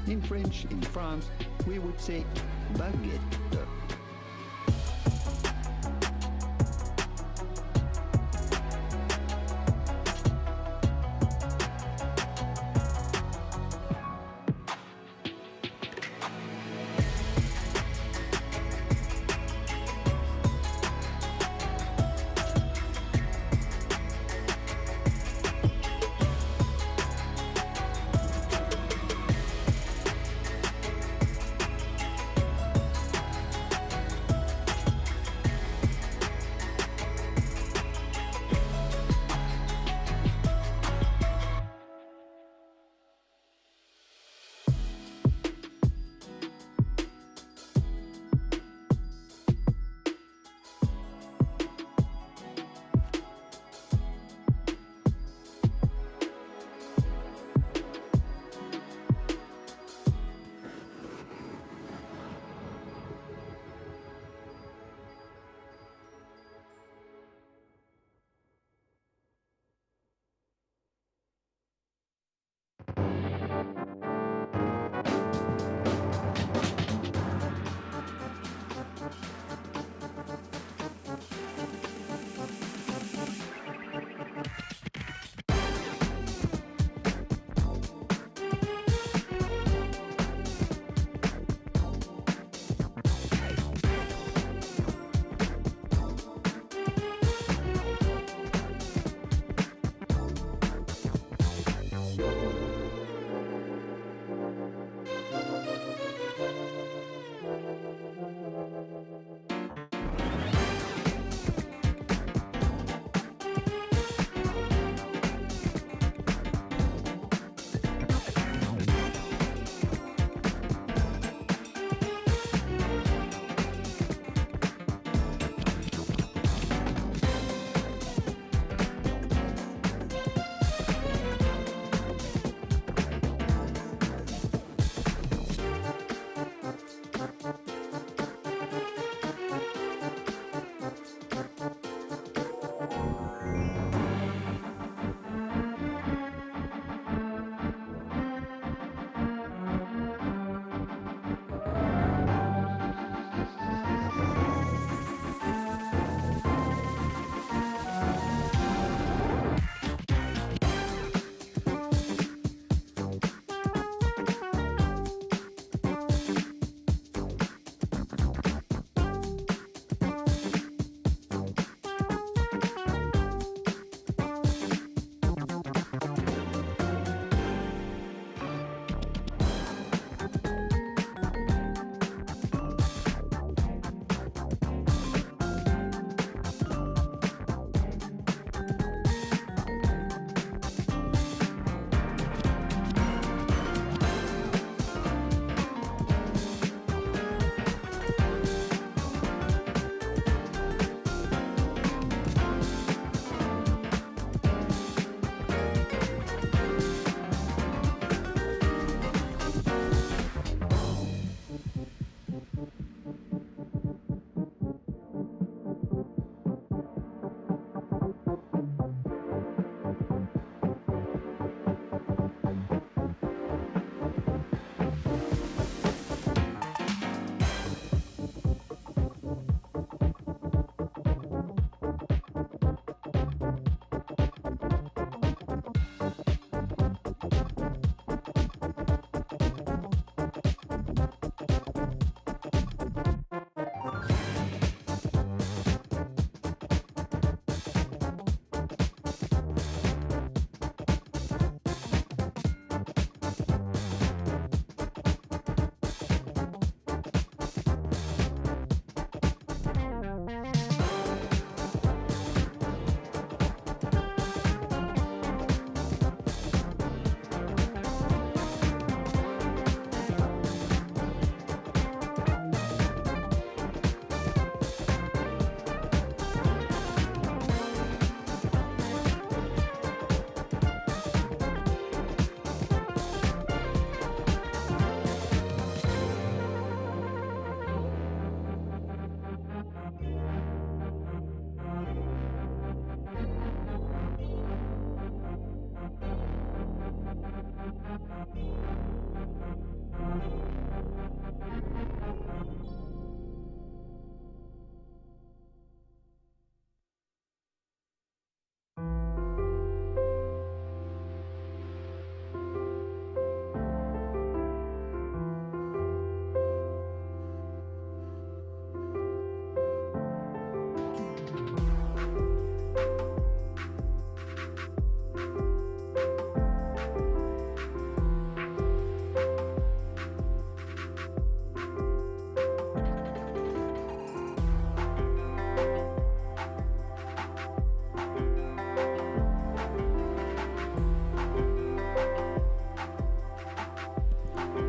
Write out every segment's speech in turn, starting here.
In French, in France, we would say baguette.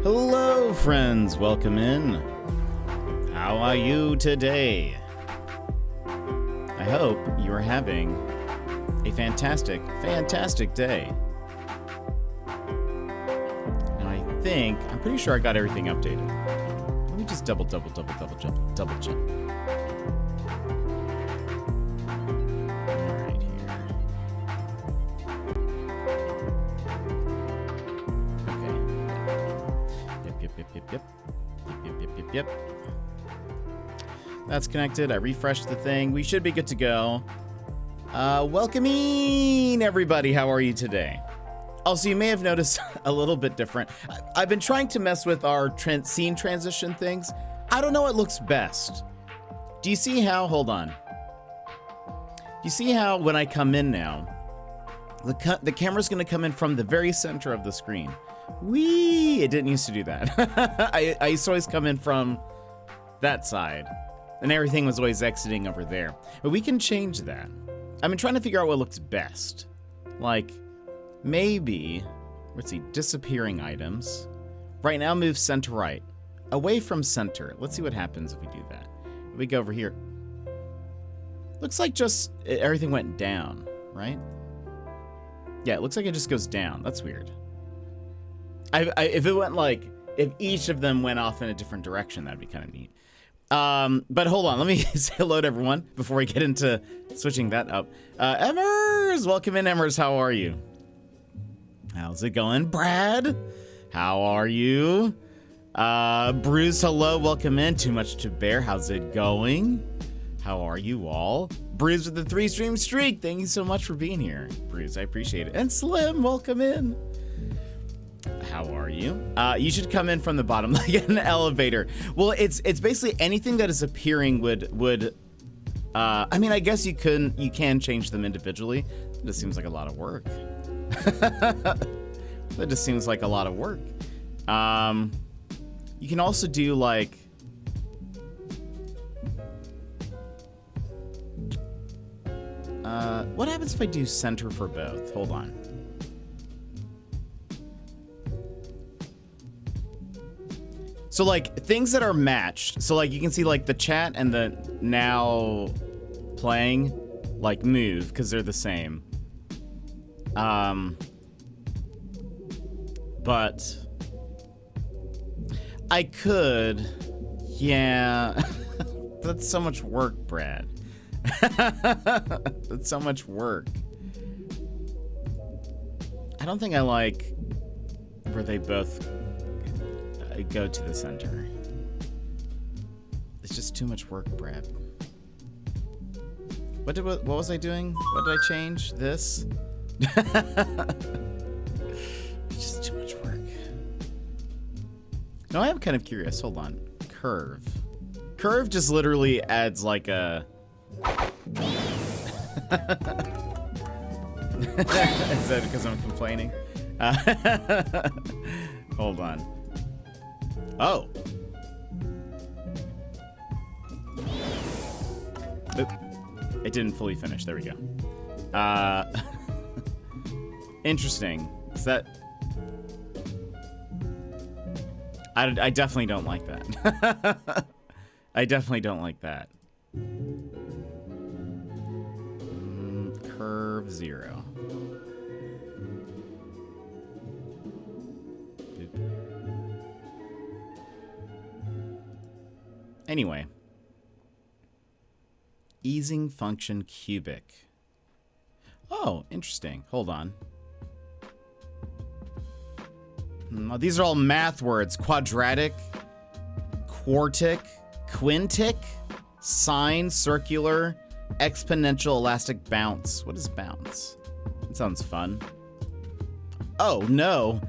Hello, friends. Welcome in. How are you today? I hope you are having a fantastic, fantastic day. Now, I'm pretty sure I got everything updated. Let me just double check. All right, here. Yep. That's connected. I refreshed the thing. We should be good to go. Welcoming everybody. How are you today? Also, you may have noticed a little bit different. I've been trying to mess with our scene transition things. I don't know what looks best. Do you see how? Hold on. Do you see how when I come in now, the camera's going to come in from the very center of the screen? Whee! It didn't used to do that. I used to always come in from that side, and everything was always exiting over there. But we can change that. I've been trying to figure out what looks best. Like, maybe, let's see, disappearing items. Right now, move center right. Away from center. Let's see what happens if we do that. If we go over here. Looks like just everything went down, right? Yeah, it looks like it just goes down. That's weird. If it went like, if each of them went off in a different direction, that'd be kind of neat. But hold on, let me say hello to everyone before we get into switching that up. Emmers, welcome in, Emmers. How are you? How's it going, Brad? How are you? Bruce, hello, welcome in. Too much to bear. How's it going? How are you all? Bruce with the 3-stream streak. Thank you so much for being here, Bruce. I appreciate it. And Slim, welcome in. How are you? You should come in from the bottom like an elevator. Well, it's basically anything that is appearing would I mean, I guess you can change them individually. It just seems like a lot of work. That just seems like a lot of work. You can also do like what happens if I do center for both? Hold on. So like things that are matched. So like you can see like the chat and the now playing like move because they're the same. But I could, yeah. That's so much work, Brad. That's so much work. I don't think I like where they both go to the center. It's just too much work, Brad. What was I doing? What did I change? This? It's just too much work. No, I am kind of curious. Hold on. Curve. Curve just literally adds like a... Is that because I'm complaining? Hold on. Oh. Oop. It didn't fully finish. There we go. Interesting. Is that... I definitely don't like that. I definitely don't like that. Curve 0. Anyway. Easing function cubic. Oh, interesting. Hold on. These are all math words. Quadratic, quartic, quintic, sine, circular, exponential, elastic, bounce. What is bounce? That sounds fun. Oh, no.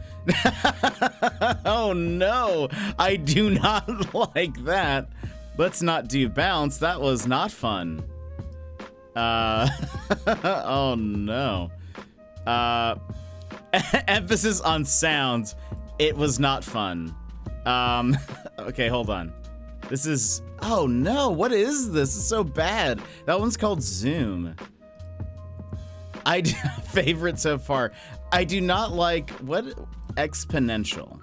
Oh, no. I do not like that. Let's not do bounce. That was not fun. Oh, no. Emphasis on sounds. It was not fun. Okay, hold on. This is... Oh, no. What is this? It's so bad. That one's called Zoom. Favorite so far. I do not like... What? Exponential.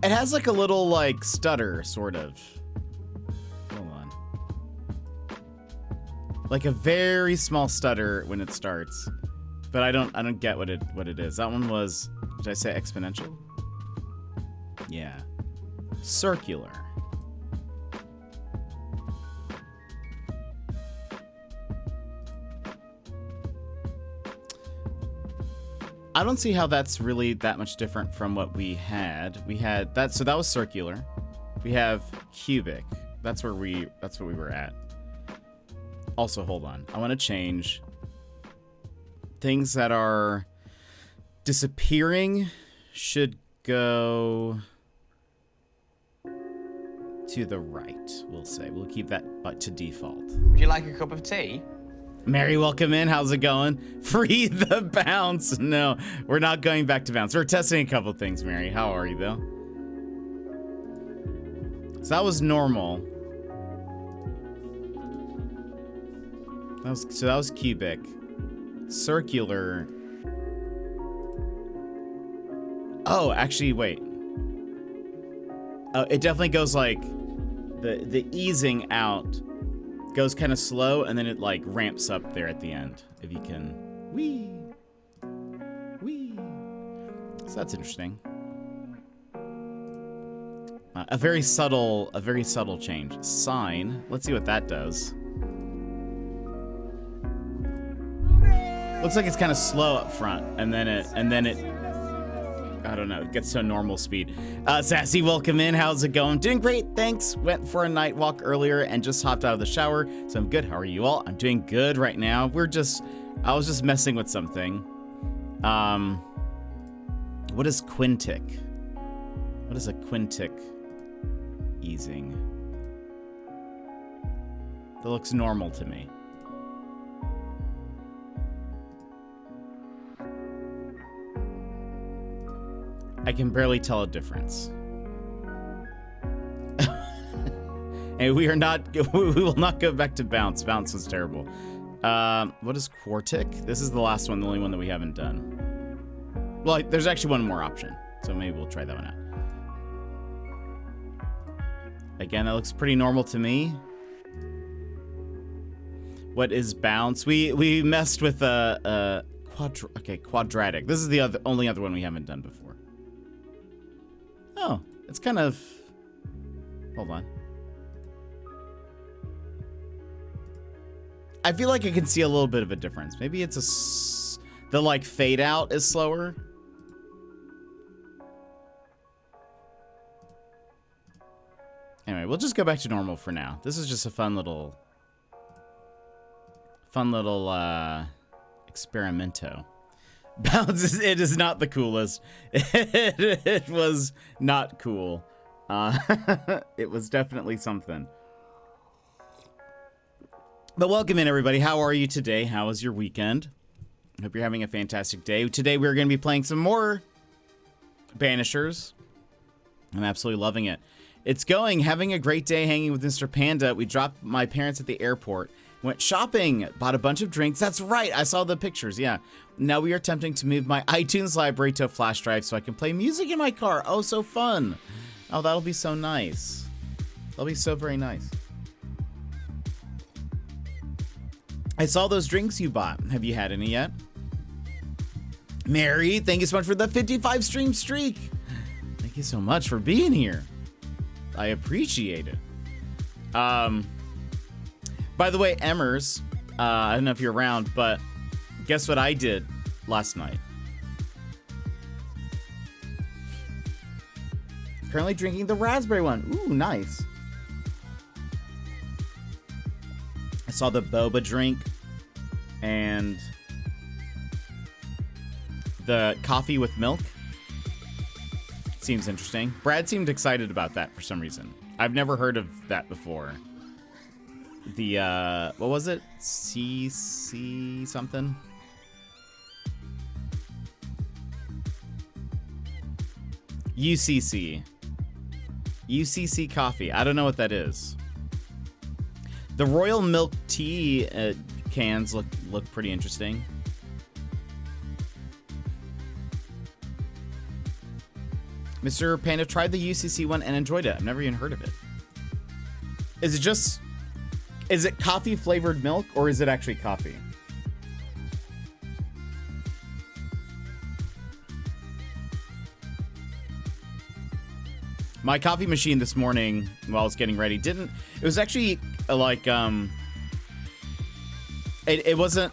It has like a little like stutter, sort of. Hold on. Like a very small stutter when it starts. But I don't get what it is. That one was... Did I say exponential? Yeah. Circular. I don't see how that's really that much different from what we had. We had that, so that was circular. We have cubic. That's what we were at. Also, hold on. I want to change things that are disappearing should go to the right. We'll say we'll keep that but to default. Would you like a cup of tea? Mary, welcome in. How's it going? Free the bounce. No, we're not going back to bounce. We're testing a couple things, Mary. How are you, though? So that was normal. That was cubic. Circular. Oh, actually, wait. Oh, it definitely goes like the easing out. Goes kind of slow, and then it like ramps up there at the end. If you can, wee. So that's interesting. A very subtle change. Sine. Let's see what that does. Looks like it's kind of slow up front, and then it. I don't know, it gets to a normal speed. Sassy, welcome in. How's it going? Doing great, thanks. Went for a night walk earlier and just hopped out of the shower, so I'm good. How are you all? I'm doing good right now. I was just messing with something. What is quintic? What is a quintic easing? That looks normal to me. I can barely tell a difference. And we will not go back to bounce. Bounce was terrible. What is quartic? This is the last one, the only one that we haven't done. Well, there's actually one more option, so maybe we'll try that one out. Again, that looks pretty normal to me. What is bounce? We messed with quadratic. This is the only other one we haven't done before. Oh, it's kind of... Hold on. I feel like I can see a little bit of a difference. Maybe it's the like fade out is slower. Anyway, we'll just go back to normal for now. This is just a fun little experimento. Bounce, it is not the coolest. It was not cool. It was definitely something. But welcome in, everybody. How are you today? How was your weekend? Hope you're having a fantastic day. Today we're going to be playing some more Banishers. I'm absolutely loving it. It's going, having a great day hanging with Mr. Panda. We dropped my parents at the airport. Went shopping, bought a bunch of drinks. That's right, I saw the pictures, yeah. Now we are attempting to move my iTunes library to a flash drive so I can play music in my car. Oh, so fun. Oh, that'll be so nice. That'll be so very nice. I saw those drinks you bought. Have you had any yet? Mary, thank you so much for the 55 stream streak. Thank you so much for being here. I appreciate it. By the way, Emmers, I don't know if you're around, but guess what I did last night? currently drinking the raspberry one. Ooh, nice. I saw the boba drink and the coffee with milk. Seems interesting. Brad seemed excited about that for some reason. I've never heard of that before. The, what was it? CC something? UCC. UCC coffee. I don't know what that is. The Royal Milk Tea cans look pretty interesting. Mr. Panda tried the UCC one and enjoyed it. I've never even heard of it. Is it coffee flavored milk or is it actually coffee? My coffee machine this morning while I was getting ready it was actually like, it wasn't,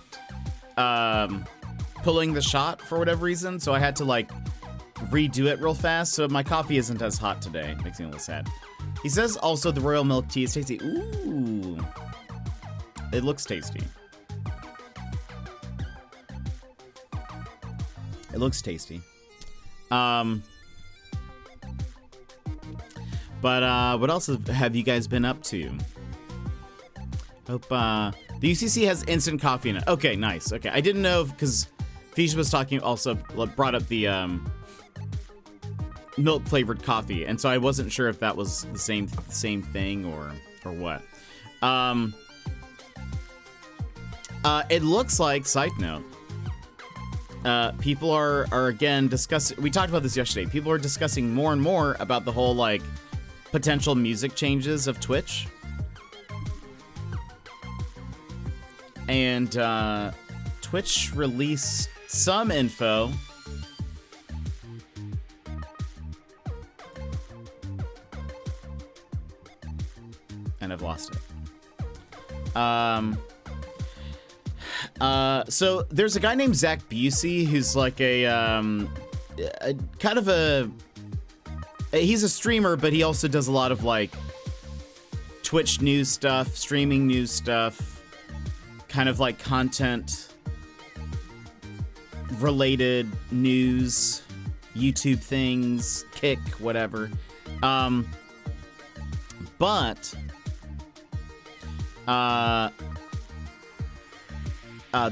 pulling the shot for whatever reason. So I had to like redo it real fast. So my coffee isn't as hot today. Makes me a little sad. He says also the Royal Milk Tea is tasty. Ooh. It looks tasty. It looks tasty. But what else have you guys been up to? Hope the UCC has instant coffee in it. Okay, nice. Okay, I didn't know because Fisha was talking also brought up the milk flavored coffee, and so I wasn't sure if that was the same thing or what. It looks like, side note, people are again discussing. We talked about this yesterday. People are discussing more and more about the whole like potential music changes of Twitch. And Twitch released some info. And I've lost it. So there's a guy named Zach Busey who's like a kind of he's a streamer, but he also does a lot of like Twitch news stuff, streaming news stuff, kind of like content related news, YouTube things, Kick, whatever. But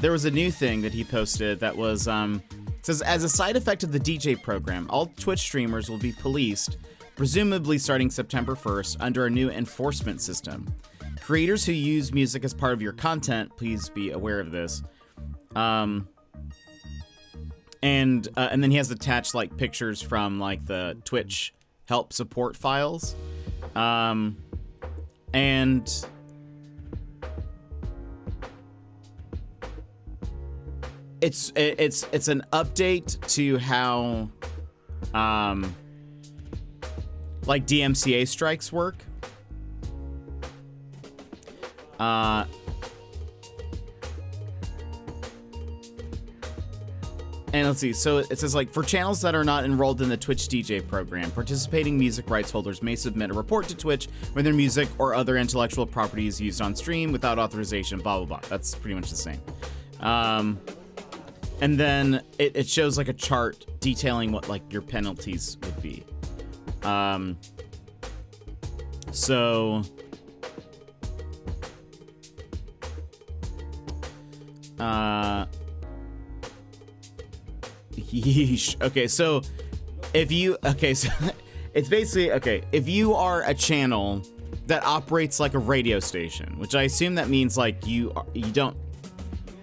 there was a new thing that he posted that was says, as a side effect of the DJ program, all Twitch streamers will be policed, presumably starting September 1st, under a new enforcement system. Creators who use music as part of your content, please be aware of this. And then he has attached like pictures from like the Twitch help support files. And it's an update to how like DMCA strikes work. And let's see, so it says like, for channels that are not enrolled in the Twitch DJ program, participating music rights holders may submit a report to Twitch when their music or other intellectual property is used on stream without authorization, blah, blah, blah. That's pretty much the same. And then it shows like a chart detailing what like your penalties would be. So yeesh. Okay, so if you so it's basically if you are a channel that operates like a radio station, which I assume that means like you don't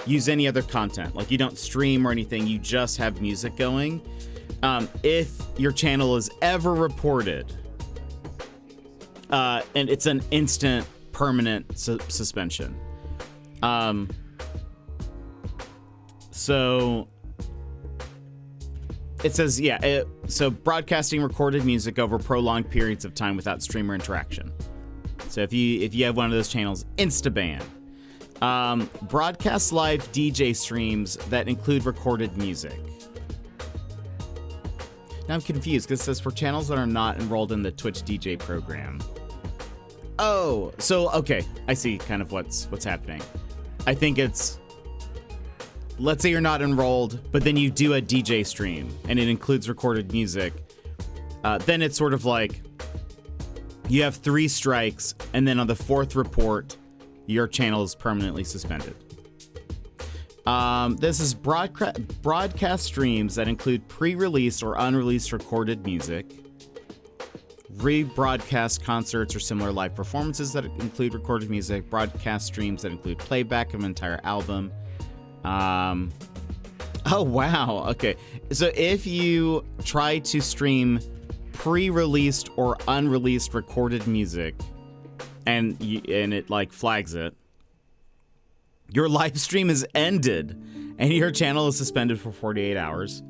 use any other content, like you don't stream or anything, you just have music going. If your channel is ever reported, and it's an instant permanent suspension. So it says, so broadcasting recorded music over prolonged periods of time without streamer interaction. So if you have one of those channels, insta-ban. Broadcast live DJ streams that include recorded music. Now I'm confused because it says for channels that are not enrolled in the Twitch DJ program. Oh, so okay, I see kind of what's happening. I think it's, let's say you're not enrolled, but then you do a DJ stream and it includes recorded music. Then it's sort of like you have 3 strikes, and then on the 4th report, your channel is permanently suspended. This is broadcast streams that include pre-released or unreleased recorded music, rebroadcast concerts or similar live performances that include recorded music, broadcast streams that include playback of an entire album. Oh, wow. Okay. So if you try to stream pre-released or unreleased recorded music and it like flags it, your live stream is ended and your channel is suspended for 48 hours.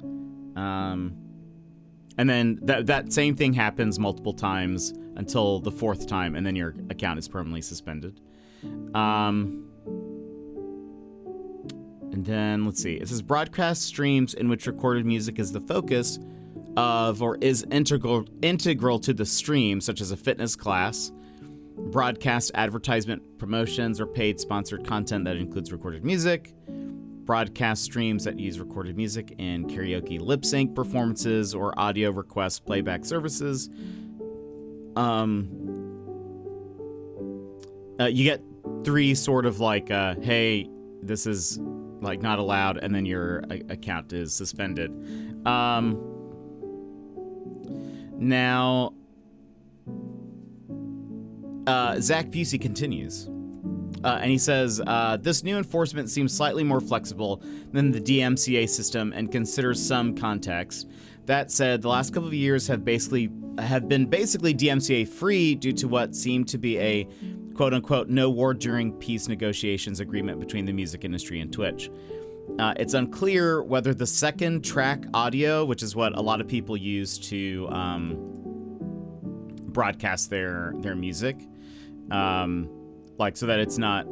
And then that same thing happens multiple times until the 4th time, and then your account is permanently suspended. And then let's see. It says broadcast streams in which recorded music is the focus of or is integral to the stream, such as a fitness class, broadcast advertisement promotions or paid sponsored content that includes recorded music, broadcast streams that use recorded music in karaoke lip sync performances or audio request playback services. You get 3 sort of like, hey, this is like not allowed, and then your account is suspended. Now, Zach Busey continues. And he says, this new enforcement seems slightly more flexible than the DMCA system and considers some context. That said, the last couple of years have been basically DMCA free due to what seemed to be a quote-unquote no war during peace negotiations agreement between the music industry and Twitch. It's unclear whether the second track audio, which is what a lot of people use to broadcast their music, like so that it's not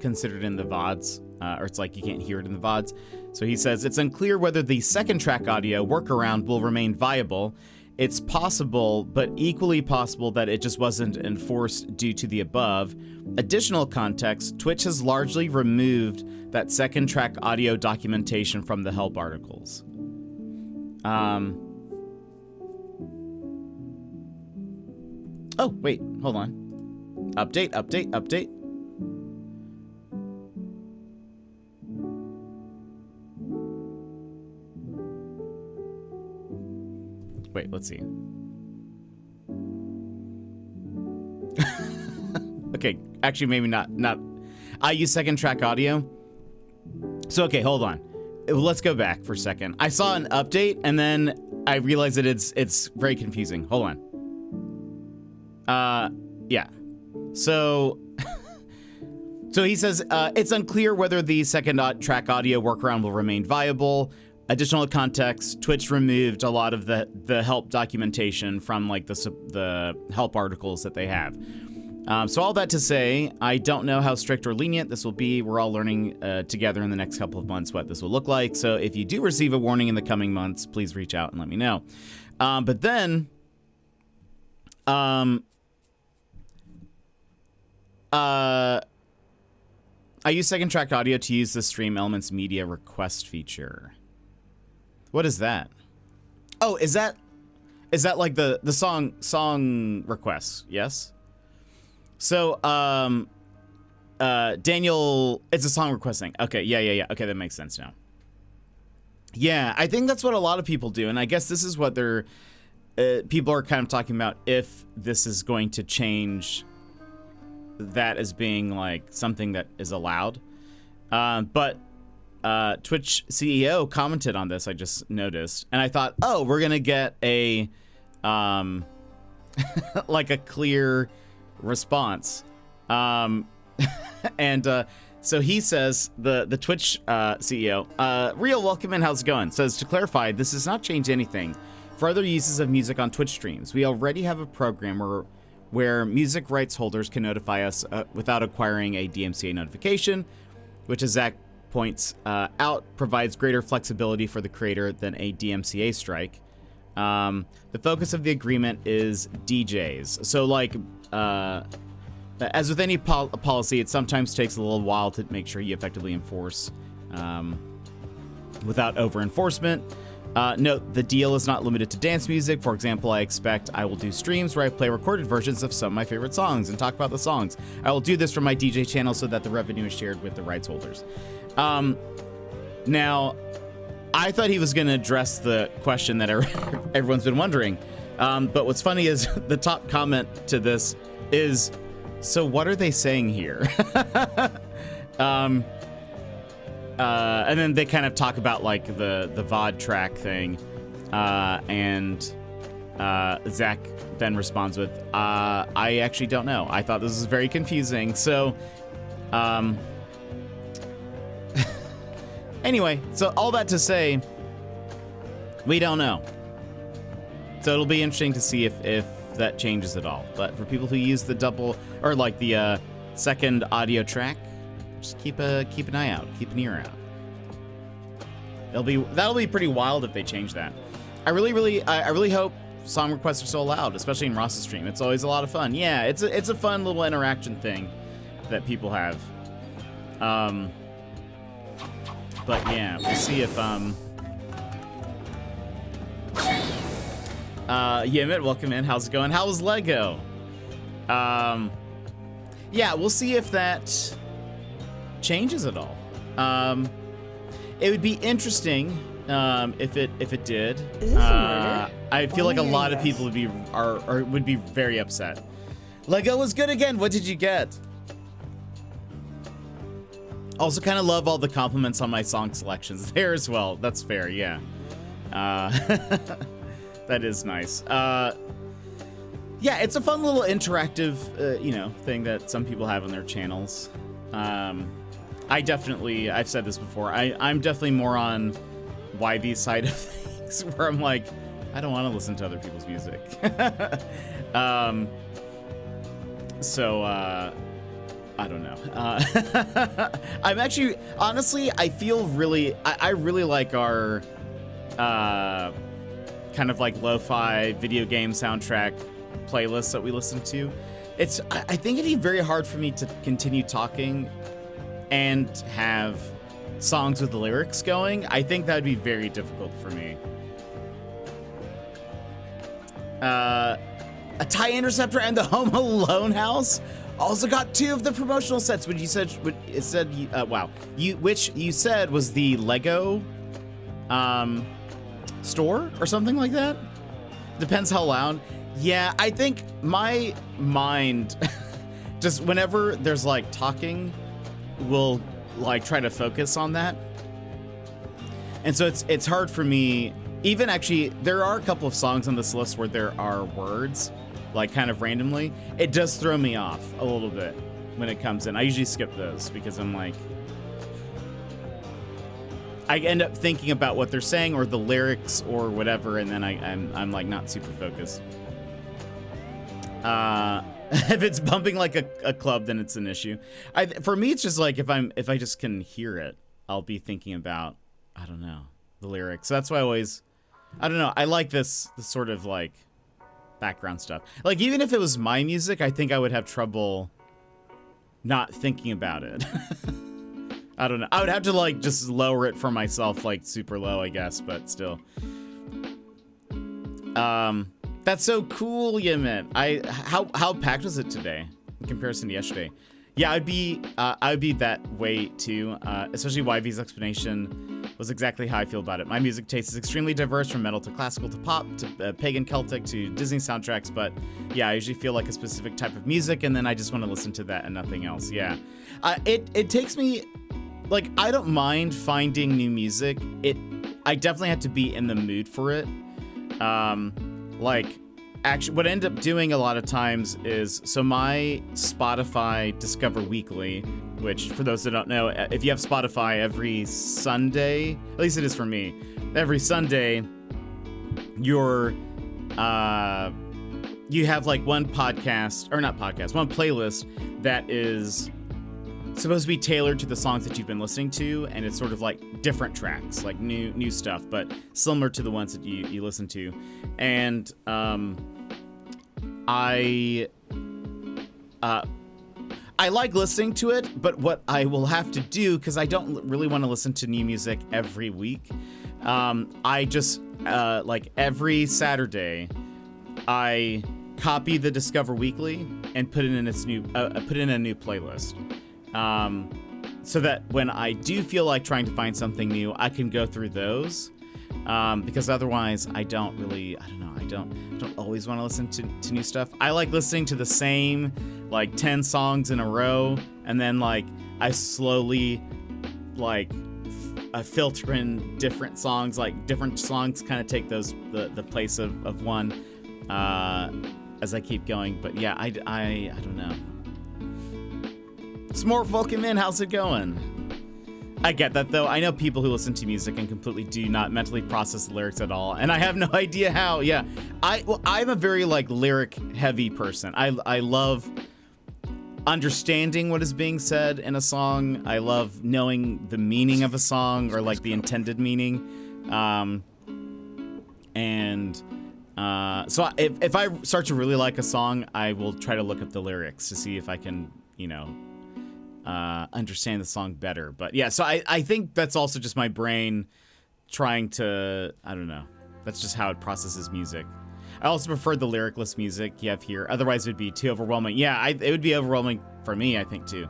considered in the VODs, or it's like you can't hear it in the VODs. So he says it's unclear whether the second track audio workaround will remain viable. It's possible, but equally possible that it just wasn't enforced due to the above. Additional context, Twitch has largely removed that second track audio documentation from the help articles. Oh, wait, hold on. Update. Wait, let's see. Okay, actually maybe not. I use second track audio. So, okay, hold on. Let's go back for a second. I saw an update and then I realized that it's very confusing. Hold on. Yeah. So he says, it's unclear whether the second track audio workaround will remain viable. Additional context, Twitch removed a lot of the help documentation from like the help articles that they have. So all that to say, I don't know how strict or lenient this will be. We're all learning together in the next couple of months what this will look like. So if you do receive a warning in the coming months, please reach out and let me know. But then, I use second track audio to use the Stream Elements Media Request feature. What is that? Oh, is that like the song requests? Yes. So, Daniel, it's a song request thing. Okay, yeah. Okay, that makes sense now. Yeah, I think that's what a lot of people do, and I guess this is what people are kind of talking about, if this is going to change that as being like something that is allowed. But Twitch CEO commented on this, I just noticed, and I thought, oh, we're gonna get a like a clear response. And so he says, the Twitch CEO, Real, welcome in, how's it going? Says, to clarify, this does not change anything for other uses of music on Twitch streams. We already have a program where music rights holders can notify us without acquiring a DMCA notification, which, as Zach points out, provides greater flexibility for the creator than a DMCA strike. The focus of the agreement is DJs. So like, as with any policy, it sometimes takes a little while to make sure you effectively enforce without over-enforcement. Note, the deal is not limited to dance music. For example, I expect I will do streams where I play recorded versions of some of my favorite songs and talk about the songs. I will do this from my DJ channel so that the revenue is shared with the rights holders. Now, I thought he was going to address the question that everyone's been wondering. But what's funny is the top comment to this is, so what are they saying here? And then they kind of talk about like the VOD track thing. And Zach then responds with, I actually don't know. I thought this was very confusing. So, anyway, so all that to say, we don't know. So it'll be interesting to see if that changes at all. But for people who use the double or like the second audio track, just keep an eye out, keep an ear out. That'll be pretty wild if they change that. I really hope song requests are so allowed, especially in Ross's stream. It's always a lot of fun. Yeah, it's a fun little interaction thing that people have. But yeah, we'll see if Yemit, welcome in. How's it going? How was Lego? Yeah, we'll see if that changes at all. It would be interesting if it did. Is this a murder? I feel like a lot of yes. people would be very upset. Lego was good again. What did you get? Also, kind of love all the compliments on my song selections there as well. That's fair, yeah. That is nice. Yeah, it's a fun little interactive, thing that some people have on their channels. I've said this before, I'm definitely more on YB's side of things, where I'm like, I don't want to listen to other people's music. I don't know. I'm actually, honestly, I feel really, I really like our kind of like lo-fi video game soundtrack playlists that we listen to. I think it'd be very hard for me to continue talking and have songs with the lyrics going. I think that'd be very difficult for me. A TIE Interceptor and the Home Alone house also got 2 of the promotional sets, which you said which you said was the Lego store or something like that. Depends how loud. Yeah, I think my mind just whenever there's like talking will like try to focus on that. And so it's hard for me. Even actually, there are a couple of songs on this list where there are words, like kind of randomly. It does throw me off a little bit when it comes in. I usually skip those because I'm like, I end up thinking about what they're saying or the lyrics or whatever, and then I'm like not super focused. If it's bumping like a club, then it's an issue. For me, it's just like if I just can hear it, I'll be thinking about, I don't know, the lyrics. So that's why I don't know. I like this sort of like background stuff. Like even if it was my music, I think I would have trouble not thinking about it. I don't know. I would have to like just lower it for myself, like super low, I guess, but still. That's so cool, Yemit. How packed was it today in comparison to yesterday? Yeah, I would be that way too. Especially YV's explanation was exactly how I feel about it. My music taste is extremely diverse, from metal to classical to pop to pagan Celtic to Disney soundtracks. But yeah, I usually feel like a specific type of music, and then I just want to listen to that and nothing else. Yeah, it takes me, like, I don't mind finding new music. I definitely have to be in the mood for it. Like, actually, what I end up doing a lot of times is, so my Spotify Discover Weekly, which for those that don't know, if you have Spotify every Sunday, at least it is for me, every Sunday, you have like one playlist that is supposed to be tailored to the songs that you've been listening to, and it's sort of like different tracks, like new stuff, but similar to the ones that you listen to. And I like listening to it, but what I will have to do, because I don't really want to listen to new music every week, I just like every Saturday I copy the Discover Weekly and put it in a new playlist, so that when I do feel like trying to find something new, I can go through those, because otherwise I don't always want to listen to new stuff. I like listening to the same like 10 songs in a row, and then like I slowly like filter in different songs, like different songs kind of take the place of one as I keep going. But yeah, I don't know. Smart welcome in, how's it going? I get that though. I know people who listen to music and completely do not mentally process the lyrics at all, and I have no idea how. Yeah, I'm a very like lyric heavy person. I love understanding what is being said in a song. I love knowing the meaning of a song, or like the intended meaning. So if I start to really like a song, I will try to look up the lyrics to see if I can, understand the song better. But yeah, so I think that's also just my brain trying to, I don't know. That's just how it processes music. I also prefer the lyricless music you have here. Otherwise, it would be too overwhelming. Yeah, it would be overwhelming for me, I think, too.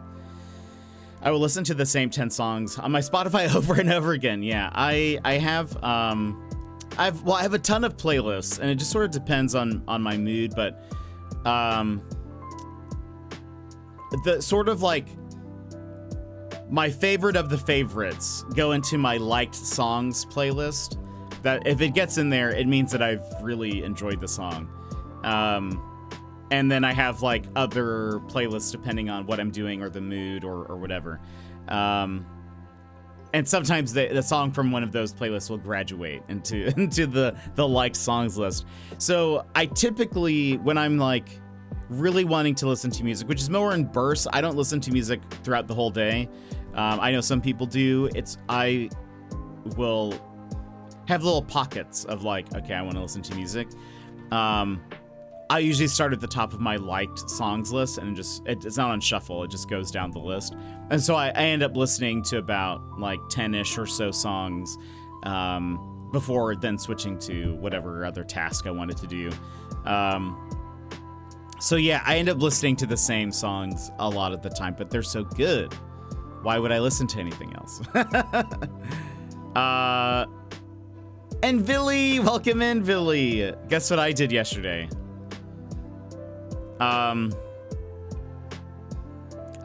I will listen to the same 10 songs on my Spotify over and over again. Yeah, I have a ton of playlists, and it just sort of depends on my mood, but the sort of like my favorite of the favorites go into my liked songs playlist. That if it gets in there, it means that I've really enjoyed the song. And then I have like other playlists depending on what I'm doing or the mood or whatever. And sometimes the song from one of those playlists will graduate into the liked songs list. So I typically, when I'm like really wanting to listen to music, which is more in bursts, I don't listen to music throughout the whole day. I know some people do. I will have little pockets of like, okay, I want to listen to music. I usually start at the top of my liked songs list, and it's not on shuffle, it just goes down the list. And so I end up listening to about like 10-ish or so songs before then switching to whatever other task I wanted to do. So yeah, I end up listening to the same songs a lot of the time, but they're so good. Why would I listen to anything else? And Billy, welcome in, Billy. Guess what I did yesterday? I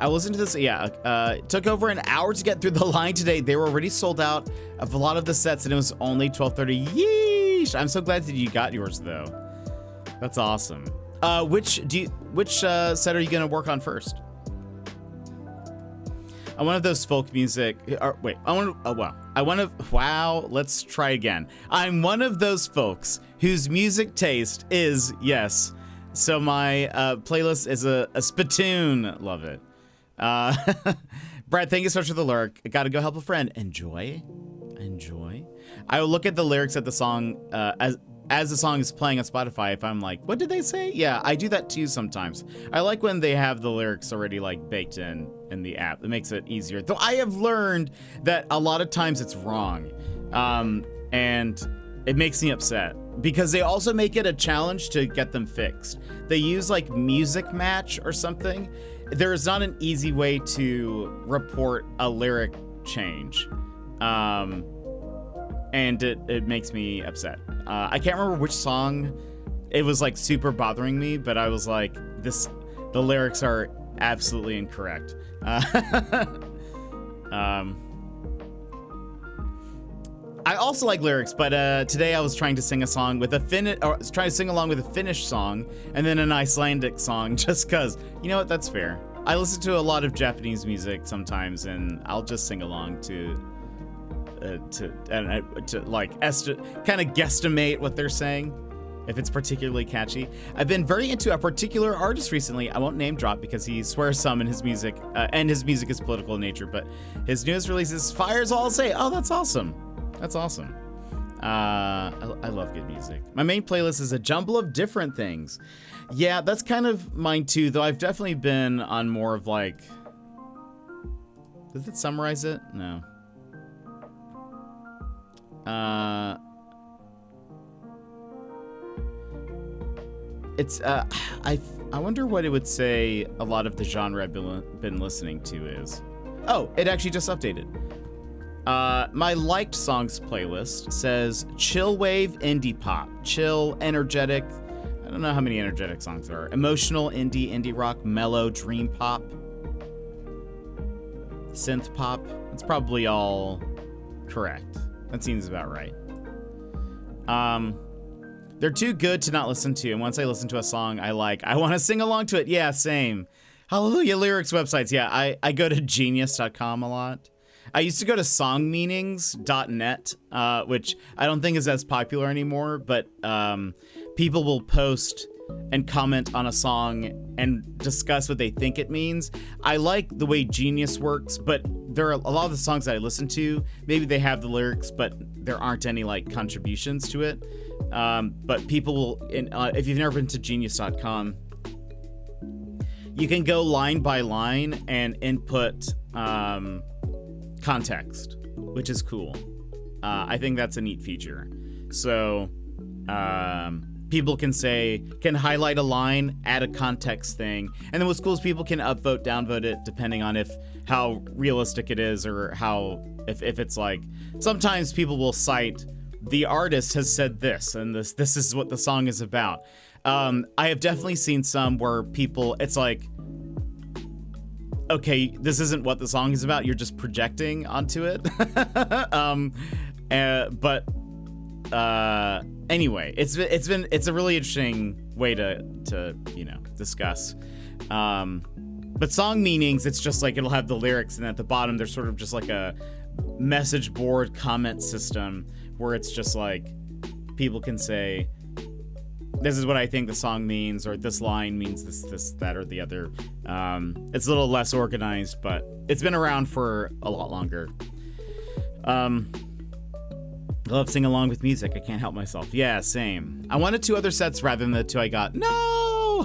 listened to this, it took over an hour to get through the line today. They were already sold out of a lot of the sets, and it was only $12.30. Yeesh! I'm so glad that you got yours, though. That's awesome. Which set are you gonna work on first? I'm one of those folk music. Let's try again. I'm one of those folks whose music taste is, yes. So my playlist is a spittoon. Love it. Brad, thank you so much for the lyric. I gotta go help a friend. Enjoy. I will look at the lyrics at the song as the song is playing on Spotify. If I'm like, what did they say? Yeah, I do that too sometimes. I like when they have the lyrics already like baked in the app. It makes it easier. Though I have learned that a lot of times it's wrong, and it makes me upset because they also make it a challenge to get them fixed. They use like Music Match or something. There is not an easy way to report a lyric change. And it makes me upset. I can't remember which song it was like super bothering me, but I was like, the lyrics are absolutely incorrect. I also like lyrics, but today I was trying to sing a song with trying to sing along with a Finnish song and then an Icelandic song, just cause, you know what, that's fair. I listen to a lot of Japanese music sometimes, and I'll just sing along to like kind of guesstimate what they're saying. if it's particularly catchy. I've been very into a particular artist recently. I won't name drop because he swears some in his music, and his music is political in nature, but his newest release is fire is all I'll say. Oh, that's awesome. That's awesome. I love good music. My main playlist is a jumble of different things. Yeah, that's kind of mine too, though I've definitely been on more of like... Does it summarize it? No. It's I wonder what it would say a lot of the genre I've been listening to is. Oh, it actually just updated. My liked songs playlist says chill wave indie pop, chill energetic. I don't know how many energetic songs there are. Emotional indie rock, mellow dream pop, synth pop. That's probably all correct. That seems about right. They're too good to not listen to, and once I listen to a song I like, I want to sing along to it. Yeah, same. Hallelujah lyrics websites. Yeah, I go to genius.com a lot. I used to go to songmeanings.net, which I don't think is as popular anymore, but people will post and comment on a song and discuss what they think it means. I like the way Genius works, but there are a lot of the songs that I listen to, maybe they have the lyrics, but there aren't any like contributions to it. But people will, if you've never been to genius.com, you can go line by line and input context, which is cool. I think that's a neat feature. So people can highlight a line, add a context thing, and then what's cool is people can upvote, downvote it depending on how realistic it is, or if it's like, sometimes people will cite the artist has said this, and this is what the song is about. I have definitely seen some where it's like, okay, this isn't what the song is about, you're just projecting onto it. Anyway, it's a really interesting way to discuss. But song meanings, it's just like it'll have the lyrics, and at the bottom there's sort of just like a message board comment system where it's just like people can say, this is what I think the song means, or this line means this, that, or the other. It's a little less organized, but it's been around for a lot longer. I love singing along with music. I can't help myself. Yeah, same. I wanted 2 other sets rather than the 2 I got. No!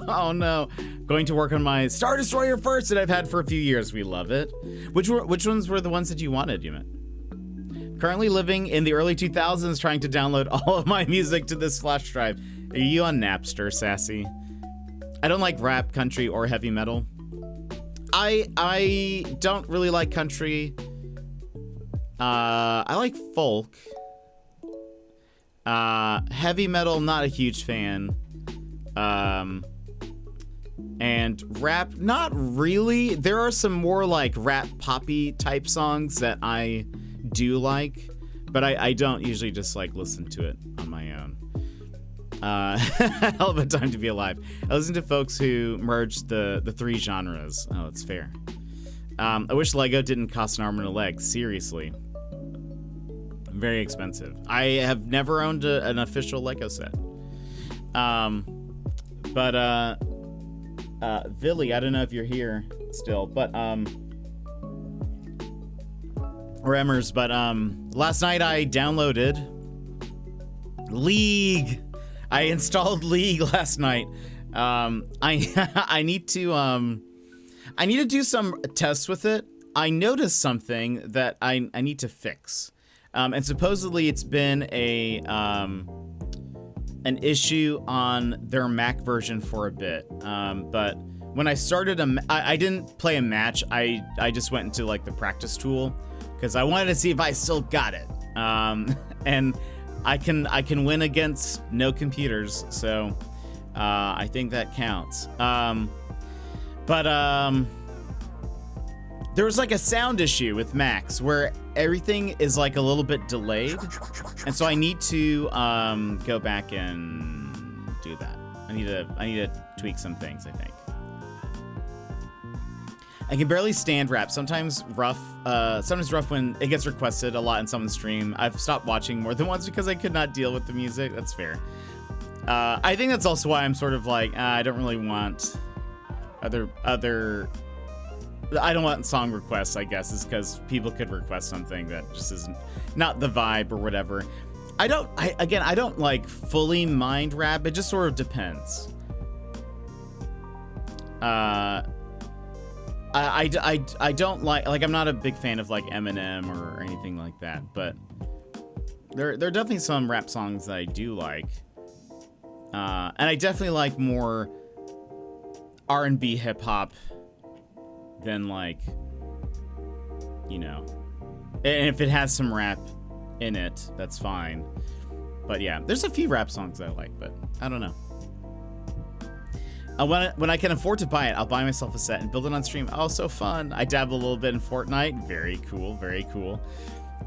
Oh no. Going to work on my Star Destroyer first that I've had for a few years. We love it. Which ones were the ones that you wanted, you meant? Currently living in the early 2000s, trying to download all of my music to this flash drive. Are you on Napster, Sassy? I don't like rap, country, or heavy metal. I don't really like country. I like folk. Heavy metal, not a huge fan. And rap, not really. There are some more like rap poppy type songs that I do like, but I don't usually just like listen to it on my own. Hell of a time to be alive. I listen to folks who merged the 3 genres. Oh, that's fair. I wish Lego didn't cost an arm and a leg. Seriously. Very expensive. I have never owned an official Lego set. Villy, I don't know if you're here still, but Remmers, but last night I downloaded League. I installed League last night. I need to do some tests with it. I noticed something that I need to fix. And supposedly it's been an issue on their Mac version for a bit. But when I started I didn't play a match. I just went into like the practice tool because I wanted to see if I still got it. And I can win against no computers, so I think that counts. There was like a sound issue with Macs where everything is like a little bit delayed, and so I need to go back and do that. I need to tweak some things, I think. I can barely stand rap. Sometimes rough when it gets requested a lot in someone's stream. I've stopped watching more than once because I could not deal with the music. That's fair. I think that's also why I'm sort of like, I don't really want other I don't want song requests, I guess, is because people could request something that just isn't not the vibe or whatever. I don't like fully mind rap. It just sort of depends. I don't like I'm not a big fan of like Eminem or anything like that, but there are definitely some rap songs that I do like. And I definitely like more R&B hip hop than like, you know, and if it has some rap in it, that's fine. But yeah, there's a few rap songs I like, but I don't know. When I can afford to buy it, I'll buy myself a set and build it on stream. Oh, so fun. I dabble a little bit in Fortnite. Very cool, very cool.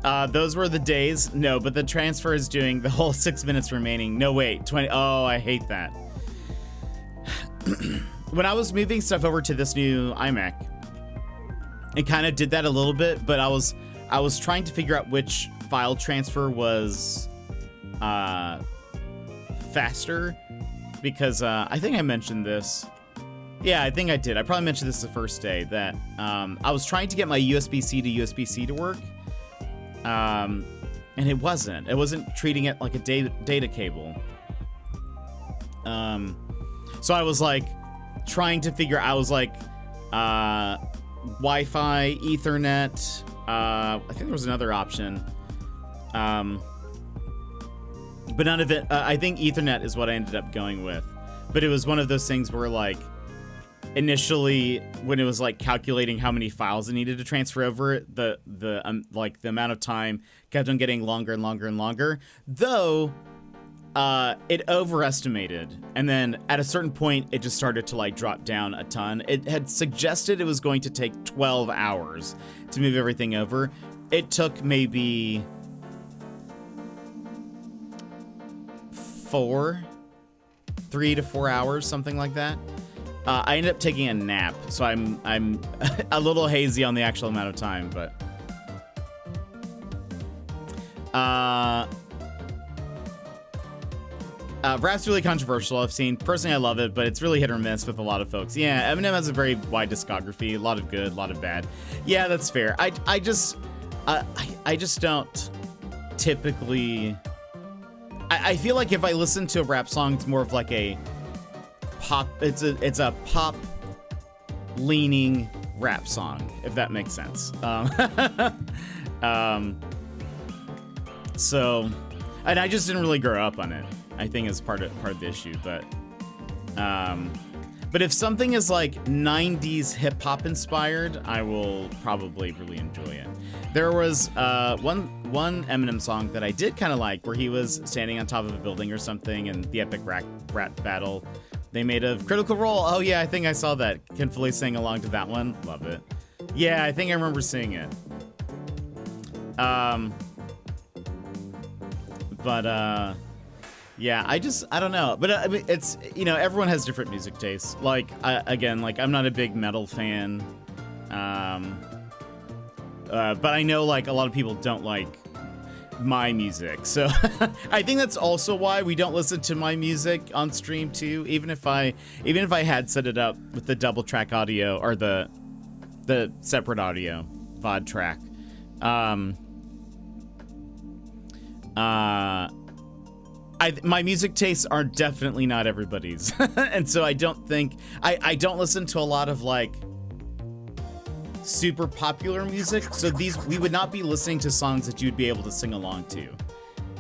Those were the days. No, but the transfer is doing the whole 6 minutes remaining. No, wait, 20. Oh, I hate that. When I was moving stuff over to this new iMac, it kind of did that a little bit, but I was trying to figure out which file transfer was faster, because I think I mentioned this. Yeah, I think I did. I probably mentioned this the first day, that I was trying to get my USB-C to USB-C to work, and it wasn't. It wasn't treating it like a data cable. So I was like trying to figure. I was like Wi-Fi, Ethernet. I think there was another option. But none of it. I think Ethernet is what I ended up going with. But it was one of those things where, like, initially when it was like calculating how many files it needed to transfer over, the amount of time kept on getting longer and longer and longer. Though it overestimated, and then at a certain point it just started to like drop down a ton. It had suggested it was going to take 12 hours to move everything over. It took maybe 3 to 4 hours, something like that. I ended up taking a nap, so I'm a little hazy on the actual amount of time, but rap's really controversial. I've seen, personally I love it, but it's really hit or miss with a lot of folks. Yeah, Eminem has a very wide discography, a lot of good, a lot of bad. Yeah, that's fair. I just don't typically. I feel like if I listen to a rap song, it's more of like a pop. It's a pop leaning rap song, if that makes sense. So, and I just didn't really grow up on it, I think, is part of the issue. But if something is like 90s hip hop inspired, I will probably really enjoy it. There was one Eminem song that I did kind of like, where he was standing on top of a building or something, and the epic rap battle they made of Critical Role. Oh yeah, I think I saw that. Can fully sing along to that one. Love it. Yeah, I think I remember seeing it. Yeah, I don't know. But I mean, it's, you know, everyone has different music tastes. Like, again, like, I'm not a big metal fan. But I know, like, a lot of people don't like my music. So I think that's also why we don't listen to my music on stream too. Even if I had set it up with the double track audio, or the separate audio VOD track. My music tastes are definitely not everybody's. And so I don't think, I don't listen to a lot of like super popular music. So we would not be listening to songs that you'd be able to sing along to.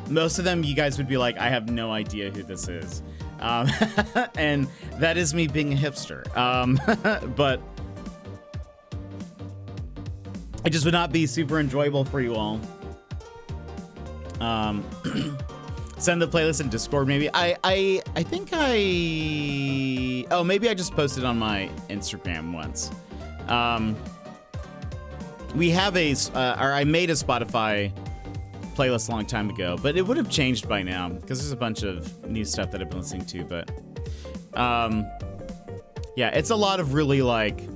Most of them, you guys would be like, I have no idea who this is. And that is me being a hipster. But it just would not be super enjoyable for you all. Send the playlist in Discord, maybe. I think maybe I just posted on my Instagram once. We have I made a Spotify playlist a long time ago, but it would have changed by now, because there's a bunch of new stuff that I've been listening to, but yeah, it's a lot of really like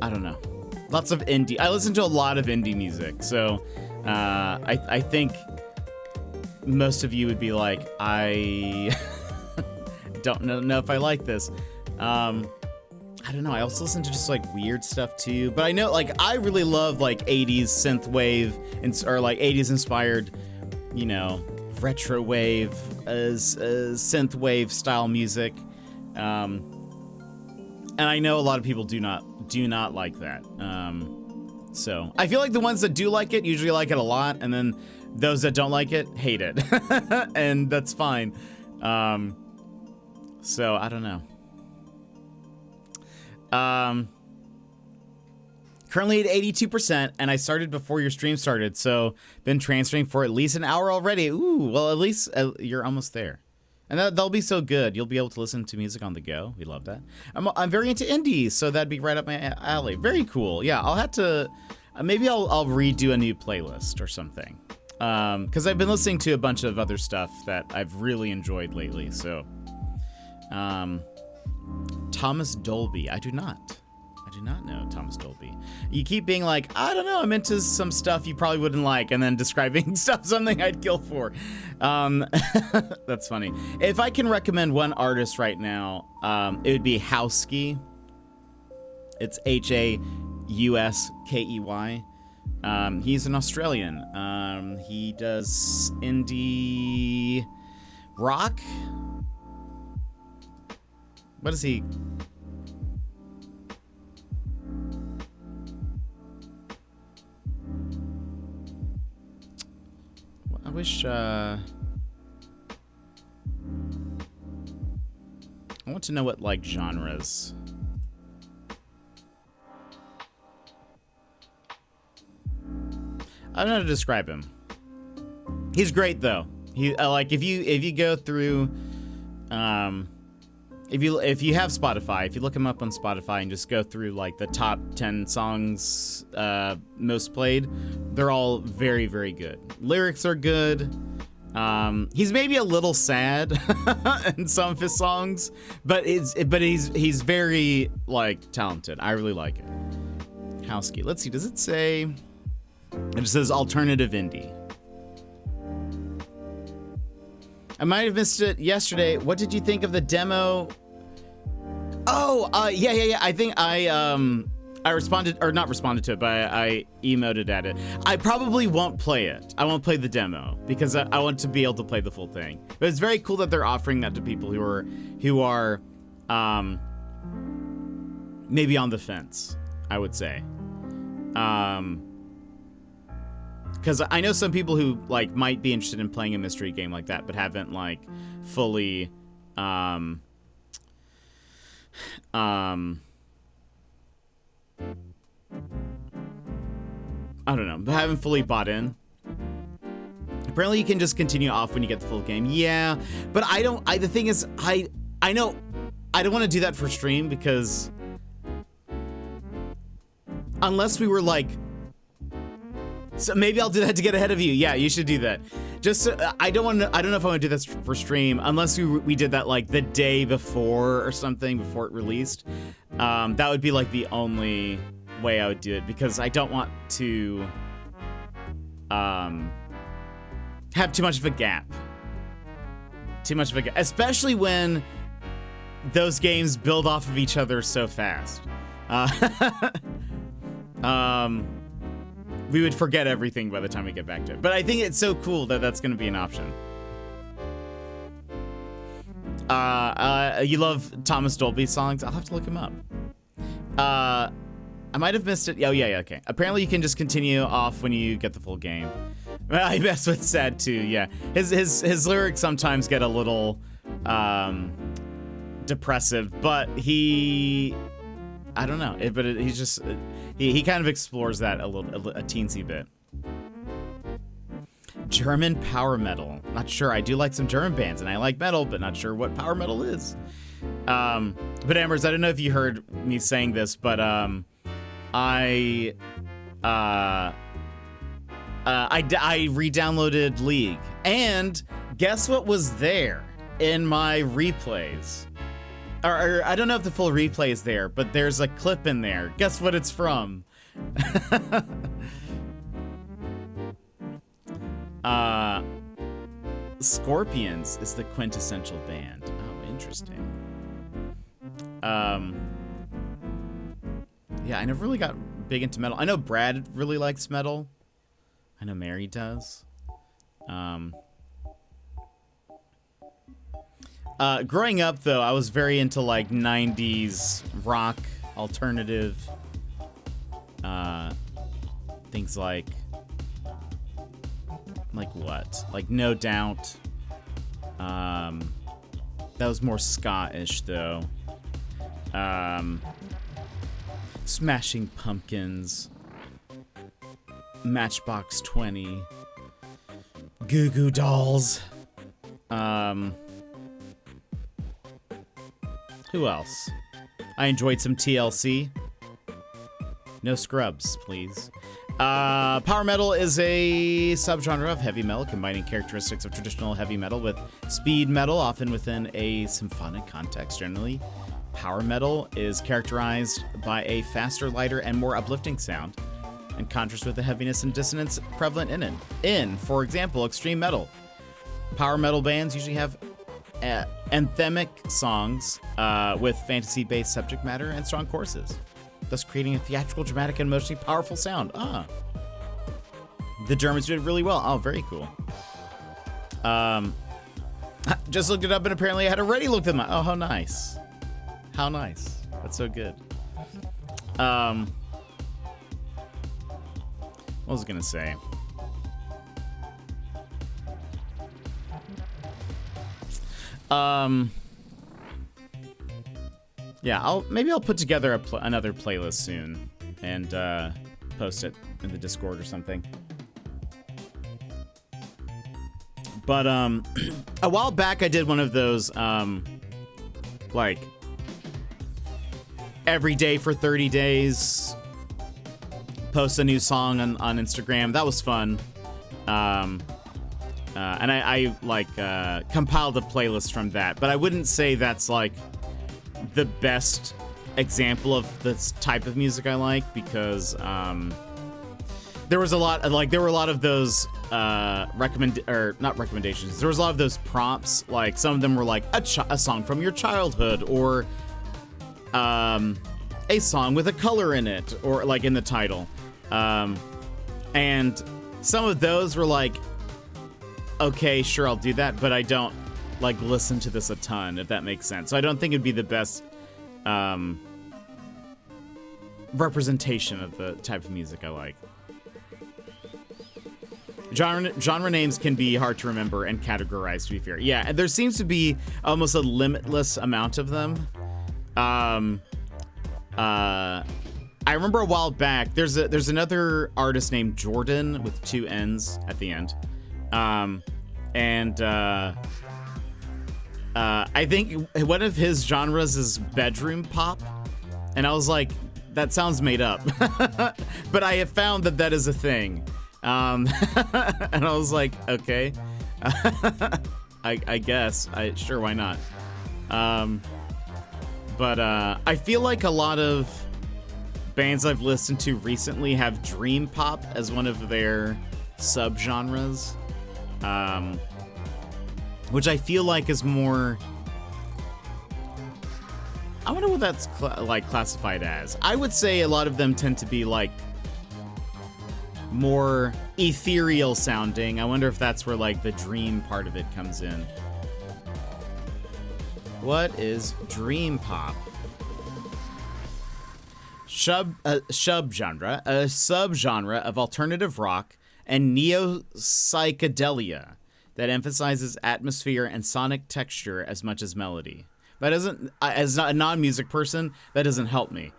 I don't know. Lots of indie. I listen to a lot of indie music, so I think most of you would be like, I don't know if I like this. I don't know. I also listen to just like weird stuff too, but I know like I really love like 80s synth wave or like 80s inspired, you know, retro wave as synth wave style music. And I know a lot of people do not like that. So I feel like the ones that do like it usually like it a lot, and then those that don't like it hate it, and that's fine. So I don't know. Currently at 82%, and I started before your stream started, so been transferring for at least an hour already. Ooh, well, at least you're almost there. And that'll be so good. You'll be able to listen to music on the go. We love that. I'm very into indies, so that'd be right up my alley. Very cool. Yeah, I'll have to, maybe I'll redo a new playlist or something. Because I've been listening to a bunch of other stuff that I've really enjoyed lately, so. Thomas Dolby. I do not know Thomas Dolby. You keep being like, I don't know, I'm into some stuff you probably wouldn't like, and then describing something I'd kill for. That's funny. If I can recommend one artist right now, it would be Hauskey. It's Hauskey. He's an Australian. He does indie rock. What is he? I wish, I want to know what, like, genres. I don't know how to describe him. He's great, though. He, like, if you go through, if you have Spotify, if you look him up on Spotify and just go through like the top 10 songs most played, they're all very, very good. Lyrics are good. He's maybe a little sad in some of his songs, but he's very like talented. I really like it. Hauskey. Let's see. Does it say? It says alternative indie. I might have missed it yesterday. What did you think of the demo? Oh, yeah. I think I responded, or not responded to it, but I emoted at it. I probably won't play it. I won't play the demo because I want to be able to play the full thing. But it's very cool that they're offering that to people who are maybe on the fence, I would say. Because I know some people who like might be interested in playing a mystery game like that, but haven't like fully I don't know, but haven't fully bought in. Apparently you can just continue off when you get the full game. Yeah, but the thing is, I know I don't want to do that for stream because unless we were like, so maybe I'll do that to get ahead of you. Yeah, you should do that. Just I don't know if I want to do this for stream unless we did that like the day before or something before it released. That would be like the only way I would do it because I don't want to have too much of a gap. Especially when those games build off of each other so fast. We would forget everything by the time we get back to it. But I think it's so cool that that's going to be an option. You love Thomas Dolby songs? I'll have to look him up. I might have missed it. Oh, yeah, okay. Apparently you can just continue off when you get the full game. I guess what's sad too, yeah. His lyrics sometimes get a little depressive, but I don't know. He's just... He kind of explores that a teensy bit. German power metal. Not sure. I do like some German bands, and I like metal, but not sure what power metal is. But Amers, I don't know if you heard me saying this, but I re-downloaded League, and guess what was there in my replays? Or I don't know if the full replay is there, but there's a clip in there. Guess what it's from? Scorpions is the quintessential band. Oh, interesting. Yeah, I never really got big into metal. I know Brad really likes metal. I know Mary does. Growing up, though, I was very into, like, 90s rock, alternative, things like what? Like No Doubt. That was more ska-ish, though. Smashing Pumpkins. Matchbox 20. Goo Goo Dolls. Who else? I enjoyed some TLC. No Scrubs, please. Power metal is a subgenre of heavy metal, combining characteristics of traditional heavy metal with speed metal, often within a symphonic context. Generally, power metal is characterized by a faster, lighter, and more uplifting sound, in contrast with the heaviness and dissonance prevalent in it. For example, extreme metal. Power metal bands usually have anthemic songs with fantasy-based subject matter and strong choruses, thus creating a theatrical, dramatic, and emotionally powerful sound. The Germans did really well. Oh, very cool. Just looked it up, and apparently I had already looked them up. Oh, how nice. How nice. That's so good. What was I gonna say? Yeah, maybe I'll put together another playlist soon and post it in the Discord or something. But a while back I did one of those like every day for 30 days post a new song on Instagram. That was fun. And I compiled a playlist from that, but I wouldn't say that's like the best example of this type of music I like, because there were a lot of those not recommendations. There was a lot of those prompts. Like some of them were like a song from your childhood, or a song with a color in it, or like in the title. And some of those were like, okay, sure, I'll do that, but I don't like listen to this a ton, if that makes sense. So I don't think it'd be the best representation of the type of music I like. Genre names can be hard to remember and categorize, to be fair. Yeah, and there seems to be almost a limitless amount of them. I remember a while back, there's another artist named Jordan with 2 N's at the end. I think one of his genres is bedroom pop, and I was like, that sounds made up. But I have found that is a thing. And I was like, okay. I guess. Sure, why not? But I feel like a lot of bands I've listened to recently have dream pop as one of their subgenres, which I feel like is more. I wonder what that's classified as. I would say a lot of them tend to be like more ethereal sounding. I wonder if that's where like the dream part of it comes in. What is dream pop? Subgenre of alternative rock and neo-psychedelia that emphasizes atmosphere and sonic texture as much as melody. That doesn't, as a non-music person, that doesn't help me.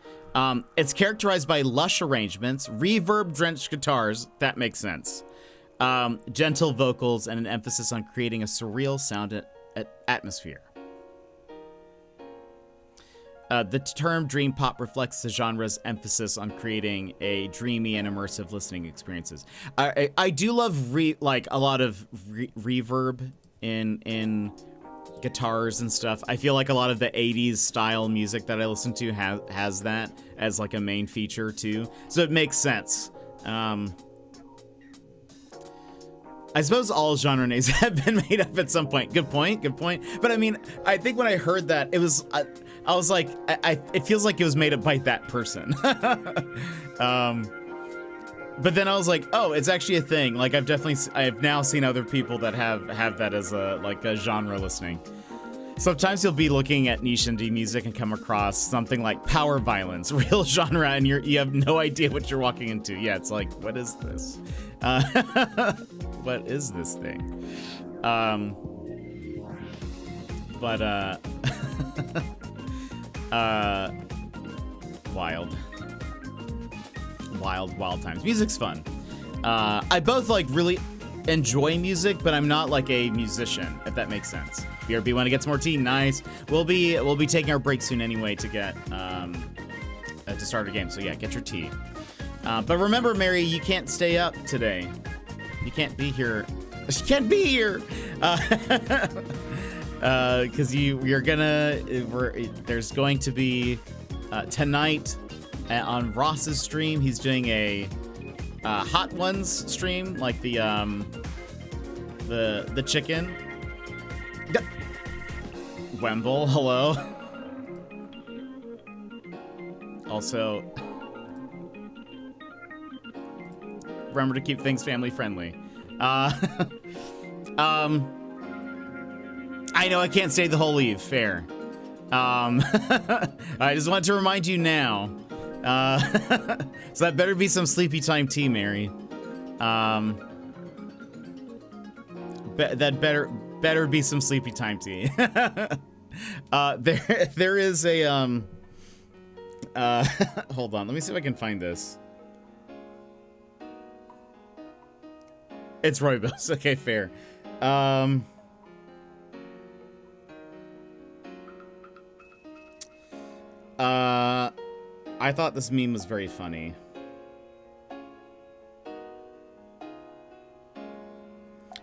It's characterized by lush arrangements, reverb-drenched guitars, that makes sense, gentle vocals, and an emphasis on creating a surreal sound atmosphere. The term dream pop reflects the genre's emphasis on creating a dreamy and immersive listening experiences. I do love a lot of reverb in guitars and stuff. I feel like a lot of the 80s style music that I listen to has that as like a main feature too. So it makes sense. I suppose all genre names have been made up at some point. Good point. But I mean, I think when I heard that, it was, I was like, it feels like it was made up by that person. But then I was like, oh, it's actually a thing. Like I've now seen other people that have that as a genre listening. Sometimes you'll be looking at niche indie music and come across something like power violence, real genre, and you have no idea what you're walking into. Yeah, it's like, what is this? What is this thing? Wild times. Music's fun. I both like really enjoy music, but I'm not like a musician, if that makes sense. BRB want to get some more tea? Nice. We'll be taking our break soon anyway to get to start a game. So yeah, get your tea. But remember, Mary, you can't stay up today. You can't be here. You can't be here. Because there's going to be tonight on Ross's stream. He's doing a Hot Ones stream, like the chicken. Wemble, hello. Also, remember to keep things family friendly. I know I can't stay the whole eve. Fair. I just want to remind you now. So that better be some sleepy time tea, Mary. That better be some sleepy time tea. There is a hold on, let me see if I can find this. It's Roybos. Okay, fair. I thought this meme was very funny.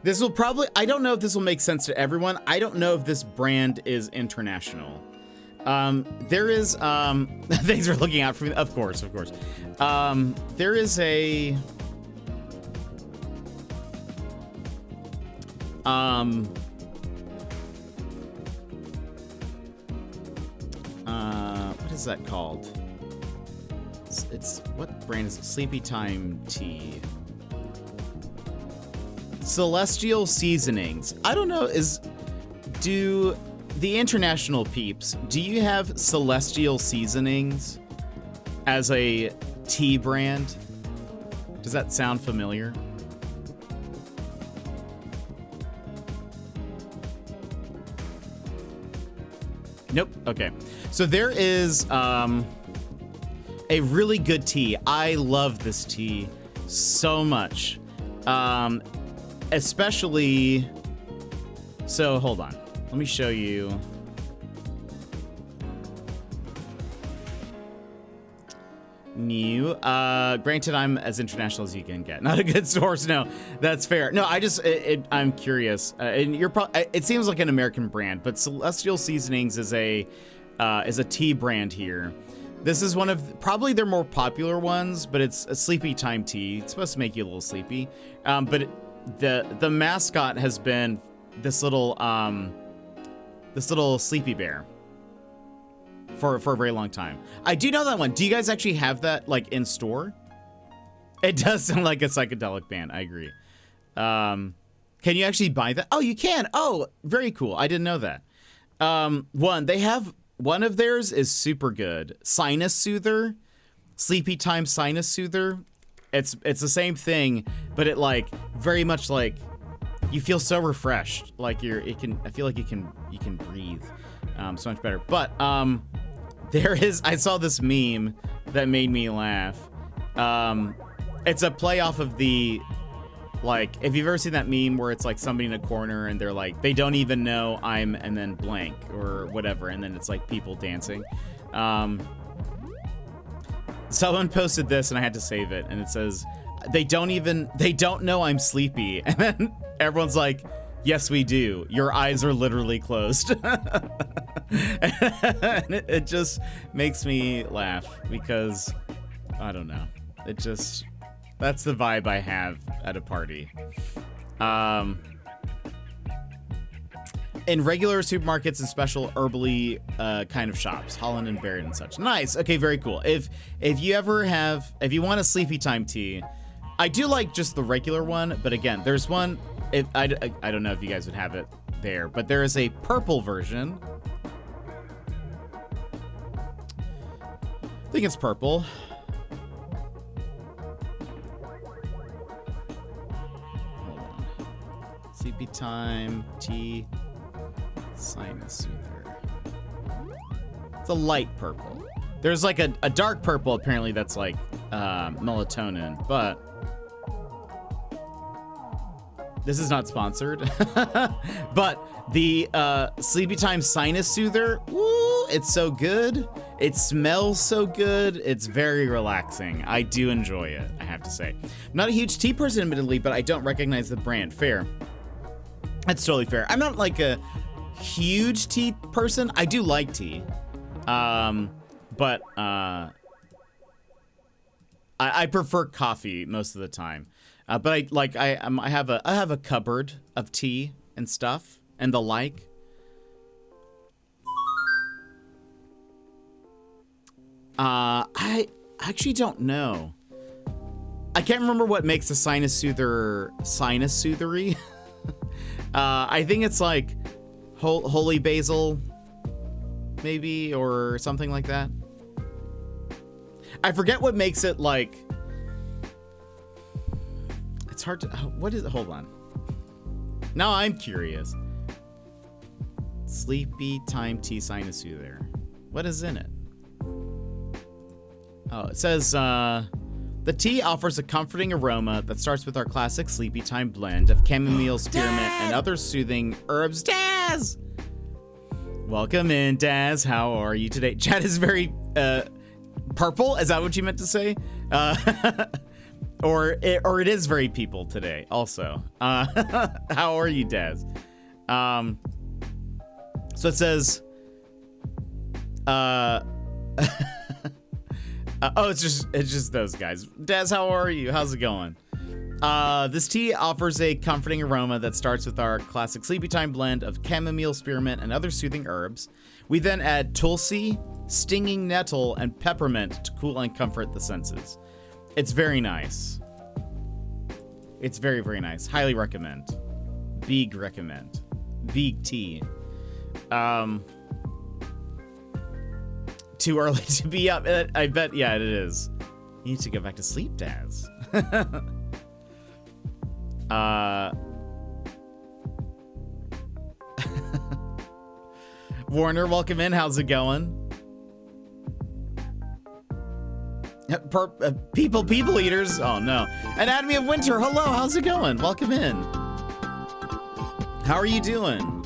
This will probably, I don't know if this will make sense to everyone. I don't know if this brand is international. There is, thanks for looking out for me. Of course. There is a, what is that called? It's what brand is it? Sleepy Time Tea. Celestial Seasonings. I don't know, do the international peeps, do you have Celestial Seasonings as a tea brand? Does that sound familiar? Nope. Okay. So there is a really good tea. I love this tea so much. Especially, so hold on. Let me show you. New. Granted, I'm as international as you can get. Not a good source. No, that's fair. No, I'm curious. And it seems like an American brand, but Celestial Seasonings is a tea brand here. This is one of probably their more popular ones, but it's a sleepy time tea. It's supposed to make you a little sleepy. But the mascot has been this little sleepy bear for a very long time. I do know that one. Do you guys actually have that like in store? It does sound like a psychedelic band. I agree. Can you actually buy that? Oh, you can. Oh, very cool. I didn't know that. One of theirs is super good. Sinus Soother, Sleepy Time Sinus Soother. It's the same thing, but it like very much like you feel so refreshed. Like I feel like you can breathe so much better. But I saw this meme that made me laugh. It's a play off of the, like, if you've ever seen that meme where it's like somebody in a corner and they're like, they don't even know I'm and then blank or whatever, and then it's like people dancing. Someone posted this and I had to save it, and it says, they don't know I'm sleepy. And then everyone's like, yes, we do. Your eyes are literally closed. And it just makes me laugh because, I don't know. That's the vibe I have at a party. In regular supermarkets and special herbally kind of shops, Holland and Barrett and such. Nice. Okay, very cool. If you want a sleepy time tea, I do like just the regular one, but again, there's one. I don't know if you guys would have it there, but there is a purple version. I think it's purple. Hold on. Sleepy time tea. Sinus soother. It's a light purple. There's like a dark purple apparently that's like melatonin, but this is not sponsored. But the Sleepy Time Sinus Soother, woo, it's so good. It smells so good. It's very relaxing. I do enjoy it, I have to say. I'm not a huge tea person, admittedly, but I don't recognize the brand. Fair. That's totally fair. I'm not like a huge tea person. I do like tea, but I prefer coffee most of the time. But I have a cupboard of tea and stuff and the like. I actually don't know. I can't remember what makes a sinus soother sinus soothery. I think it's like holy basil, maybe, or something like that. I forget what makes it like. It's hard to. What is it? Hold on. Now I'm curious. Sleepy Time Tea Sinus Soother. What is in it? Oh, it says the tea offers a comforting aroma that starts with our classic Sleepy Time blend of chamomile, spearmint, and other soothing herbs. Daz! Welcome in, Daz. How are you today? Chat is very purple. Is that what you meant to say? Or it is very people today. Also, how are you, Daz? So it says, oh, it's just those guys. Daz, how are you? How's it going? This tea offers a comforting aroma that starts with our classic Sleepy Time blend of chamomile, spearmint, and other soothing herbs. We then add tulsi, stinging nettle, and peppermint to cool and comfort the senses. It's very nice. It's very, very nice. Highly recommend. Big recommend. Big tea. Too early to be up. I bet, yeah, it is. You need to go back to sleep, Daz. Warner, welcome in. How's it going? People eaters. Oh no. Anatomy of Winter. Hello. How's it going? Welcome in. How are you doing?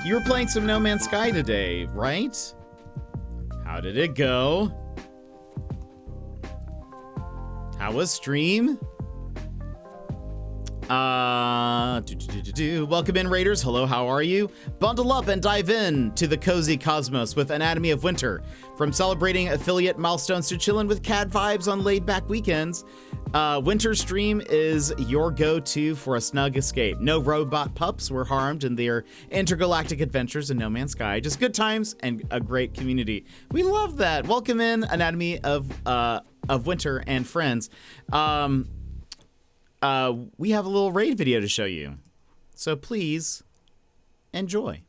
You were playing some No Man's Sky today, right? How did it go? How was stream? Welcome in, Raiders. Hello, how are you? Bundle up and dive in to the cozy cosmos with Anatomy of Winter. From celebrating affiliate milestones to chilling with CAD vibes on laid-back weekends, Winter Stream is your go-to for a snug escape. No robot pups were harmed in their intergalactic adventures in No Man's Sky. Just good times and a great community. We love that. Welcome in, Anatomy of Winter and friends. We have a little raid video to show you, so please enjoy.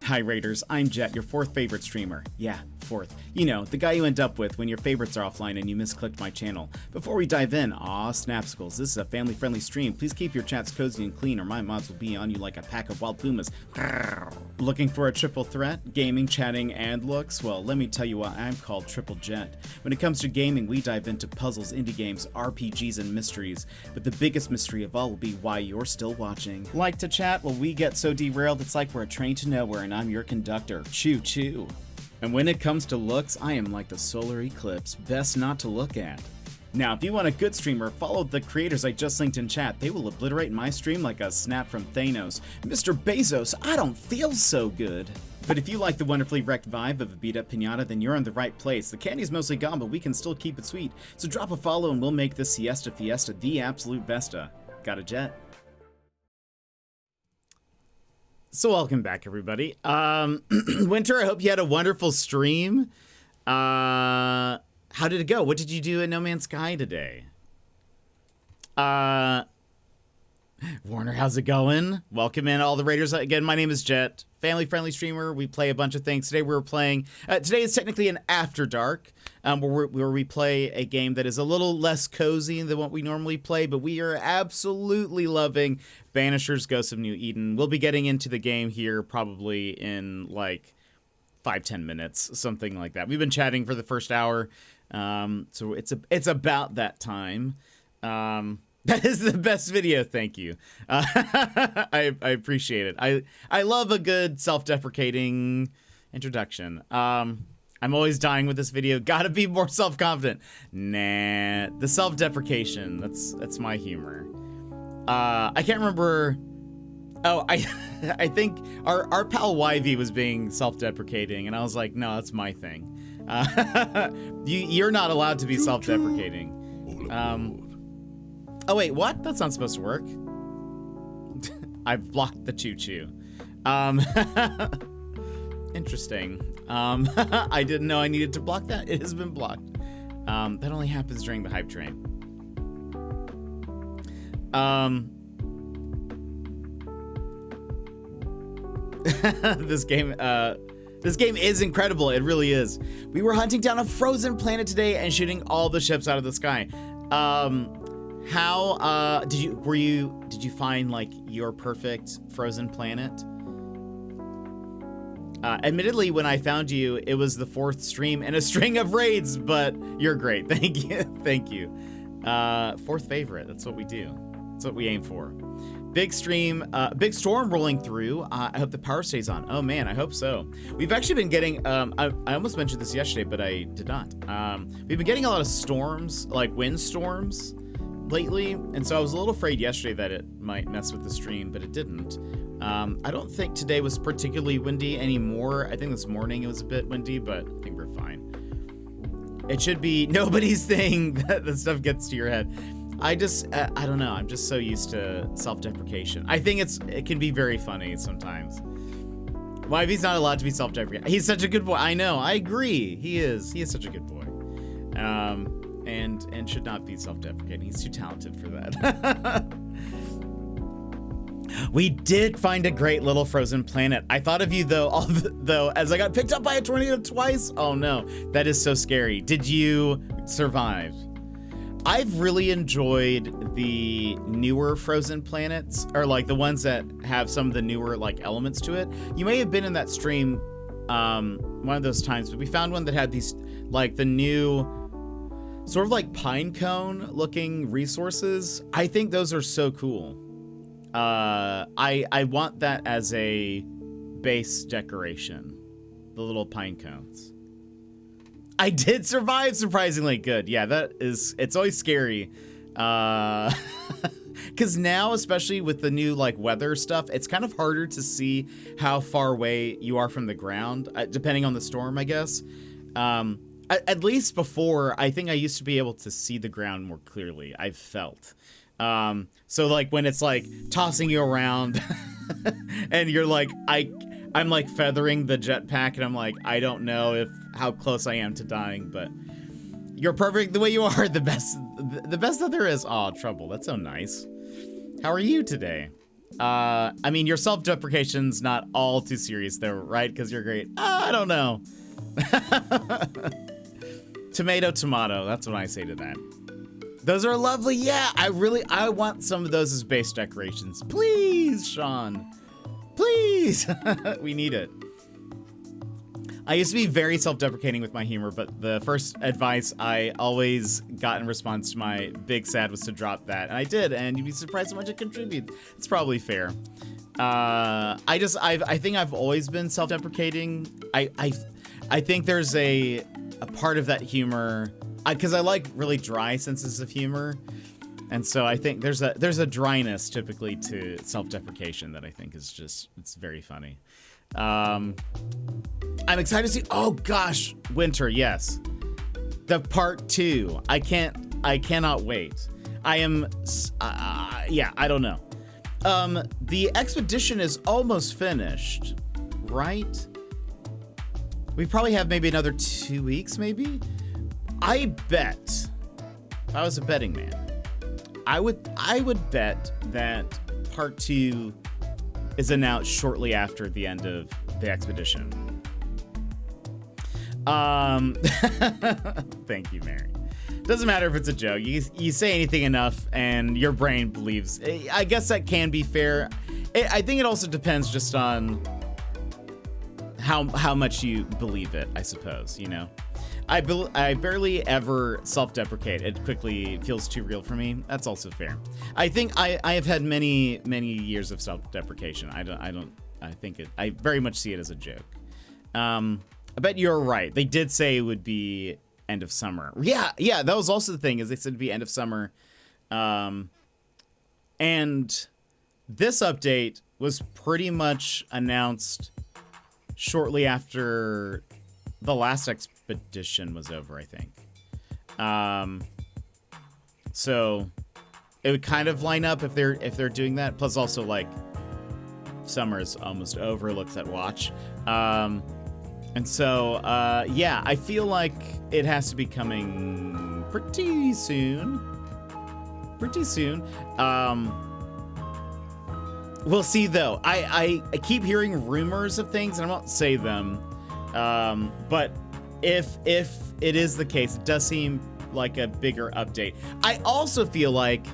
Hi Raiders, I'm Jet, your fourth favorite streamer. Yeah, fourth. You know, the guy you end up with when your favorites are offline and you misclicked my channel. Before we dive in, snapsicles, this is a family-friendly stream. Please keep your chats cozy and clean or my mods will be on you like a pack of wild pumas. Looking for a triple threat? Gaming, chatting, and looks? Well, let me tell you why I'm called Triple Jet. When it comes to gaming, we dive into puzzles, indie games, RPGs, and mysteries. But the biggest mystery of all will be why you're still watching. Like to chat? Well, we get so derailed it's like we're a train to nowhere and I'm your conductor. Choo choo. And when it comes to looks, I am like the solar eclipse, best not to look at. Now, if you want a good streamer, follow the creators I just linked in chat. They will obliterate my stream like a snap from Thanos. Mr. Bezos, I don't feel so good. But if you like the wonderfully wrecked vibe of a beat-up piñata, then you're in the right place. The candy's mostly gone, but we can still keep it sweet. So drop a follow and we'll make this Siesta Fiesta the absolute besta. Got a jet? So welcome back, everybody. Winter, I hope you had a wonderful stream. How did it go? What did you do in No Man's Sky today? Warner, how's it going? Welcome in all the Raiders. Again, my name is Jet, family-friendly streamer. We play a bunch of things. Today we're playing, today is technically an After Dark, where we play a game that is a little less cozy than what we normally play, but we are absolutely loving Banishers Ghosts of New Eden. We'll be getting into the game here probably in like 5-10 minutes, something like that. We've been chatting for the first hour, so it's about that time. That is the best video, thank you. I appreciate it. I love a good self-deprecating introduction. I'm always dying with this video. Gotta be more self-confident. Nah, the self-deprecation, that's my humor. I can't remember. Oh, I think our pal YV was being self-deprecating, and I was like, no, that's my thing. You're not allowed to be self-deprecating. Oh wait, what? That's not supposed to work. I've blocked the choo-choo. Interesting. I didn't know I needed to block that. It has been blocked. That only happens during the hype train. This game is incredible. It really is. We were hunting down a frozen planet today and shooting all the ships out of the sky. How did you find like your perfect frozen planet? Admittedly, when I found you, it was the 4th stream in a string of raids, but you're great. Thank you. Thank you. 4th favorite. That's what we do. That's what we aim for. Big stream, big storm rolling through. I hope the power stays on. Oh man, I hope so. We've actually been getting, I almost mentioned this yesterday, but I did not. We've been getting a lot of storms, like wind storms lately, and so I was a little afraid yesterday that it might mess with the stream, but it didn't. I don't think today was particularly windy anymore. I think this morning it was a bit windy, but I think we're fine. It should be nobody's thing that the stuff gets to your head. I don't know. I'm just so used to self-deprecation. I think it can be very funny sometimes. Why if he's not allowed to be self-deprecating? He's such a good boy. I know. I agree. He is such a good boy. And should not be self-deprecating. He's too talented for that. We did find a great little frozen planet. I thought of you though, as I got picked up by a tornado twice. Oh no, that is so scary. Did you survive? I've really enjoyed the newer frozen planets, or like the ones that have some of the newer like elements to it. You may have been in that stream one of those times, but we found one that had these like the new sort of like pine cone looking resources. I think those are so cool. I want that as a base decoration, the little pine cones. I did survive, surprisingly good. Yeah, it's always scary. Because now, especially with the new like weather stuff, it's kind of harder to see how far away you are from the ground, depending on the storm, I guess. At least before, I think I used to be able to see the ground more clearly, I've felt. So like when it's like tossing you around and you're like, I'm like feathering the jetpack and I'm like, I don't know how close I am to dying, but you're perfect the way you are. The best that there is. Aw, Trouble. That's so nice. How are you today? I mean, your self-deprecation's not all too serious though, right? Because you're great. I don't know. Tomato. That's what I say to that. Those are lovely. Yeah, I want some of those as base decorations. Please, Sean. Please. We need it. I used to be very self-deprecating with my humor, but the first advice I always got in response to my big sad was to drop that. And I did, and you'd be surprised how much it contributed. It's probably fair. I think I've always been self-deprecating. I think there's a part of that humor, because I like really dry senses of humor. And so I think there's a dryness typically to self-deprecation that I think is just, it's very funny. I'm excited to see. Oh gosh, Winter, yes, the part 2. I cannot wait. I am. Yeah, I don't know. The expedition is almost finished, right? We probably have maybe another 2 weeks, maybe. I bet, if I was a betting man, I would bet that part 2 is announced shortly after the end of the expedition. Thank you, Mary. Doesn't matter if it's a joke. You say anything enough and your brain believes. I guess that can be fair. I think it also depends just on how much you believe it, I suppose, you know. I barely ever self-deprecate. It quickly feels too real for me. That's also fair. I think I have had many years of self-deprecation. I very much see it as a joke. I bet you're right. They did say it would be end of summer. Yeah, that was also the thing, is they said it'd be end of summer. And this update was pretty much announced shortly after the last expedition was over, I think. So it would kind of line up if they're doing that. Plus also, like, summer is almost over, looks at watch. And so, yeah, I feel like it has to be coming pretty soon. We'll see, though. I keep hearing rumors of things, and I won't say them. But if it is the case, it does seem like a bigger update. I also feel like,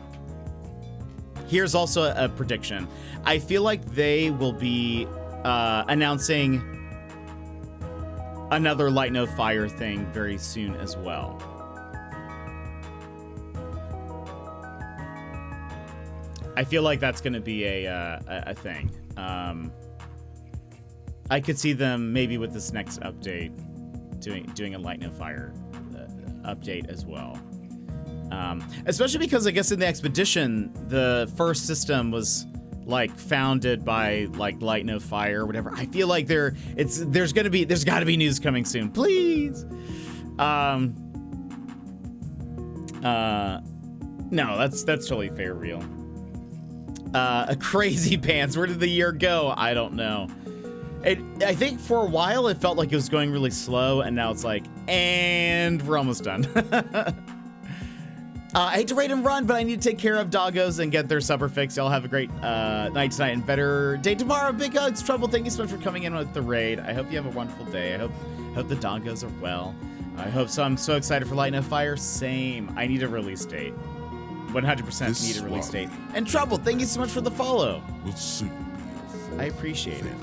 here's also a prediction. I feel like they will be announcing another Light No Fire thing very soon as well. I feel like that's going to be a thing. I could see them maybe with this next update doing a Light No Fire update as well. Especially because I guess in the expedition, the first system was like founded by like Light No Fire or whatever. I feel like there's got to be news coming soon, please. No, that's totally fair, real. A crazy pants. Where did the year go? I don't know. I think for a while it felt like it was going really slow, and now it's like, and we're almost done. I hate to raid and run, but I need to take care of doggos and get their supper fixed. Y'all have a great night tonight and better day tomorrow. Big hugs, Trouble. Thank you so much for coming in with the raid. I hope you have a wonderful day. I hope the doggos are well. I hope so. I'm so excited for Light No Fire. Same. I need a release date. 100% need a release date. And Trouble, thank you so much for the follow. Will soon be I appreciate it.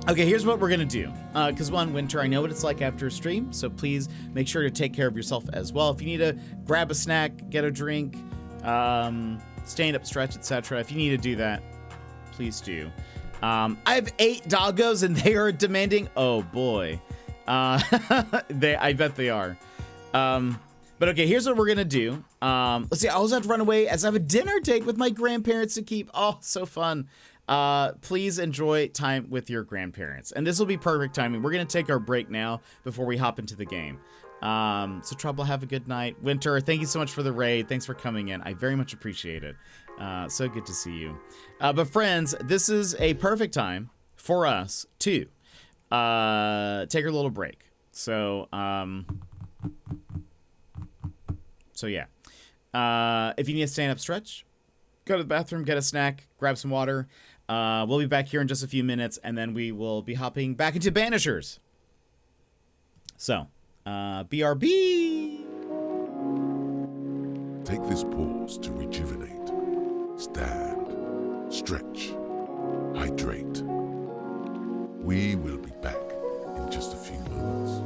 Okay, here's what we're gonna do. Because one, Winter, I know what it's like after a stream, so please make sure to take care of yourself as well. If you need to grab a snack, get a drink, stand up, stretch, etc. If you need to do that, please do. I have 8 doggos and they are demanding. Oh boy, I bet they are. But okay, here's what we're gonna do. Let's see. I also have to run away as I have a dinner date with my grandparents to keep. Oh, so fun. Please enjoy time with your grandparents. And this will be perfect timing. We're going to take our break now before we hop into the game. So Trouble, have a good night. Winter, thank you so much for the raid. Thanks for coming in. I very much appreciate it. So good to see you. But friends, this is a perfect time for us to take our little break. So yeah. If you need to stand up, stretch, go to the bathroom, get a snack, grab some water. We'll be back here in just a few minutes, and then we will be hopping back into Banishers. So, BRB! Take this pause to rejuvenate. Stand, stretch, hydrate. We will be back in just a few moments.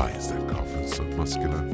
Why is that coffin so muscular?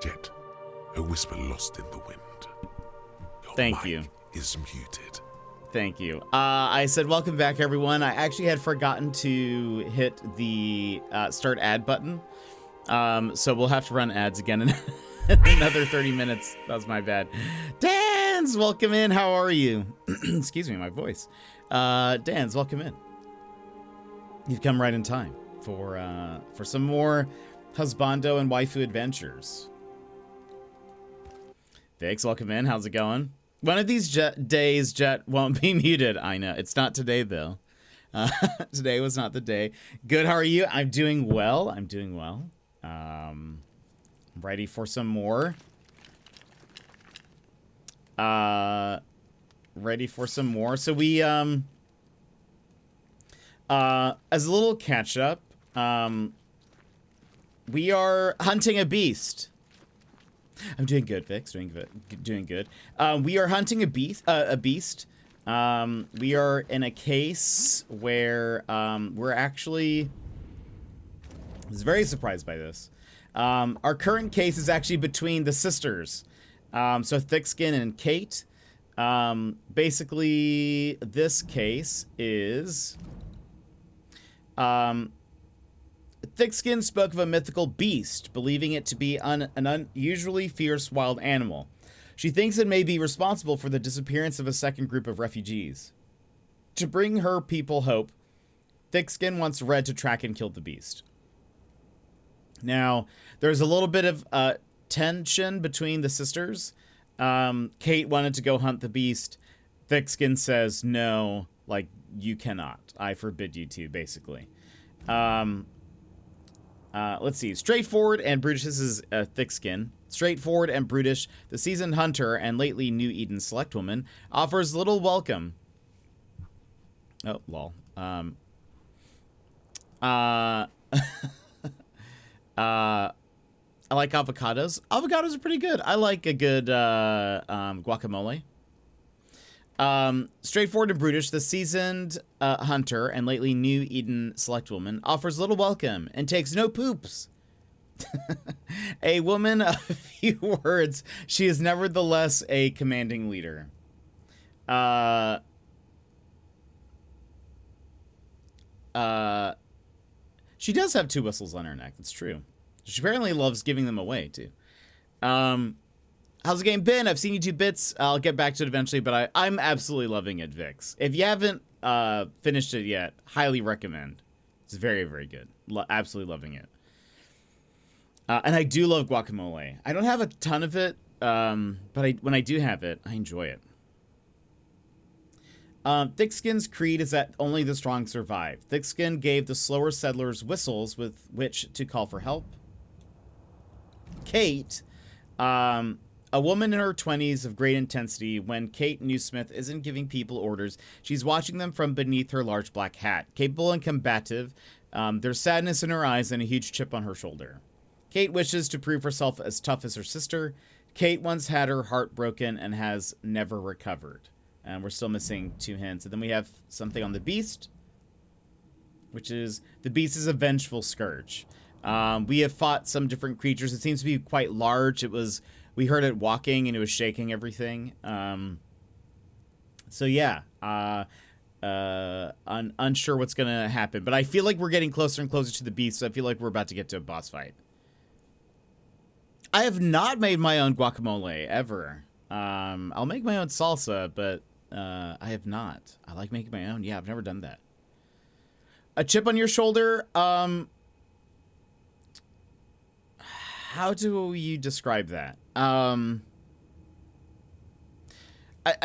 Jet. A whisper lost in the wind. Your Thank mic you. is muted. Thank you. I said welcome back, everyone. I actually had forgotten to hit the start ad button. So we'll have to run ads again in another 30 minutes. That was my bad. Dan's, welcome in. How are you? Excuse me, my voice. Dan's, welcome in. You've come right in time for some more husbando and waifu adventures. Vix, welcome in. How's it going? One of these days, Jet won't be muted. I know. It's not today, though. Today was not the day. Good, how are you? I'm doing well. I'm doing well. Ready for some more. Ready for some more. So we, as a little catch-up, we are hunting a beast. I'm doing good, Vix. Doing good. We are hunting a beast. We are in a case where we're actually. I was very surprised by this. Our current case is actually between the sisters, so Thickskin and Kate. Basically, this case is. Thickskin spoke of a mythical beast, believing it to be an unusually fierce wild animal. She thinks it may be responsible for the disappearance of a second group of refugees. To bring her people hope, Thickskin wants Red to track and kill the beast. Now, there's a little bit of tension between the sisters. Kate wanted to go hunt the beast. Thickskin says, no, like, you cannot. I forbid you to, basically. Let's see. Straightforward and brutish. This is Thickskin. Straightforward and brutish, the seasoned hunter and lately New Eden select woman offers little welcome. Oh, lol. I like avocados. Avocados are pretty good. I like a good guacamole. Straightforward and brutish, the seasoned hunter and lately New Eden select woman offers little welcome and takes no poops. A woman of few words, she is nevertheless a commanding leader. She does have two whistles on her neck. It's true. She apparently loves giving them away too. How's the game been? I've seen you 2 bits. I'll get back to it eventually, but I'm absolutely loving it, Vix. If you haven't finished it yet, highly recommend. It's very, very good. Absolutely loving it. And I do love guacamole. I don't have a ton of it, but when I do have it, I enjoy it. Thickskin's creed is that only the strong survive. Thickskin gave the slower settlers whistles with which to call for help. Kate, a woman in her 20s of great intensity, when Kate Newsmith isn't giving people orders, she's watching them from beneath her large black hat. Capable and combative, there's sadness in her eyes and a huge chip on her shoulder. Kate wishes to prove herself as tough as her sister. Kate once had her heart broken and has never recovered. And we're still missing 2 hints. And then we have something on the beast, which is the beast is a vengeful scourge. We have fought some different creatures. It seems to be quite large. We heard it walking and it was shaking everything. So yeah, unsure what's gonna happen, but I feel like we're getting closer and closer to the beast. So I feel like we're about to get to a boss fight. I have not made my own guacamole ever. I'll make my own salsa, but I have not. I like making my own. Yeah, I've never done that. A chip on your shoulder. How do you describe that? I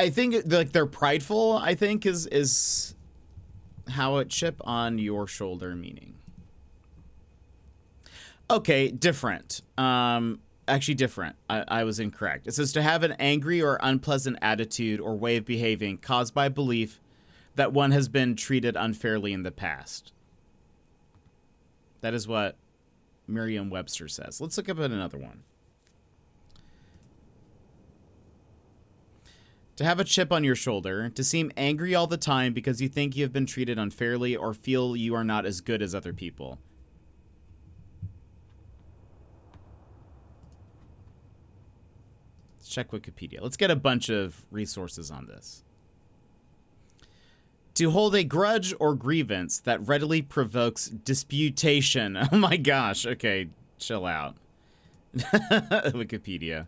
think like they're prideful, I think is how a chip on your shoulder meaning. Okay, different. Actually different. I was incorrect. It says to have an angry or unpleasant attitude or way of behaving caused by belief that one has been treated unfairly in the past. That is what Merriam-Webster says. Let's look up at another one. To have a chip on your shoulder, to seem angry all the time because you think you have been treated unfairly or feel you are not as good as other people. check Wikipedia. Let's get a bunch of resources on this. To hold a grudge or grievance that readily provokes disputation. Oh my gosh. Okay, chill out. Wikipedia.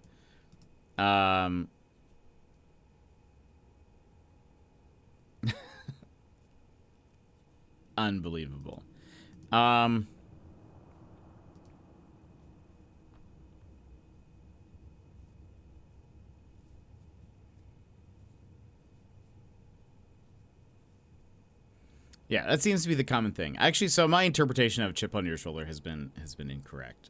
Unbelievable. Yeah, that seems to be the common thing. Actually, so my interpretation of chip on your shoulder has been incorrect.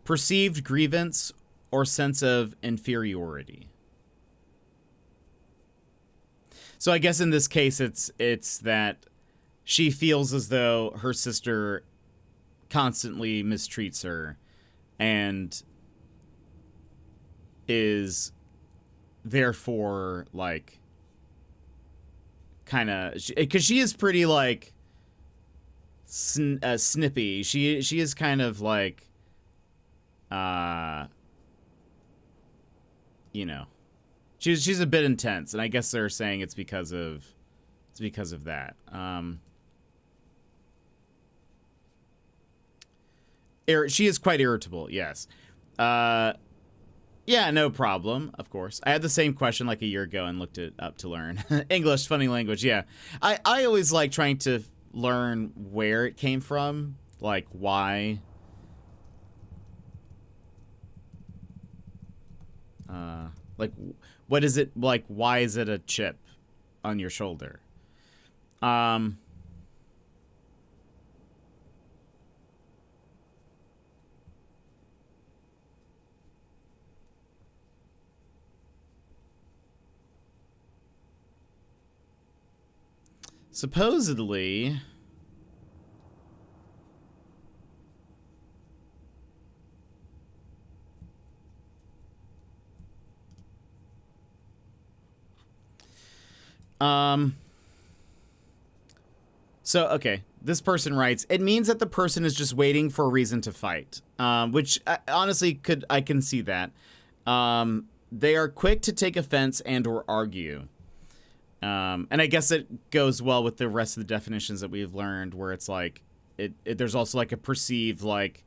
Perceived grievance or sense of inferiority. So I guess in this case, it's that she feels as though her sister constantly mistreats her and is therefore like kind of, because she is pretty like snippy. She is kind of like you know, she's a bit intense, and I guess they're saying it's because of that. She is quite irritable, yes. Yeah, no problem, of course. I had the same question like a year ago and looked it up to learn. English, funny language, yeah. I always like trying to learn where it came from, like why. Like, what is it, like, why is it a chip on your shoulder? Supposedly, so, okay, this person writes, it means that the person is just waiting for a reason to fight, which honestly I can see that. They are quick to take offense and or argue. And I guess it goes well with the rest of the definitions that we've learned, where it's like, there's also like a perceived, like,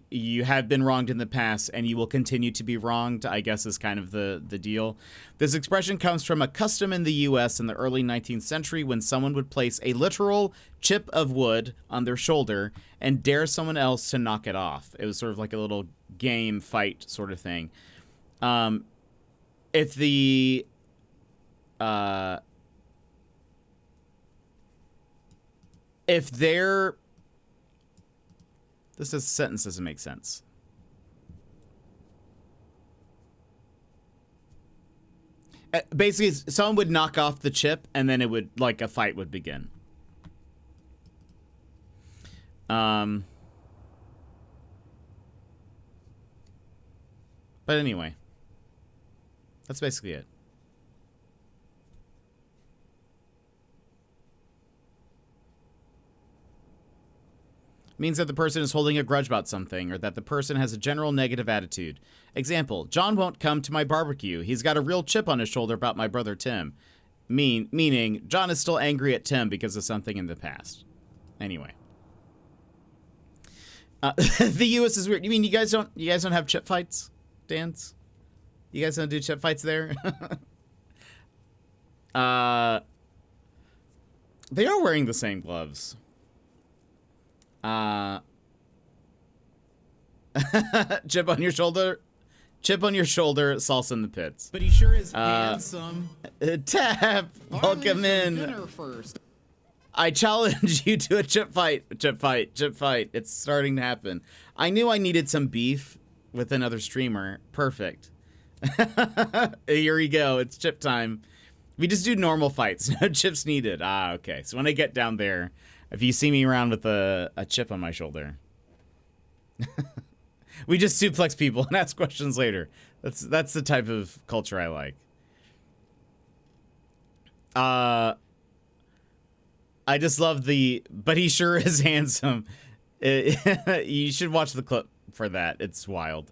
you have been wronged in the past and you will continue to be wronged, I guess is kind of the deal. This expression comes from a custom in the U.S. in the early 19th century when someone would place a literal chip of wood on their shoulder and dare someone else to knock it off. It was sort of like a little game fight sort of thing. If the if they're, this sentence doesn't make sense. Basically, someone would knock off the chip, and then it would, like, a fight would begin. But anyway, that's basically it. Means that the person is holding a grudge about something, or that the person has a general negative attitude. Example, John won't come to my barbecue. He's got a real chip on his shoulder about my brother Tim. Meaning, John is still angry at Tim because of something in the past. Anyway. The U.S. is weird. You mean you guys don't have chip fights, Dance? You guys don't do chip fights there? They are wearing the same gloves. Chip on your shoulder, salsa in the pits. But he sure is handsome. Tap, welcome in. Dinner first. I challenge you to a chip fight. It's starting to happen. I knew I needed some beef with another streamer. Perfect. Here we go. It's chip time. We just do normal fights. No chips needed. Okay. So when I get down there, if you see me around with a chip on my shoulder, we just suplex people and ask questions later. That's the type of culture I like. I just love but he sure is handsome. You should watch the clip for that. It's wild.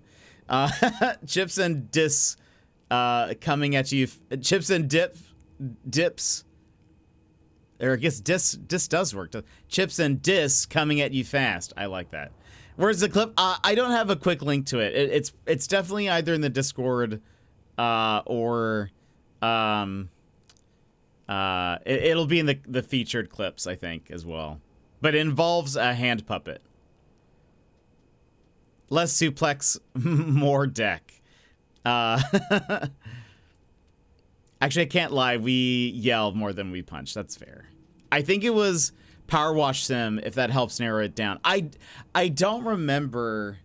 Chips and dis coming at you. Chips and dips. Or I guess dis does work. Chips and dis coming at you fast. I like that. Where's the clip? I don't have a quick link to it. It's definitely either in the Discord or it'll be in the featured clips, I think, as well. But it involves a hand puppet. Less suplex, more deck. Actually, I can't lie. We yelled more than we punched. That's fair. I think it was Power Wash Sim, if that helps narrow it down. I don't remember.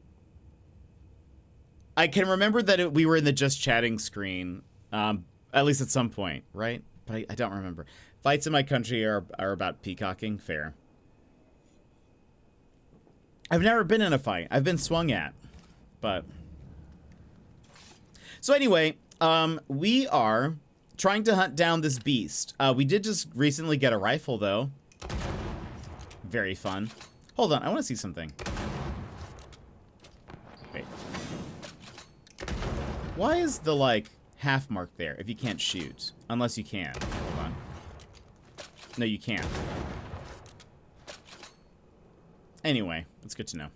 I can remember that we were in the just chatting screen, at least at some point, right? But I don't remember. Fights in my country are about peacocking. Fair. I've never been in a fight. I've been swung at, but. So anyway, we are trying to hunt down this beast. We did just recently get a rifle, though. Very fun. Hold on, I want to see something. Wait. Why is the, like, half mark there if you can't shoot? Unless you can. Hold on. No, you can't. Anyway, it's good to know.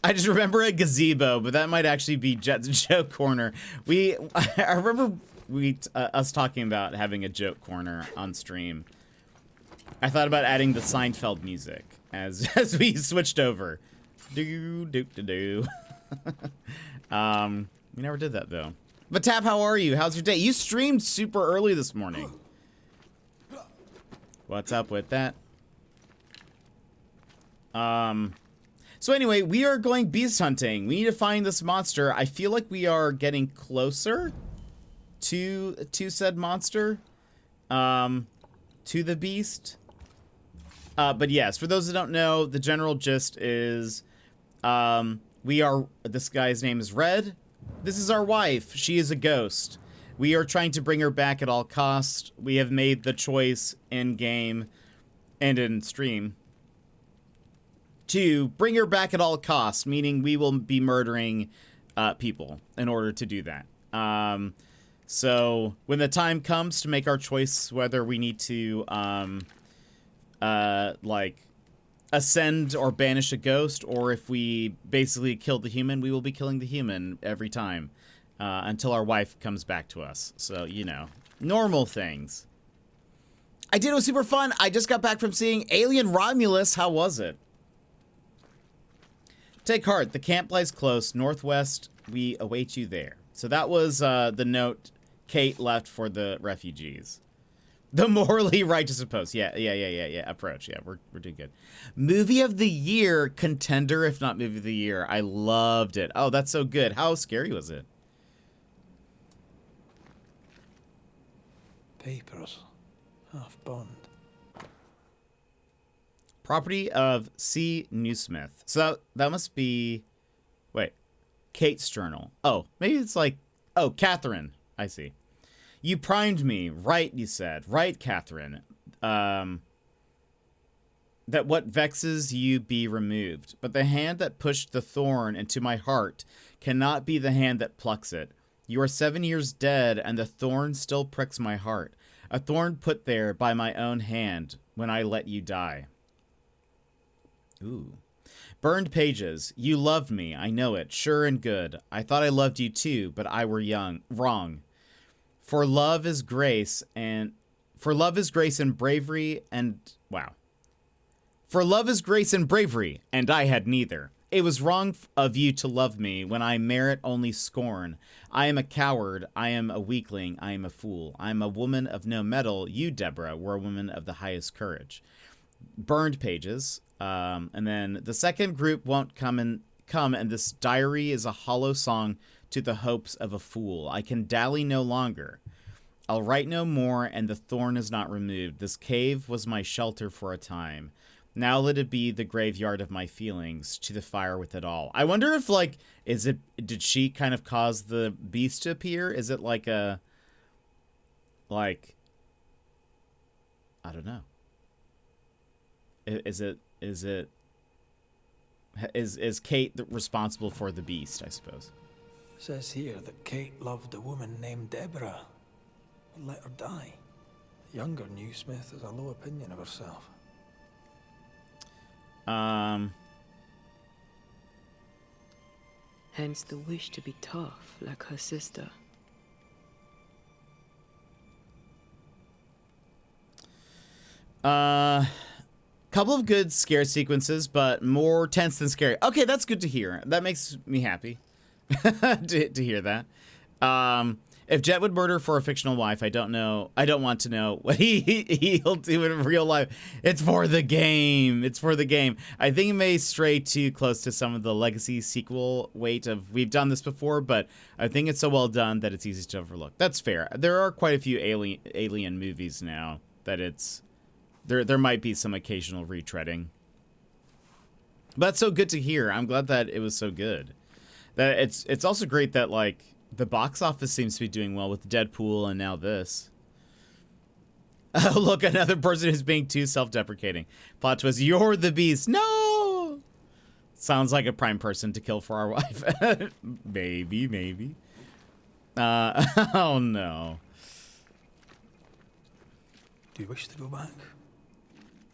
I just remember a gazebo, but that might actually be Jet's joke corner. I remember us talking about having a joke corner on stream. I thought about adding the Seinfeld music as we switched over. Do do do do. We never did that though. But Tab, how are you? How's your day? You streamed super early this morning. What's up with that? So anyway, we are going beast hunting. We need to find this monster. I feel like we are getting closer to said monster, to the beast. But yes, for those that don't know, the general gist is, this guy's name is Red. This is our wife. She is a ghost. We are trying to bring her back at all costs. We have made the choice in game and in stream to bring her back at all costs, meaning we will be murdering people in order to do that. So when the time comes to make our choice whether we need to like ascend or banish a ghost, or if we basically kill the human, we will be killing the human every time. Until our wife comes back to us. So, you know, normal things. I did. It was super fun. I just got back from seeing Alien Romulus. How was it? Take heart. The camp lies close. Northwest. We await you there. So that was the note Kate left for the refugees. The morally righteous approach. Yeah. Approach. Yeah, we're doing good. Movie of the year contender, if not movie of the year. I loved it. Oh, that's so good. How scary was it? Papers. Half bond. Property of C. Newsmith. So that must be... Wait. Kate's journal. Oh, maybe it's like... Oh, Catherine. I see. You primed me. Right, you said. Right, Catherine. That what vexes you be removed. But the hand that pushed the thorn into my heart cannot be the hand that plucks it. You are 7 years dead, and the thorn still pricks my heart. A thorn put there by my own hand when I let you die. Ooh. Burned pages. You loved me. I know it. Sure and good. I thought I loved you too, but I were wrong. For love is grace and bravery and... Wow. For love is grace and bravery, and I had neither. It was wrong of you to love me when I merit only scorn. I am a coward. I am a weakling. I am a fool. I am a woman of no mettle. You, Deborah, were a woman of the highest courage. Burned pages. And then the second group won't come, and this diary is a hollow song to the hopes of a fool. I can dally no longer. I'll write no more, and the thorn is not removed. This cave was my shelter for a time. Now let it be the graveyard of my feelings, to the fire with it all. I wonder if, like, did she kind of cause the beast to appear? Is it like a, like, I don't know. Is it Is Kate responsible for the beast, I suppose? Says here that Kate loved a woman named Deborah and let her die. The younger Newsmith has a low opinion of herself. Hence the wish to be tough, like her sister. Couple of good scare sequences, but more tense than scary. Okay, that's good to hear. That makes me happy to hear that. If Jet would murder for a fictional wife, I don't know. I don't want to know what he'll do in real life. It's for the game. It's for the game. I think it may stray too close to some of the legacy sequel weight of we've done this before, but I think it's so well done that it's easy to overlook. That's fair. There are quite a few alien movies now that it's there might be some occasional retreading. But it's so good to hear. I'm glad that it was so good. That it's also great that like the box office seems to be doing well with Deadpool and now this. Oh, look, another person who's being too self-deprecating. Plot twist, you're the beast. No! Sounds like a prime person to kill for our wife. Maybe. Oh, no. Do you wish to go back?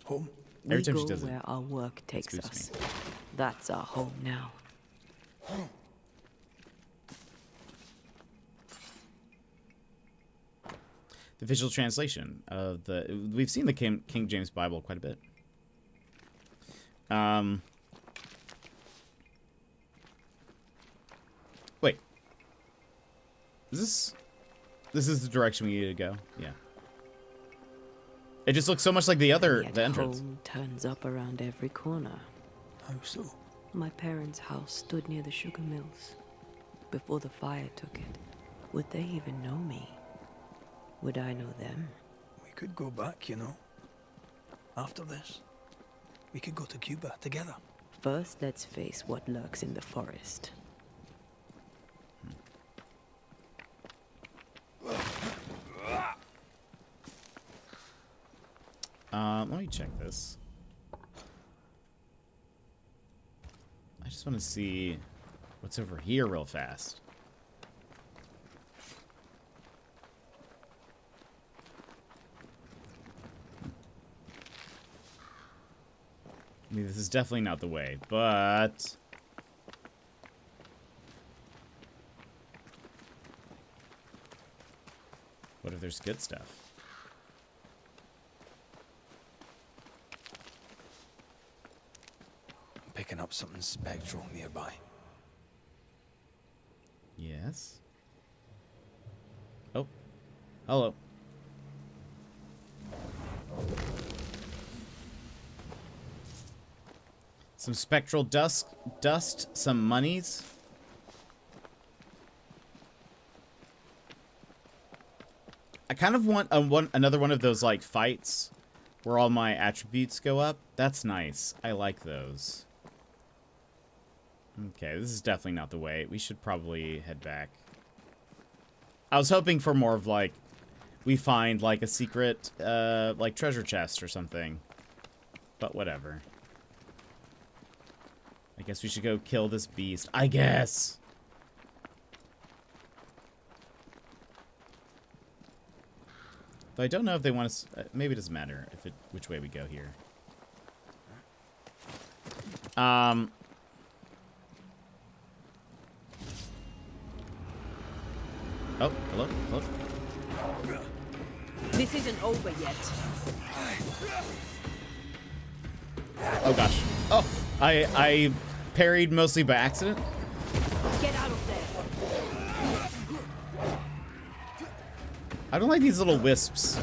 Home? Every time We she go does it, where our work takes spooks us. me. That's our home now. The visual translation of we've seen the King James Bible quite a bit. Wait. This is the direction we need to go? Yeah. It just looks so much like the Yet entrance. home turns up around every corner. How so? My parents' house stood near the sugar mills. Before the fire took it, would they even know me? Would I know them? We could go back, you know. After this, we could go to Cuba together. First, let's face what lurks in the forest. Let me check this. I just want to see what's over here real fast. I mean, this is definitely not the way, but... what if there's good stuff? I'm picking up something spectral nearby. Yes. Oh. Hello. Some spectral dust, some monies. I kind of want another one of those like fights where all my attributes go up. That's nice. I like those. Okay, this is definitely not the way. We should probably head back. I was hoping for more of like we find like a secret like treasure chest or something. But whatever. I guess we should go kill this beast. I guess. Though I don't know if they want us. Maybe it doesn't matter if which way we go here. Oh, hello. This isn't over yet. Oh gosh. Oh, I parried mostly by accident. Get out of there. I don't like these little wisps.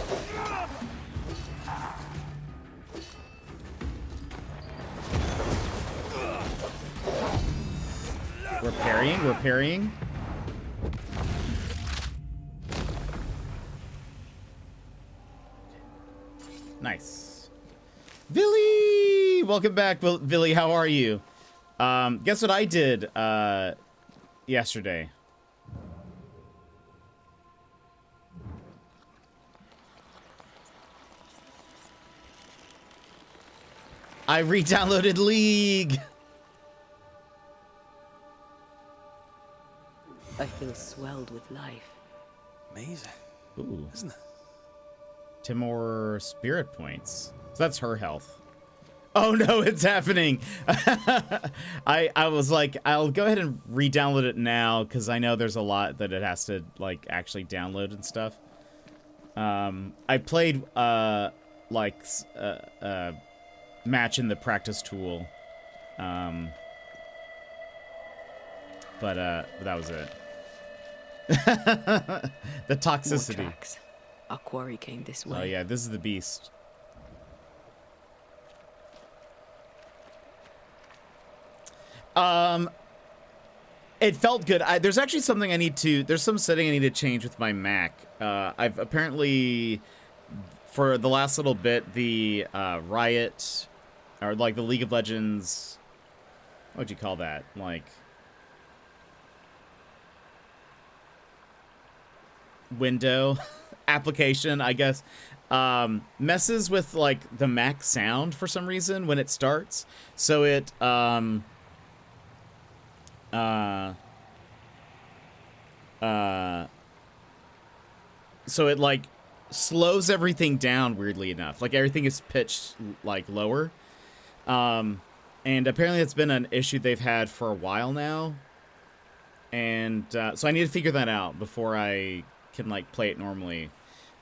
We're parrying. Nice. Billy! Welcome back, Billy. How are you? Guess what I did yesterday? I re-downloaded League. I feel swelled with life. Amazing, Ooh. isn't it? 10 more spirit points. So that's her health. Oh no, it's happening. I was like, I'll go ahead and re-download it now because I know there's a lot that it has to like actually download and stuff. I played match in the practice tool. But that was it. The toxicity. More tracks. Our quarry came this way. Oh yeah, this is the beast. It felt good. There's actually something I need to, there's some setting I need to change with my Mac. I've apparently, for the last little bit, the Riot, or like the League of Legends, what would you call that? Like, window application, I guess, messes with like the Mac sound for some reason when it starts. So it, so it like slows everything down weirdly enough. Like everything is pitched like lower. And apparently it's been an issue they've had for a while now. And so I need to figure that out before I can like play it normally.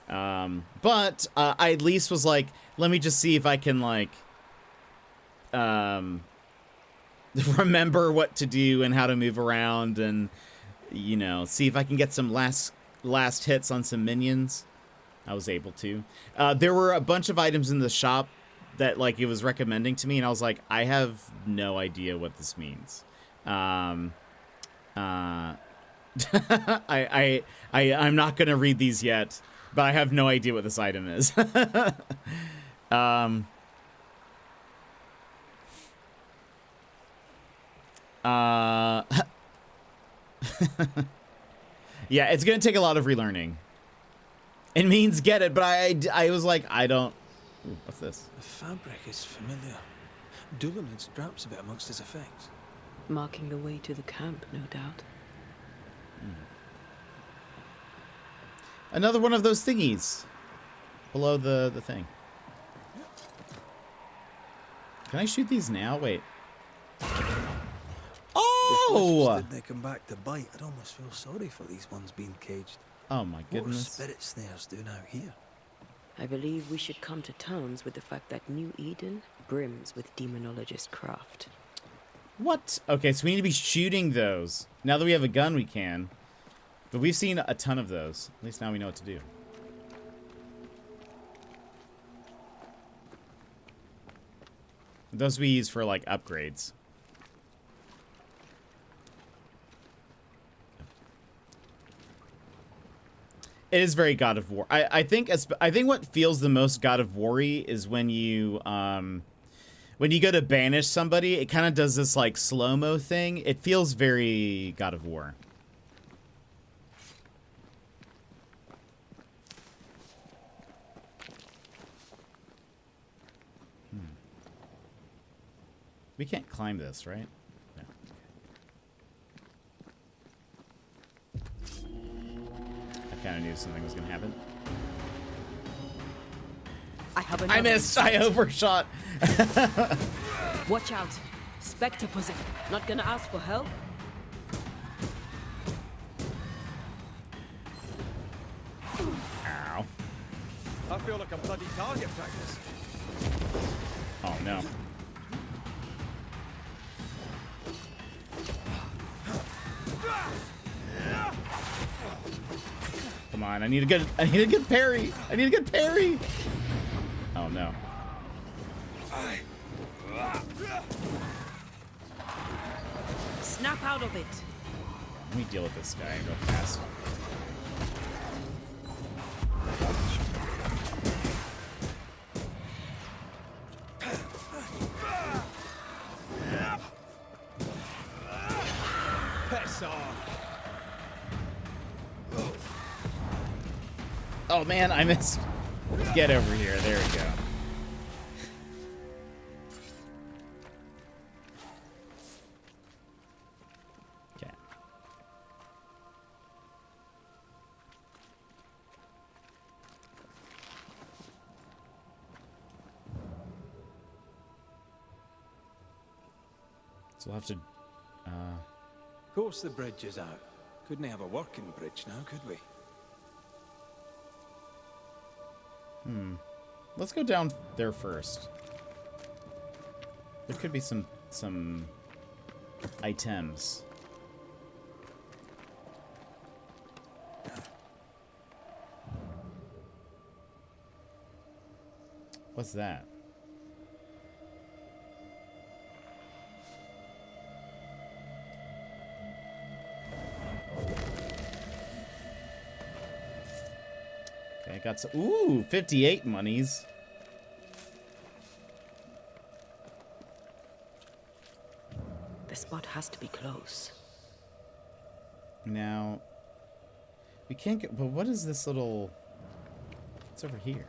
But I at least was like, let me just see if I can like remember what to do and how to move around, and you know, see if I can get some last hits on some minions. I was able to. There were a bunch of items in the shop that like it was recommending to me, and I was like, I have no idea what this means. I'm not gonna read these yet, but I have no idea what this item is. Yeah, it's gonna take a lot of relearning. It means get it, but I was like, I don't. Ooh, what's this? The fabric is familiar. Doolin's drops a bit amongst his effects. Marking the way to the camp, no doubt. Another one of those thingies below the thing. Can I shoot these now? Wait. Oh! Did they come back to bite? I'd almost feel sorry for these ones being caged. Oh my What are goodness. spirit snares doing out here? I believe we should come to terms with the fact that New Eden brims with demonologist craft. What? Okay, so we need to be shooting those. Now that we have a gun, we can. But we've seen a ton of those. At least now we know what to do. Those we use for, like, upgrades. It is very God of War. I think what feels the most God of War-y is when you go to banish somebody, it kind of does this, like, slow-mo thing. It feels very God of War. We can't climb this, right? No. I kind of knew something was going to happen. I have I missed! I overshot! Watch out! Spectre pussy. Not gonna ask for help? Ow. I feel like a bloody target practice. Oh, no. Come on, I need a good parry. I need a good parry. Oh no. Snap out of it. Let me deal with this guy real fast. Piss off. Oh man, I missed. Get over here. There we go. Okay. So we'll have to... Of course the bridge is out. Couldn't have a working bridge now, could we? Let's go down there first. There could be some items. What's that? Okay, I got some. Ooh, 58 monies. The spot has to be close. Now, we can't get. But what is this little? What's over here?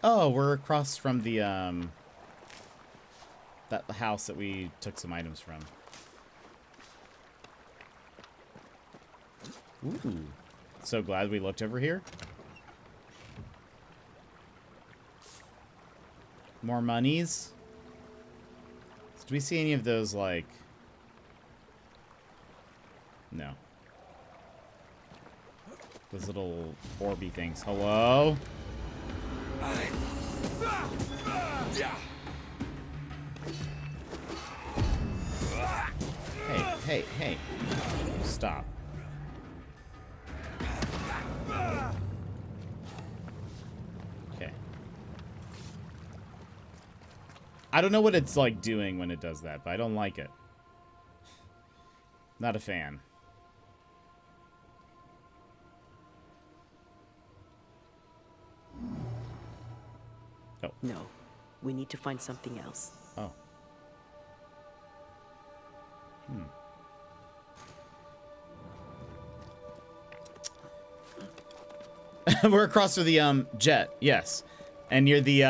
Oh, we're across from the that house that we took some items from. Ooh. So glad we looked over here. More monies. So do we see any of those, like... No. Those little orby things. Hello? Hey. Stop. Okay. I don't know what it's like doing when it does that, but I don't like it. Not a fan. Oh. No, we need to find something else. Oh. We're across with the jet, yes. And you're the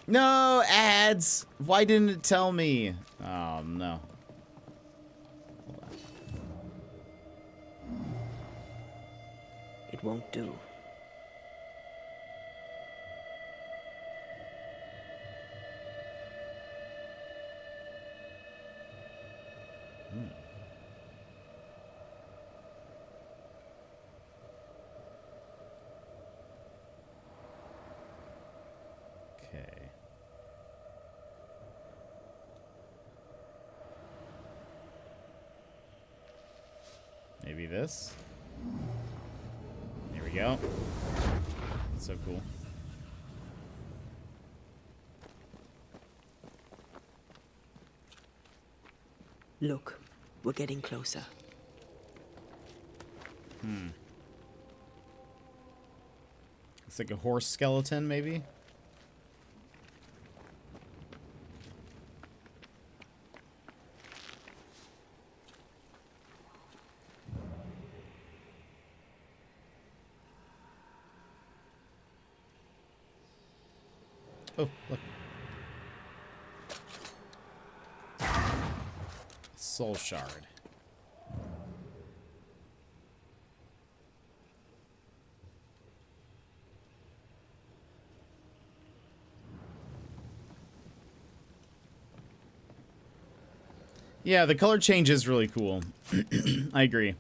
No, ads. Why didn't it tell me? Oh no. Hold on. It won't do. Okay. Maybe this. Here we go. So cool. Look, we're getting closer. It's like a horse skeleton, maybe? Oh, look. Soul shard. Yeah, the color change is really cool. I agree.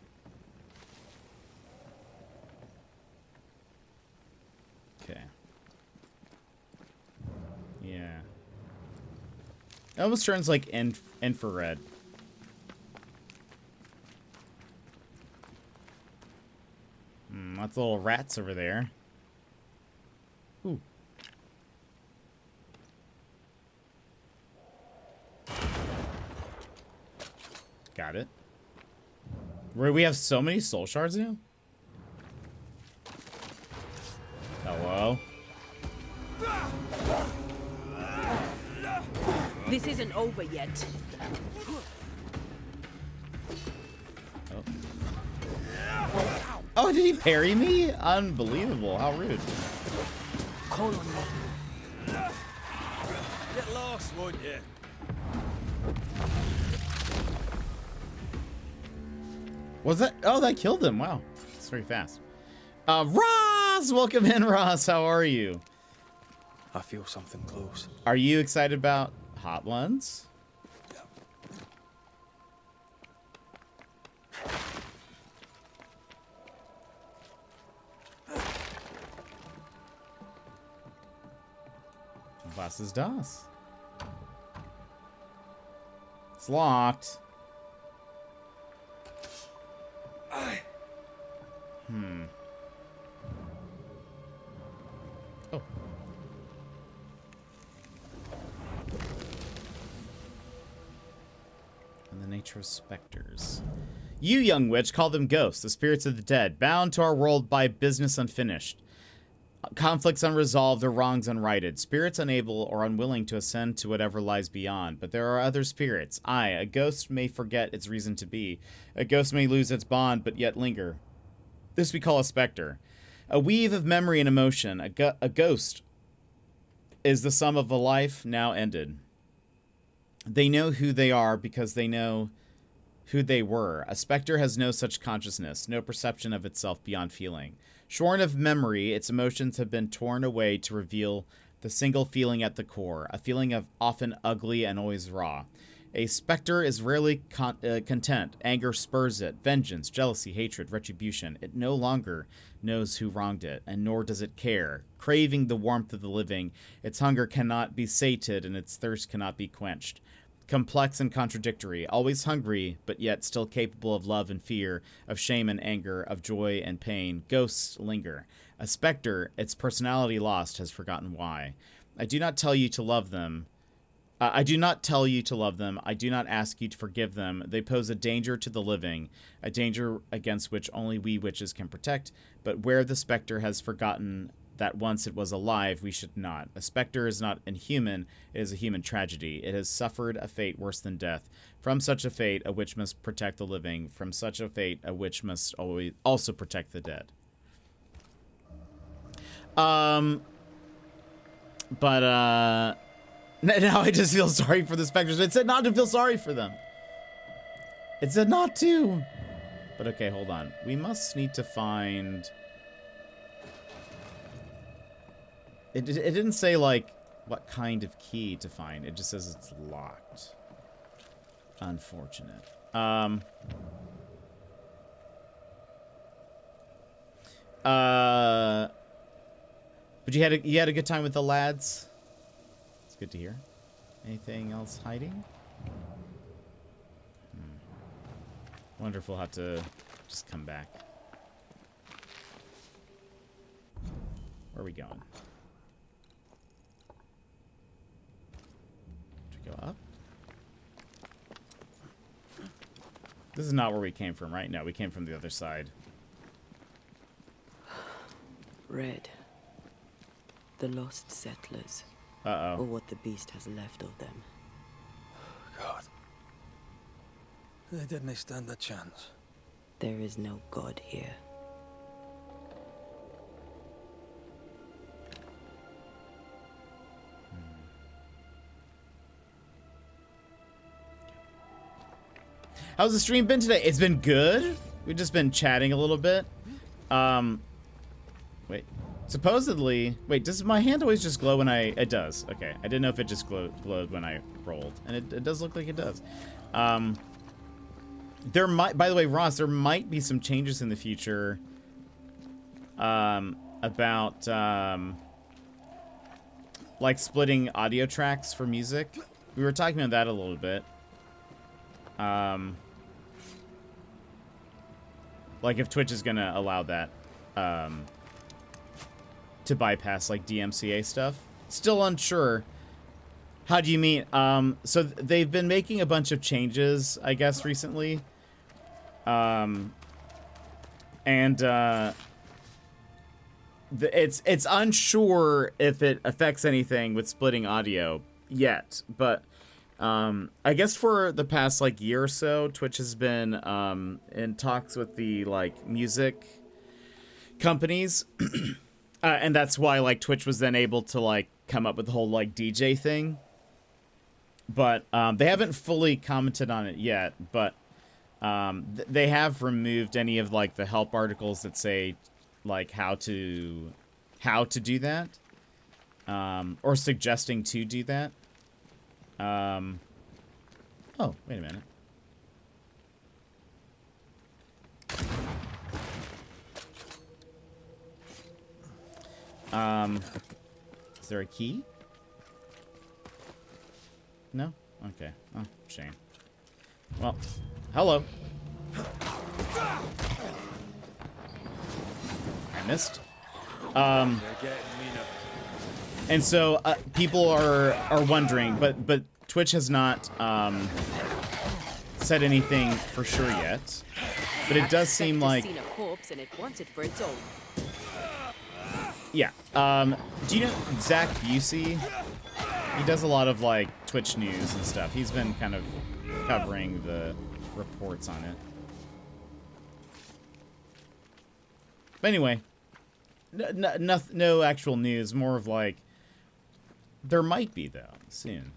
Okay. Yeah. It almost turns like infrared. Lots of little rats over there. Ooh. Got it. We have so many soul shards now? Hello? This isn't over yet. Oh, did he parry me? Unbelievable. How rude. Call on me. Get lost, won't you? Was that? Oh, that killed him. Wow. It's very fast. Ross! Welcome in, Ross. How are you? I feel something close. Are you excited about Hot Ones? Was ist das? It's locked. Oh. And the nature of specters. You, young witch, call them ghosts, the spirits of the dead, bound to our world by business unfinished. Conflicts unresolved or wrongs unrighted. Spirits unable or unwilling to ascend to whatever lies beyond. But there are other spirits. Aye, a ghost may forget its reason to be. A ghost may lose its bond, but yet linger. This we call a specter. A weave of memory and emotion. A ghost is the sum of a life now ended. They know who they are because they know who they were. A specter has no such consciousness, no perception of itself beyond feeling. Shorn of memory, its emotions have been torn away to reveal the single feeling at the core, a feeling of often ugly and always raw. A specter is rarely content. Anger spurs it. Vengeance, jealousy, hatred, retribution. It no longer knows who wronged it, and nor does it care. Craving the warmth of the living, its hunger cannot be sated, and its thirst cannot be quenched. Complex and contradictory, always hungry, but yet still capable of love and fear, of shame and anger, of joy and pain. Ghosts linger. A specter, its personality lost, has forgotten why. I do not tell you to love them. I do not tell you to love them. I do not ask you to forgive them. They pose a danger to the living, a danger against which only we witches can protect. But where the specter has forgotten that once it was alive, we should not. A specter is not inhuman, it is a human tragedy. It has suffered a fate worse than death. From such a fate, a witch must protect the living. From such a fate, a witch must always also protect the dead. Now I just feel sorry for the specters. It said not to feel sorry for them. It said not to. But okay, hold on. We must need to find... It didn't say, like, what kind of key to find. It just says it's locked. Unfortunate. But you had a good time with the lads? It's good to hear. Anything else hiding? Wonder if we'll have to just come back. Where are we going? Go up. This is not where we came from, right? No, we came from the other side. Red. The lost settlers. Uh-oh. Or what the beast has left of them. God. They didn't stand a chance. There is no god here. How's the stream been today? It's been good. We've just been chatting a little bit. Wait. Supposedly... Wait, does my hand always just glow when I... It does. Okay. I didn't know if it just glowed when I rolled. And it does look like it does. There might... By the way, Ross, there might be some changes in the future... about... like, splitting audio tracks for music. We were talking about that a little bit. Like if Twitch is gonna allow that, to bypass like DMCA stuff. Still unsure. How do you mean? So they've been making a bunch of changes, I guess, recently. It's unsure if it affects anything with splitting audio yet, but I guess for the past like year or so, Twitch has been in talks with the like music companies, and that's why like Twitch was then able to like come up with the whole like DJ thing. But they haven't fully commented on it yet. But They have removed any of like the help articles that say like how to do that, or suggesting to do that. Oh, wait a minute. Is there a key? No? Okay. Oh, shame. Well, hello. I missed. And so people are wondering, but Twitch has not said anything for sure yet. But it does seem like Seen a corpse and it wants it for its own. yeah. Do you know Zach Busey? He does a lot of like Twitch news and stuff. He's been kind of covering the reports on it. But anyway, no actual news. More of like there might be though soon.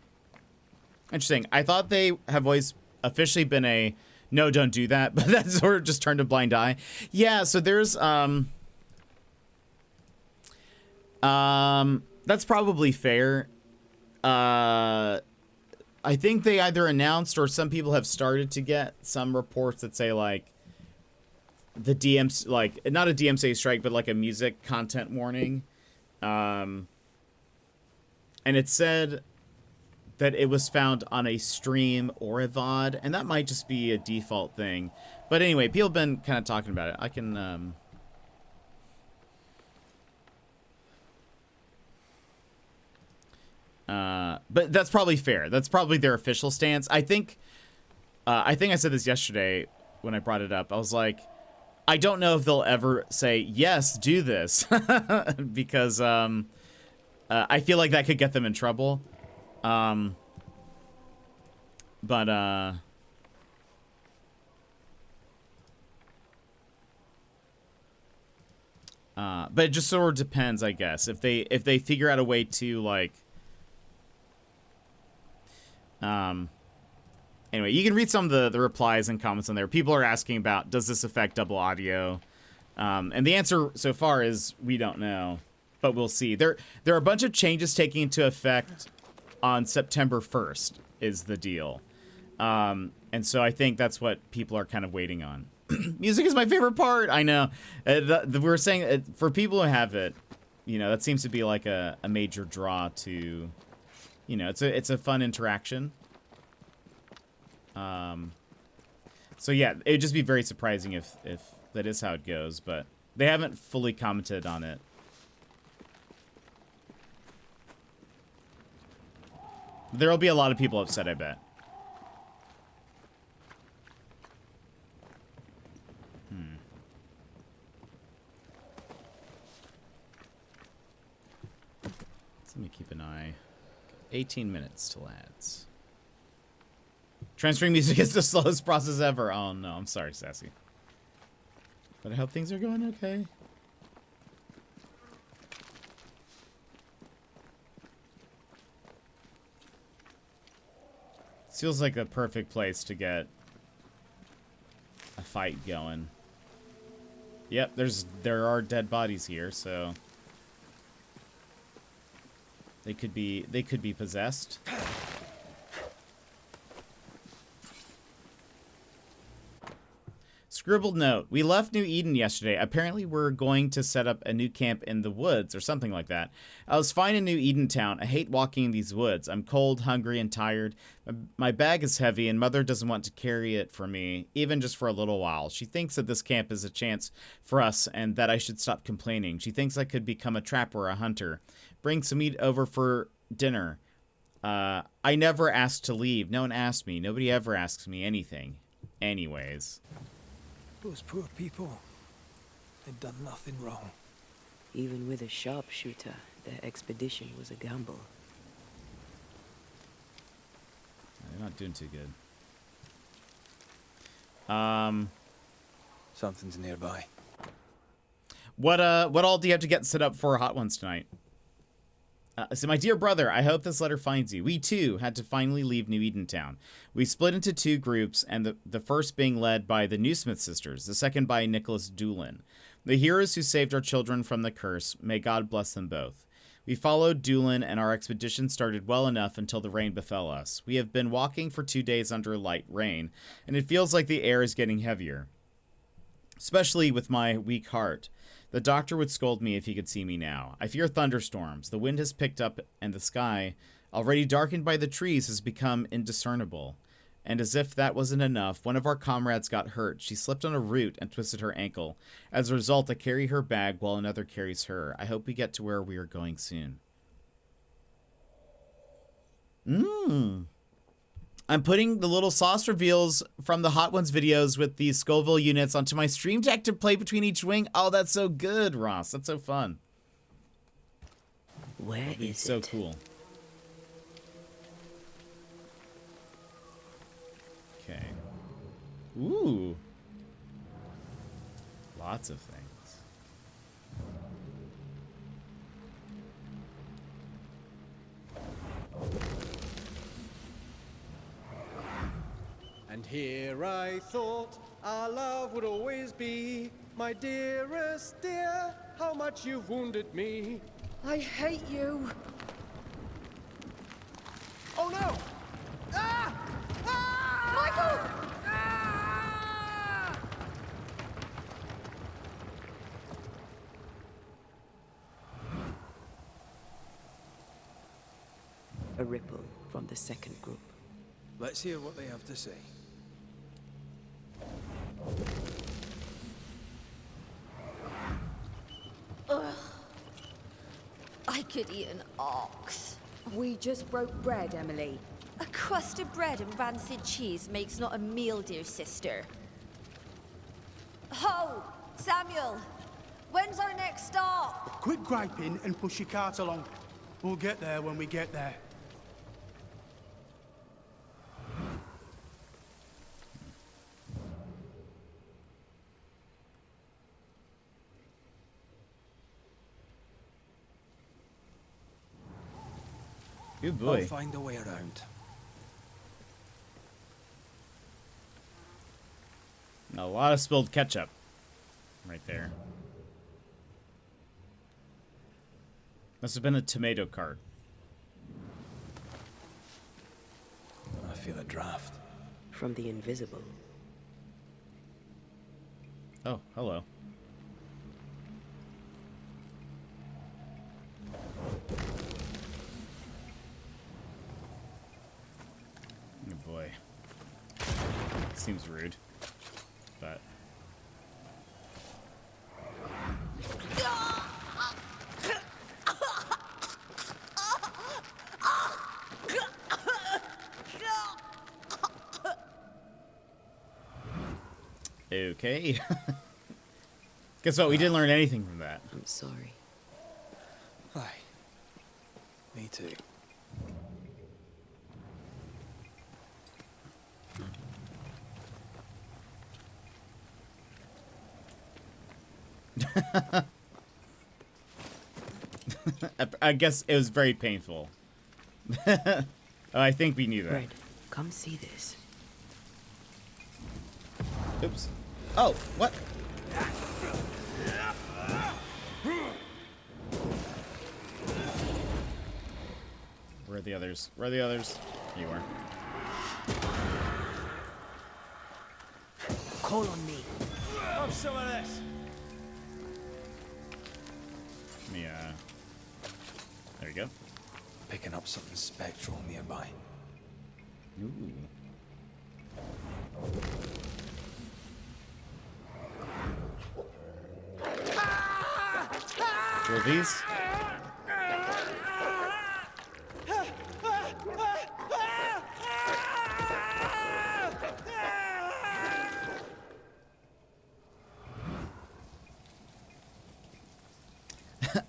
Interesting. I thought they have always officially been a no, don't do that, but that sort of just turned a blind eye. Yeah. So there's that's probably fair. I think they either announced or some people have started to get some reports that say like the DMC, like not a DMCA strike, but like a music content warning. And it said that it was found on a stream or a VOD, and that might just be a default thing. But anyway, people have been kind of talking about it. I can, but that's probably fair. That's probably their official stance. I think I said this yesterday when I brought it up. I was like, I don't know if they'll ever say, yes, do this. Because I feel like that could get them in trouble. But it just sort of depends, I guess. If they figure out a way to like anyway, you can read some of the replies and comments on there. People are asking about, does this affect double audio? And the answer so far is we don't know, but we'll see. There are a bunch of changes taking into effect on September 1st is the deal. And so I think that's what people are kind of waiting on. Music is my favorite part. I know. We're saying for people who have it, you know, that seems to be like a major draw to, you know, it's a fun interaction. So yeah, it would just be very surprising if that is how it goes, but they haven't fully commented on it. There'll be a lot of people upset, I bet. Let me keep an eye. 18 minutes till ads. Transferring music is the slowest process ever. Oh no, I'm sorry, Sassy. But I hope things are going okay. This feels like the perfect place to get a fight going. Yep, there are dead bodies here, so they could be possessed. Scribbled note. We left New Eden yesterday. Apparently we're going to set up a new camp in the woods or something like that. I was fine in New Eden town. I hate walking in these woods. I'm cold, hungry, and tired. My bag is heavy and Mother doesn't want to carry it for me, even just for a little while. She thinks that this camp is a chance for us and that I should stop complaining. She thinks I could become a trapper or a hunter. Bring some meat over for dinner. I never asked to leave. No one asked me. Nobody ever asks me anything. Anyways. Those poor people. They'd done nothing wrong. Even with a sharpshooter, their expedition was a gamble. They're not doing too good. Something's nearby. What all do you have to get set up for Hot Ones tonight? So my dear brother, I hope this letter finds you. We too had to finally leave New Edentown. We split into two groups, and the first being led by the Newsmith sisters, the second by Nicholas Doolin. The heroes who saved our children from the curse, may God bless them both. We followed Doolin, and our expedition started well enough until the rain befell us. We have been walking for 2 days under light rain, and it feels like the air is getting heavier, especially with my weak heart. The doctor would scold me if he could see me now. I fear thunderstorms. The wind has picked up, and the sky, already darkened by the trees, has become indiscernible. And as if that wasn't enough, one of our comrades got hurt. She slipped on a root and twisted her ankle. As a result, I carry her bag while another carries her. I hope we get to where we are going soon. I'm putting the little sauce reveals from the Hot Ones videos with these Scoville units onto my stream deck to play between each wing. Oh, that's so good, Ross. That's so fun. Where is so it? Cool. Okay. Ooh. Lots of things. And here I thought our love would always be, my dearest dear, how much you've wounded me. I hate you. Oh no! Ah! Ah! Michael! Ah! A ripple from the second group. Let's hear what they have to say. I could eat an ox. We just broke bread, Emily. A crust of bread and rancid cheese makes not a meal, dear sister. Ho! Samuel! When's our next stop? Quit griping and push your cart along. We'll get there when we get there. Good boy. I'll find a way around. A lot of spilled ketchup right there. Must have been a tomato cart. I feel a draft. From the invisible. Oh, hello. Oh boy. Seems rude, but... Okay. Guess what? We didn't learn anything from that. I'm sorry. Aye. Me too. I guess it was very painful. I think we knew that. Red, come see this. Oops. Oh, what? Where are the others? Where are the others? You are. Call on me. Have some of this. Yeah. There you go. Picking up something spectral nearby. Ooh. Were these?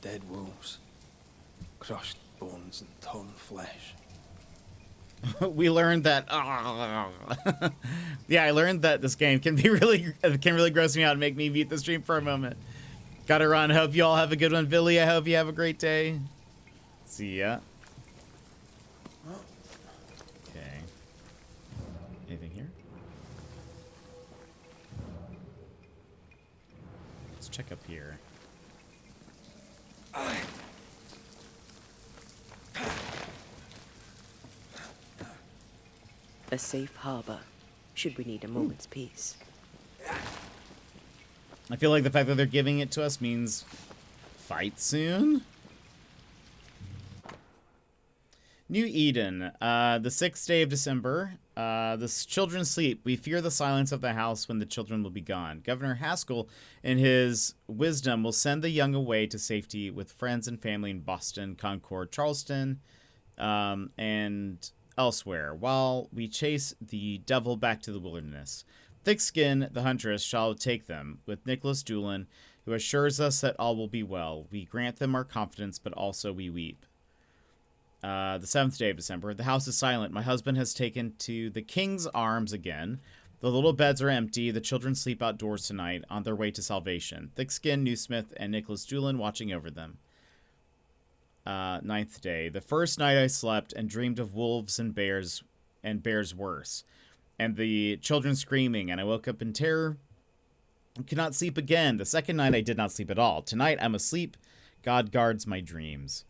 Dead wolves. Crushed bones and torn flesh. We learned that. Yeah, I learned that this game can really gross me out and make me mute the stream for a moment. Gotta run. Hope you all have a good one, Billy. I hope you have a great day. See ya. Okay. Anything here? Let's check up here. A safe harbor, should we need a moment's peace. I feel like the fact that they're giving it to us means fight soon. New Eden, the 6th day of December. The children sleep. We fear the silence of the house when the children will be gone. Governor Haskell, in his wisdom, will send the young away to safety with friends and family in Boston, Concord, Charleston, and elsewhere, while we chase the devil back to the wilderness. Thickskin, the huntress, shall take them, with Nicholas Doolin, who assures us that all will be well. We grant them our confidence, but also we weep. The 7th day of December. The house is silent. My husband has taken to the king's arms again. The little beds are empty. The children sleep outdoors tonight, on their way to salvation. Thickskin, Newsmith, and Nicholas Doolin watching over them. 9th day. The first night I slept and dreamed of wolves and bears worse, and the children screaming, and I woke up in terror and could not sleep again. The second night I did not sleep at all. Tonight I'm asleep. God guards my dreams.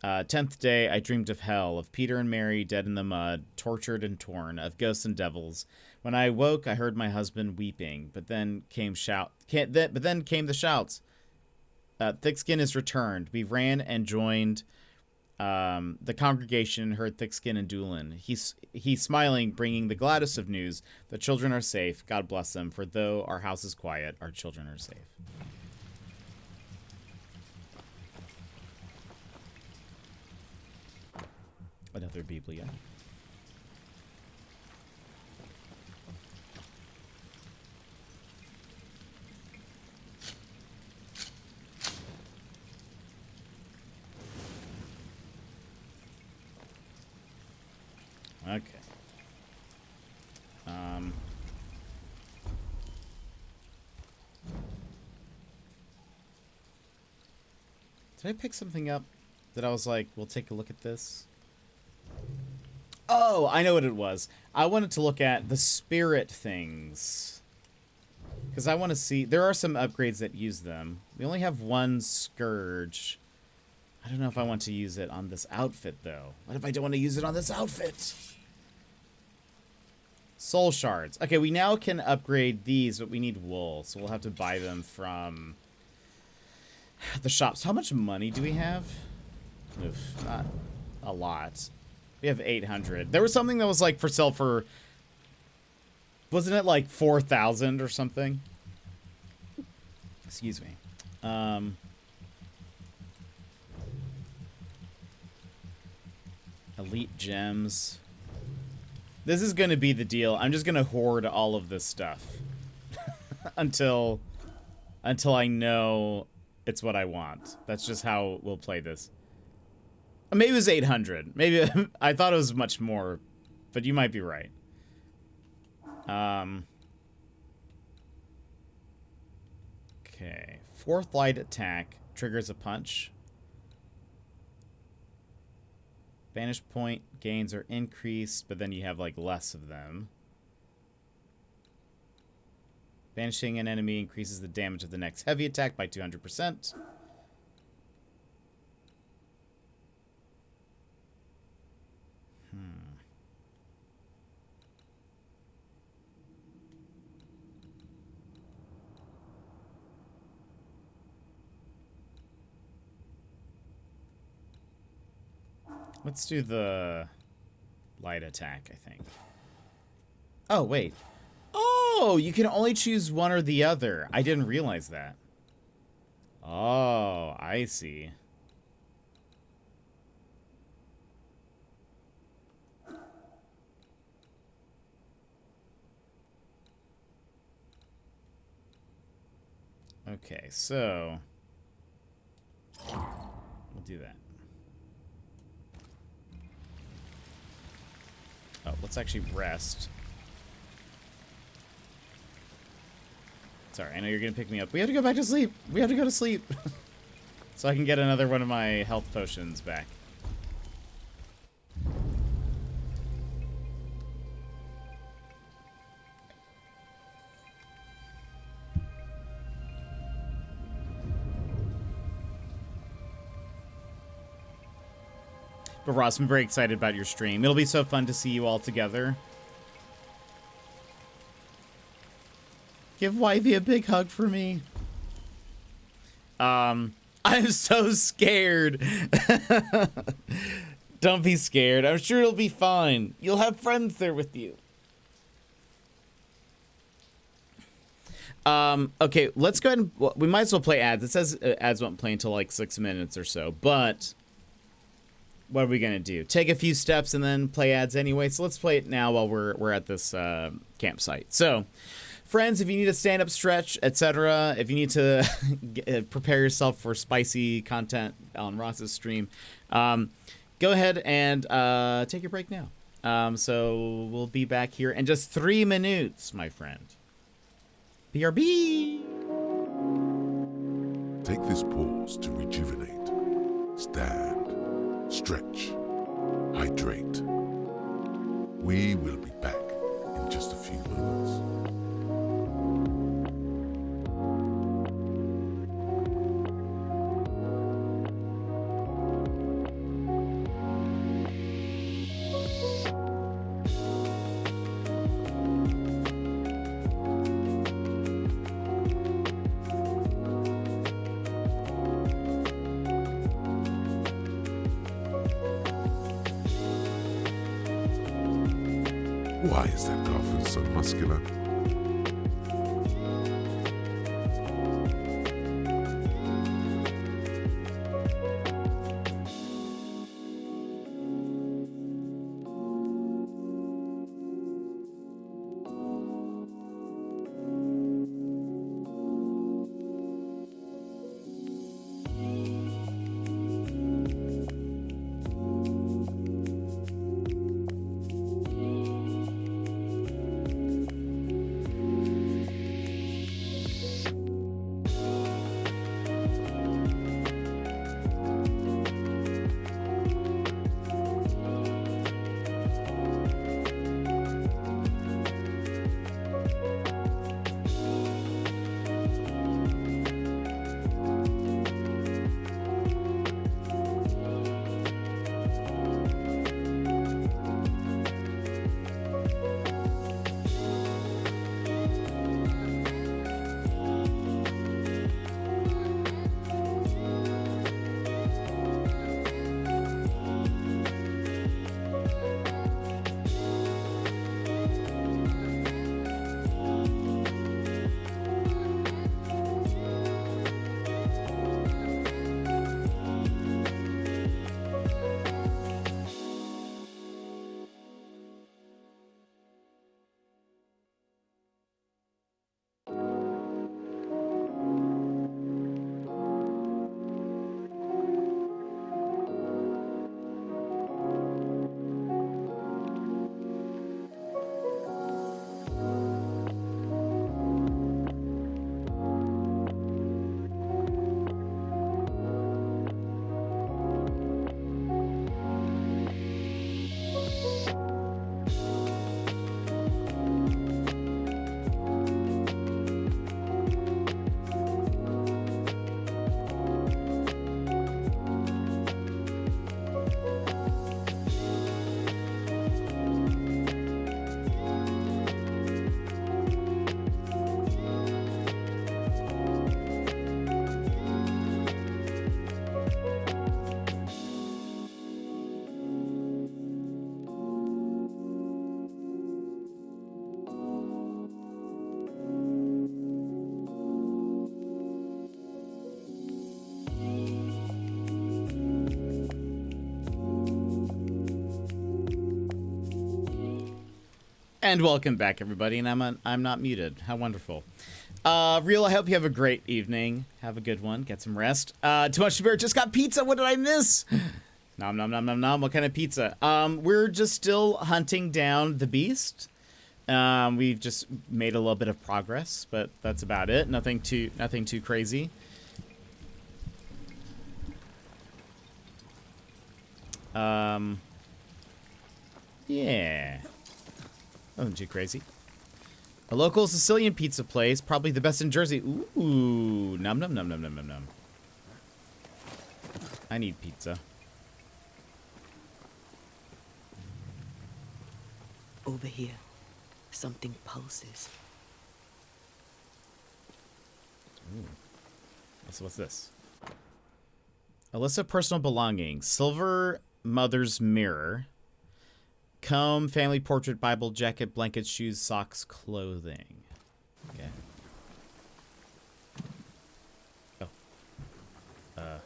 10th day, I dreamed of hell, of Peter and Mary dead in the mud, tortured and torn, of ghosts and devils. When I awoke, I heard my husband weeping, but then came the shouts. Thickskin is returned. We ran and joined the congregation and heard Thickskin and Doolin. He's smiling, bringing the gladdest of news. The children are safe. God bless them, for though our house is quiet, our children are safe. Another Biblia. Okay. Did I pick something up that I was like, we'll take a look at this? Oh, I know what it was. I wanted to look at the spirit things. Because I want to see... There are some upgrades that use them. We only have one Scourge. I don't know if I want to use it on this outfit, though. What if I don't want to use it on this outfit? Soul Shards. Okay, we now can upgrade these, but we need wool. So we'll have to buy them from the shops. How much money do we have? Oof, not a lot. We have 800. There was something that was like for sale for... Wasn't it like 4,000 or something? Excuse me. Elite gems. This is going to be the deal. I'm just going to hoard all of this stuff. until I know it's what I want. That's just how we'll play this. Maybe it was 800. Maybe I thought it was much more, but you might be right. Okay. 4th light attack triggers a punch. Banish point gains are increased, but then you have like less of them. Banishing an enemy increases the damage of the next heavy attack by 200%. Let's do the light attack, I think. Oh, wait. Oh, you can only choose one or the other. I didn't realize that. Oh, I see. Okay, so we'll do that. Oh, let's actually rest. Sorry, I know you're gonna pick me up. We have to go back to sleep. We have to go to sleep. So I can get another one of my health potions back. But Ross, I'm very excited about your stream. It'll be so fun to see you all together. Give Wivey a big hug for me. I'm so scared. Don't be scared. I'm sure it'll be fine. You'll have friends there with you. Okay, let's go ahead and... Well, we might as well play ads. It says ads won't play until like 6 minutes or so, but... What are we gonna do? Take a few steps and then play ads anyway. So let's play it now while we're at this campsite. So, friends, if you need a stand-up stretch, etc., if you need to prepare yourself for spicy content on Ross's stream, go ahead and take your break now. So we'll be back here in just 3 minutes, my friend. BRB. Take this pause to rejuvenate. Stand. Stretch. Hydrate. We will be back in just a few moments. Why is that dolphin so muscular? And welcome back, everybody. And I'm not muted. How wonderful. Real, I hope you have a great evening. Have a good one. Get some rest. Too Much to Bear just got pizza. What did I miss? Nom nom nom nom nom. What kind of pizza? We're just still hunting down the beast. We've just made a little bit of progress, but that's about it. Nothing too crazy. Yeah. Nothing too crazy. A local Sicilian pizza place, probably the best in Jersey. Ooh, num num num num num num num. I need pizza. Over here, something pulses. Ooh. So what's this? A list of personal belongings. Silver mother's mirror. Comb, family portrait, Bible, jacket, blankets, shoes, socks, clothing. Okay. Oh.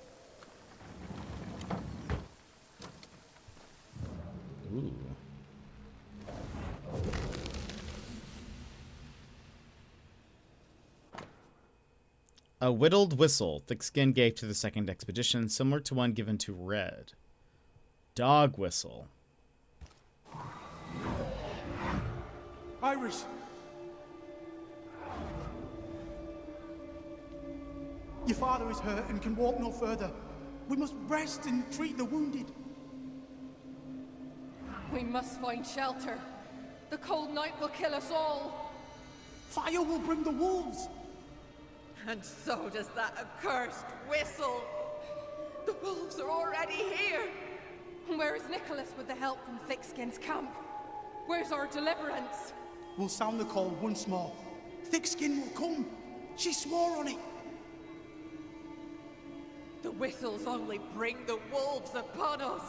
Ooh. A whittled whistle. Thick skin gave to the second expedition, similar to one given to Red. Dog whistle. Iris! Your father is hurt and can walk no further. We must rest and treat the wounded. We must find shelter. The cold night will kill us all. Fire will bring the wolves. And so does that accursed whistle. The wolves are already here. Where is Nicholas with the help from Thickskin's camp? Where's our deliverance? We'll sound the call once more. Thickskin will come. She swore on it. The whistles only bring the wolves upon us.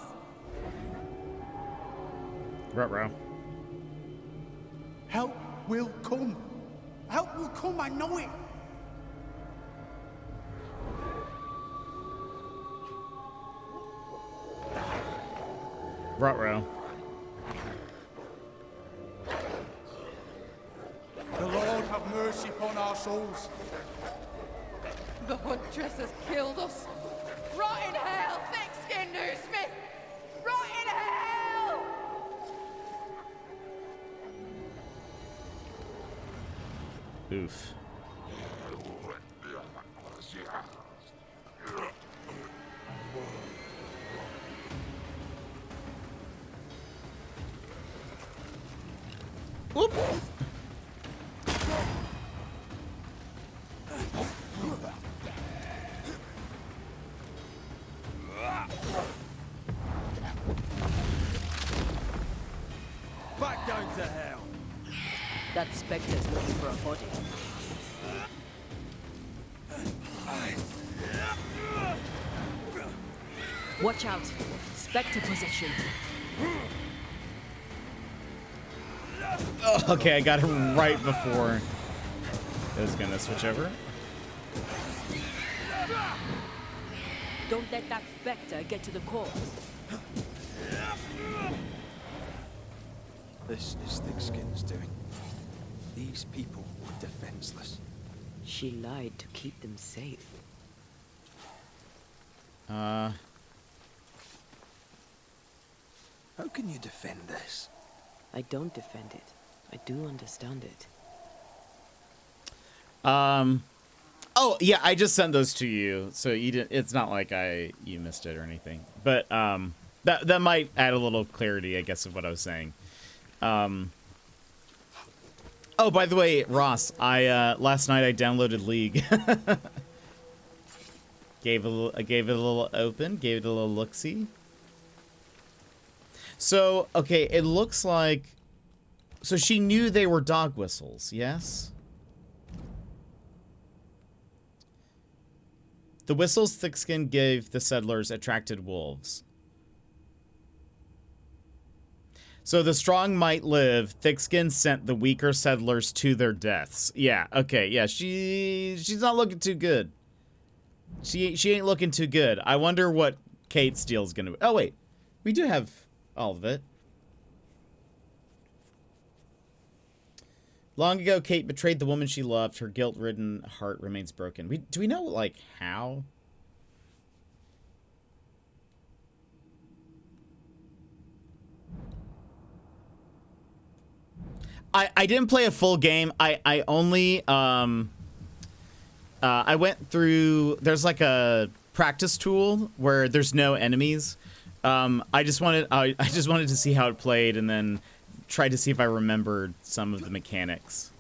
Ruh-roh. Help will come. Help will come, I know it. Ruh-roh. The Lord have mercy upon our souls. The huntress has killed us. Rot in hell, thick-skinned Smith! Rot in hell! Oof. Whoop. Back down to hell. That Spectre's looking for a body. Watch out! Spectre possession. Oh, okay, I got it right before it was gonna switch over. Don't let that Spectre get to the corpse. This is Thickskin's doing. These people were defenseless. She lied to keep them safe. How can you defend this? I don't defend it. I do understand it. Oh yeah, I just sent those to you, so you didn't. It's not like you missed it or anything. But that might add a little clarity, I guess, of what I was saying. Oh, by the way, Ross, I last night I downloaded League. I gave it a little open, gave it a little look-see. So, okay, it looks like... So she knew they were dog whistles, yes? The whistles Thickskin gave the settlers attracted wolves. So the strong might live. Thickskin sent the weaker settlers to their deaths. Yeah, okay, yeah, she's not looking too good. She ain't looking too good. I wonder what Kate's deal's gonna be. Oh, wait. We do have... all of it. Long ago, Kate betrayed the woman she loved. Her guilt-ridden heart remains broken. Do we know, like, how? I didn't play a full game. I only, I went through, there's like a practice tool where there's no enemies. I just wanted to see how it played and then try to see if I remembered some of the mechanics.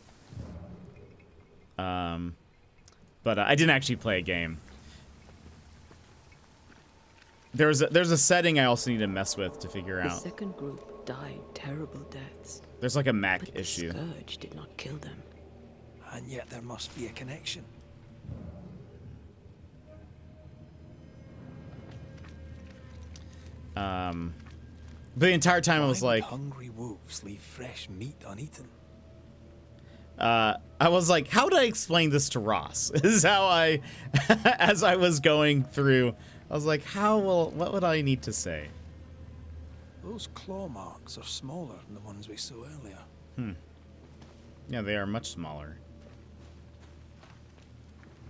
But I didn't actually play a game. There's a setting I also need to mess with to figure out. The second group died terrible deaths. There's like a Mac But issue. the scourge did not kill them. And yet there must be a connection. But the entire time I was Why would like, hungry wolves leave fresh meat uneaten. I was like, how would I explain this to Ross? This is how I, as I was going through, I was like, what would I need to say? Those claw marks are smaller than the ones we saw earlier. Yeah, they are much smaller.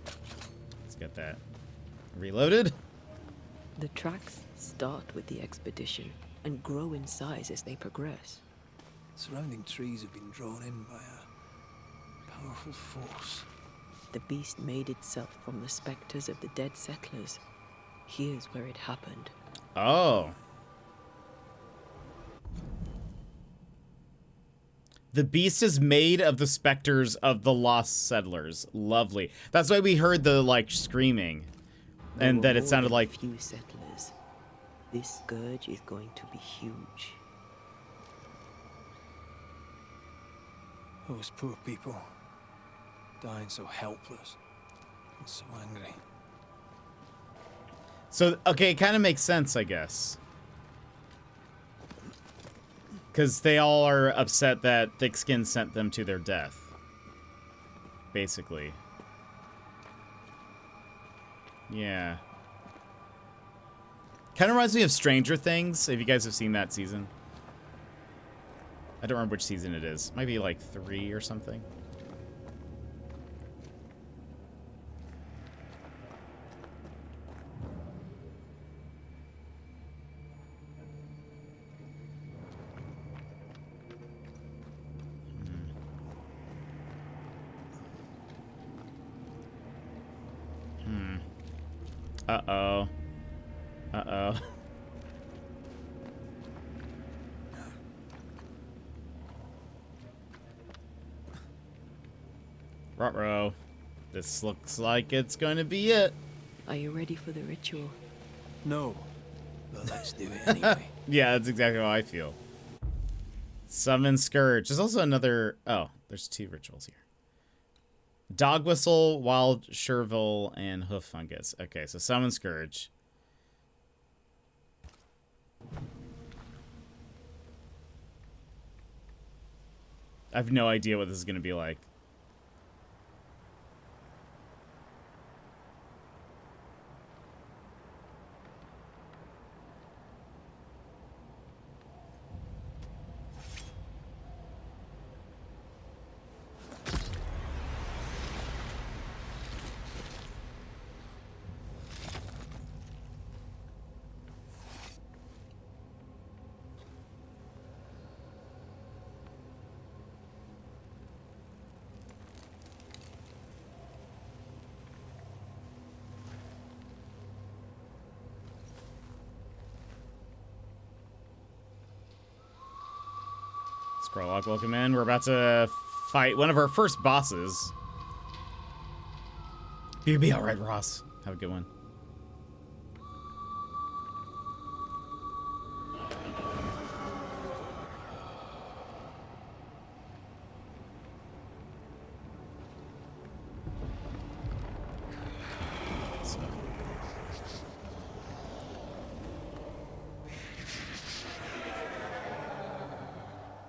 Let's get that reloaded. The tracks start with the expedition and grow in size as they progress. Surrounding trees have been drawn in by a powerful force. The beast made itself from the specters of the dead settlers. Here's where it happened. Oh. The beast is made of the specters of the lost settlers. Lovely. That's why we heard the, like, screaming. And that it sounded like... few settlers. This scourge is going to be huge. Those poor people, dying so helpless and so angry. So, okay, it kind of makes sense, I guess. Because they all are upset that Thickskin sent them to their death. Basically. Yeah. Kind of reminds me of Stranger Things, if you guys have seen that season. I don't remember which season it is. Might be like 3 or something. Uh-oh. Uh-oh. Ruh-roh. This looks like it's going to be it. Are you ready for the ritual? No, but let's do it anyway. Yeah, that's exactly how I feel. Summon Scourge. There's also another... Oh, there's 2 rituals here. Dog Whistle, Wild Shervil, and Hoof Fungus. Okay, so Summon Scourge. I have no idea what this is going to be like. Scroll welcome in. We're about to fight one of our first bosses. You'll be alright, Ross. Have a good one.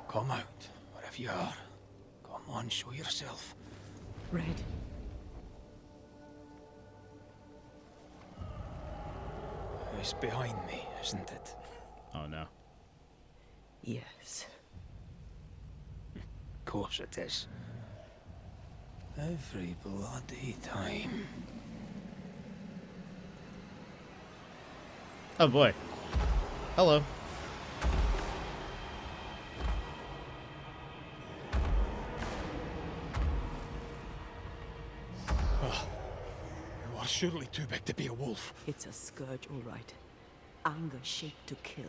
Come out, wherever you are. Come on, show yourself. Red. It's behind me, isn't it? Oh, no. Yes. Of course it is. Every bloody time. Oh, boy. Hello. You are surely too big to be a wolf. It's a scourge, all right. Anger shaped to kill.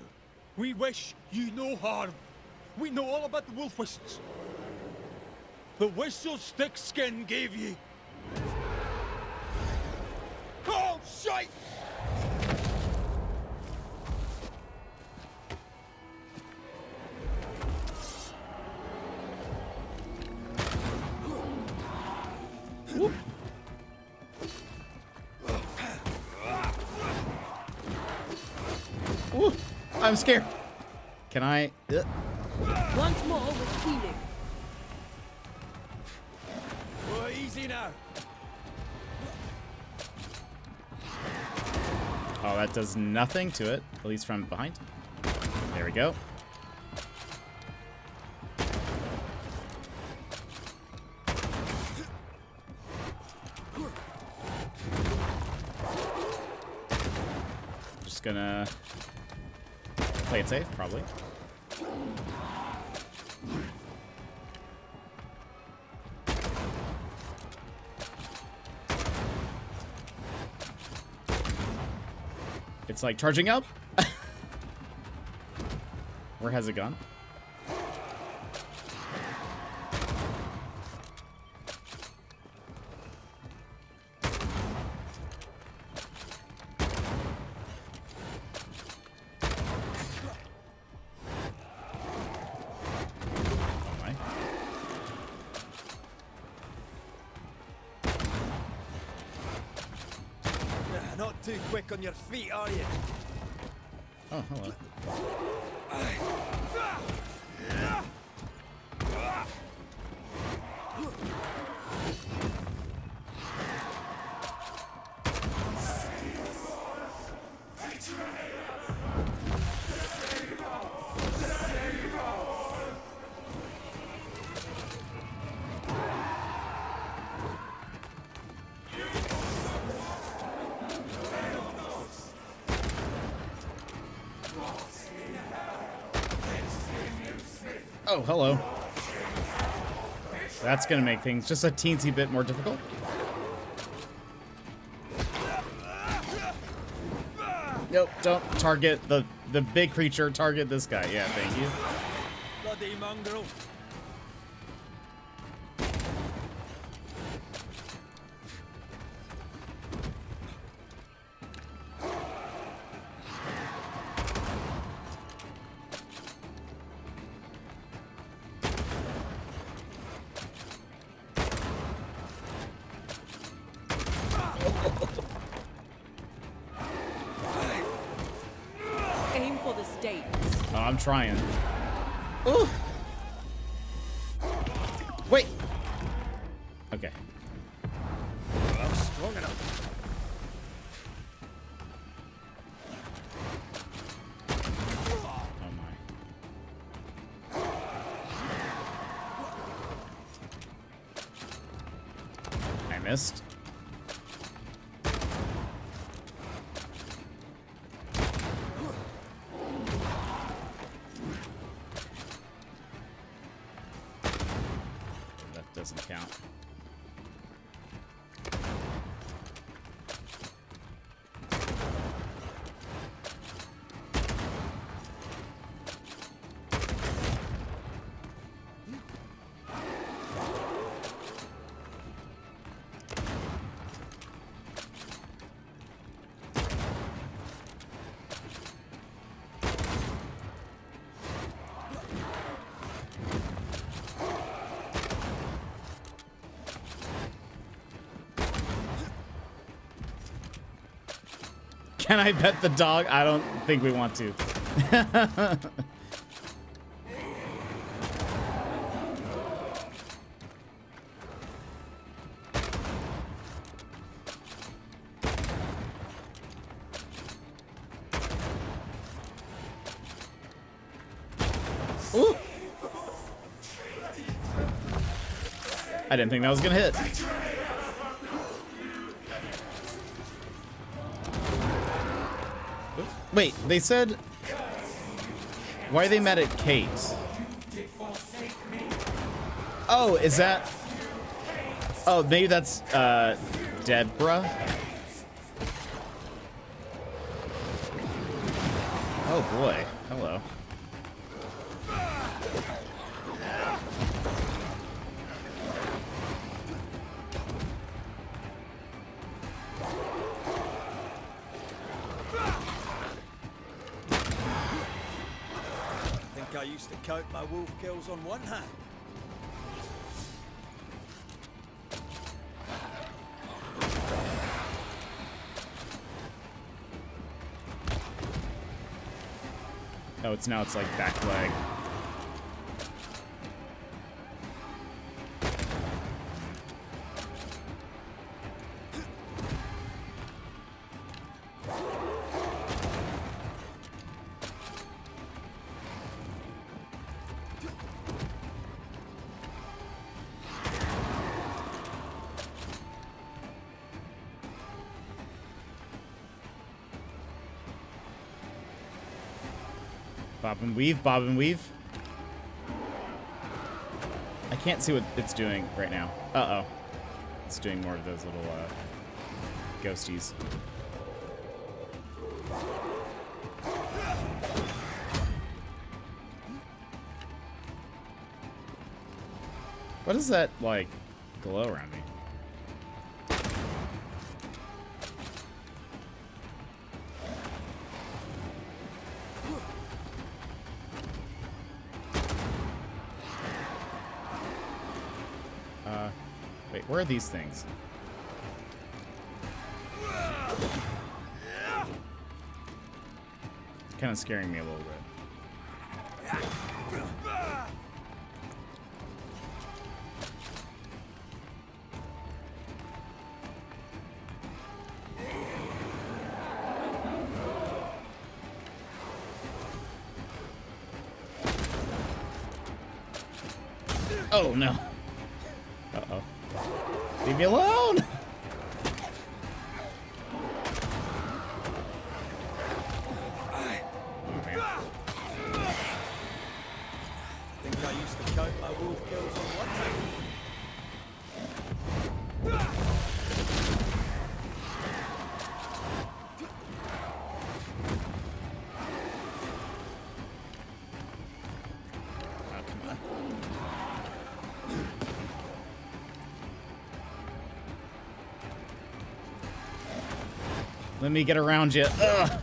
We wish you no harm. We know all about the wolf whistles. The whistle Thickskin gave ye. Oh, shite! Whoop. Ooh, I'm scared. Can I? Once more with healing. Oh, easy now. Oh, that does nothing to it, at least from behind. There we go. Just gonna play it safe, probably. It's like charging up. Where has it gone? Oh my. Not too quick on your feet, are you? Oh, hello. Oh, hello. That's gonna make things just a teensy bit more difficult. Nope, don't target the big creature. Target this guy. Yeah, thank you. Bloody mongrel. Aim for the stakes. Oh, I'm trying. Ooh. Wait. Okay. I'm strong enough. Oh my. I missed. That doesn't count. Can I pet the dog? I don't think we want to. Ooh. I didn't think that was gonna hit. Wait, they said... Why are they mad at Kate? Oh, is that... Oh, maybe that's, Deborah? Oh boy, hello. I used to count my wolf kills on one hand. Oh, it's like back leg. Bob and weave, bob and weave. I can't see what it's doing right now. Uh-oh. It's doing more of those little, ghosties. What is that, like, glow around me? Wait, where are these things? It's kind of scaring me a little bit. Oh no. Uh-oh. Leave me alone! Oh man. Think I used to count my wolf kills on one hand. Oh, come on. Let me get around you. Ugh.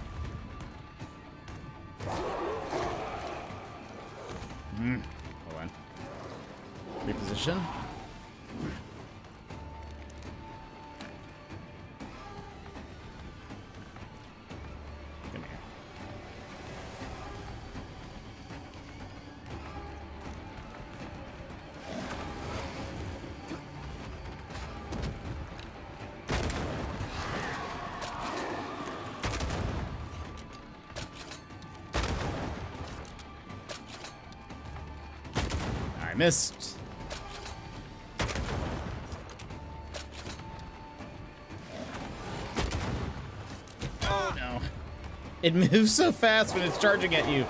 Hold on. Reposition. Come here. I missed. Oh no. It moves so fast when it's charging at you.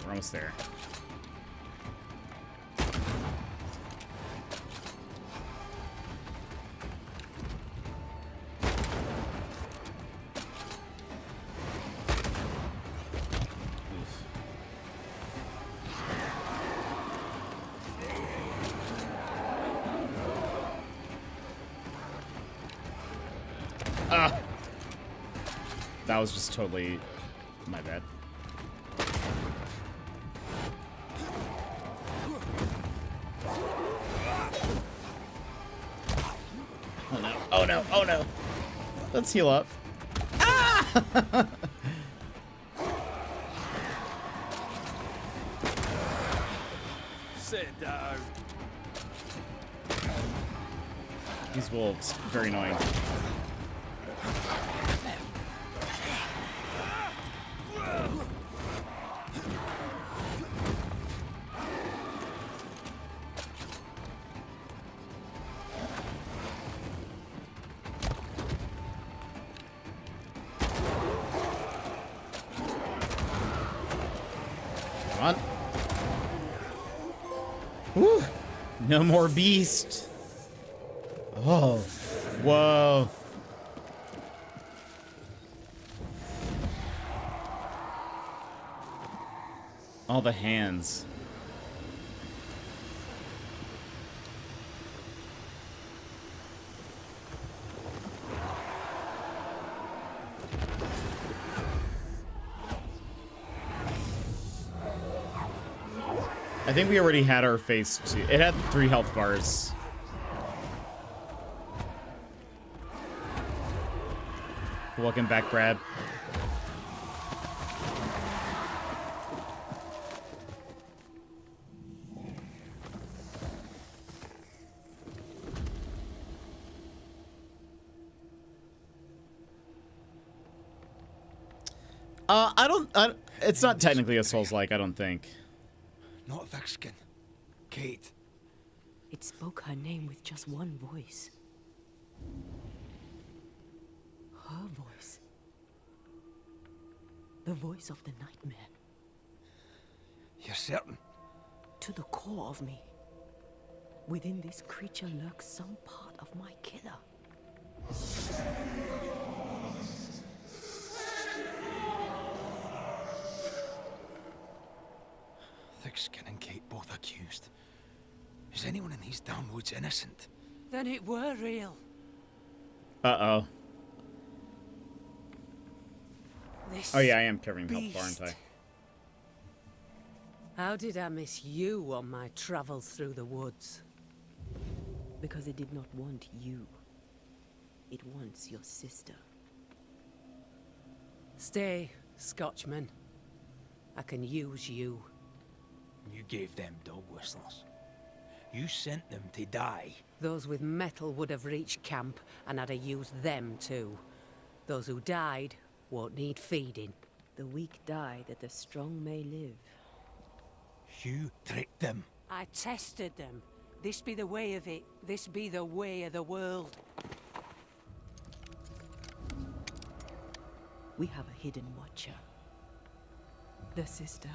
We're almost there. Ah! That was just totally my bad. Oh no, oh no, oh no. Let's heal up. Ah! Sit down. These wolves, very annoying. Come on. Whew. No more beast. Oh. Whoa. All the hands. I think we already had our phase 2. It had 3 health bars. Welcome back, Brad. It's not technically a Souls-like, I don't think. Not Thickskin. Kate. It spoke her name with just one voice. Her voice. The voice of the nightmare. You're certain? To the core of me. Within this creature lurks some part of my killer. Thickskin and Kate both accused. Is anyone in these damn woods innocent? Then it were real. Uh-oh. This Oh yeah, I am covering health beast. bar, aren't I? How did I miss you on my travels through the woods? Because it did not want you. It wants your sister. Stay, Scotchman. I can use you. You gave them dog whistles. You sent them to die. Those with metal would have reached camp, and I'd have used them too. Those who died won't need feeding. The weak die that the strong may live. You tricked them. I tested them. This be the way of it. This be the way of the world. We have a hidden watcher. The sister.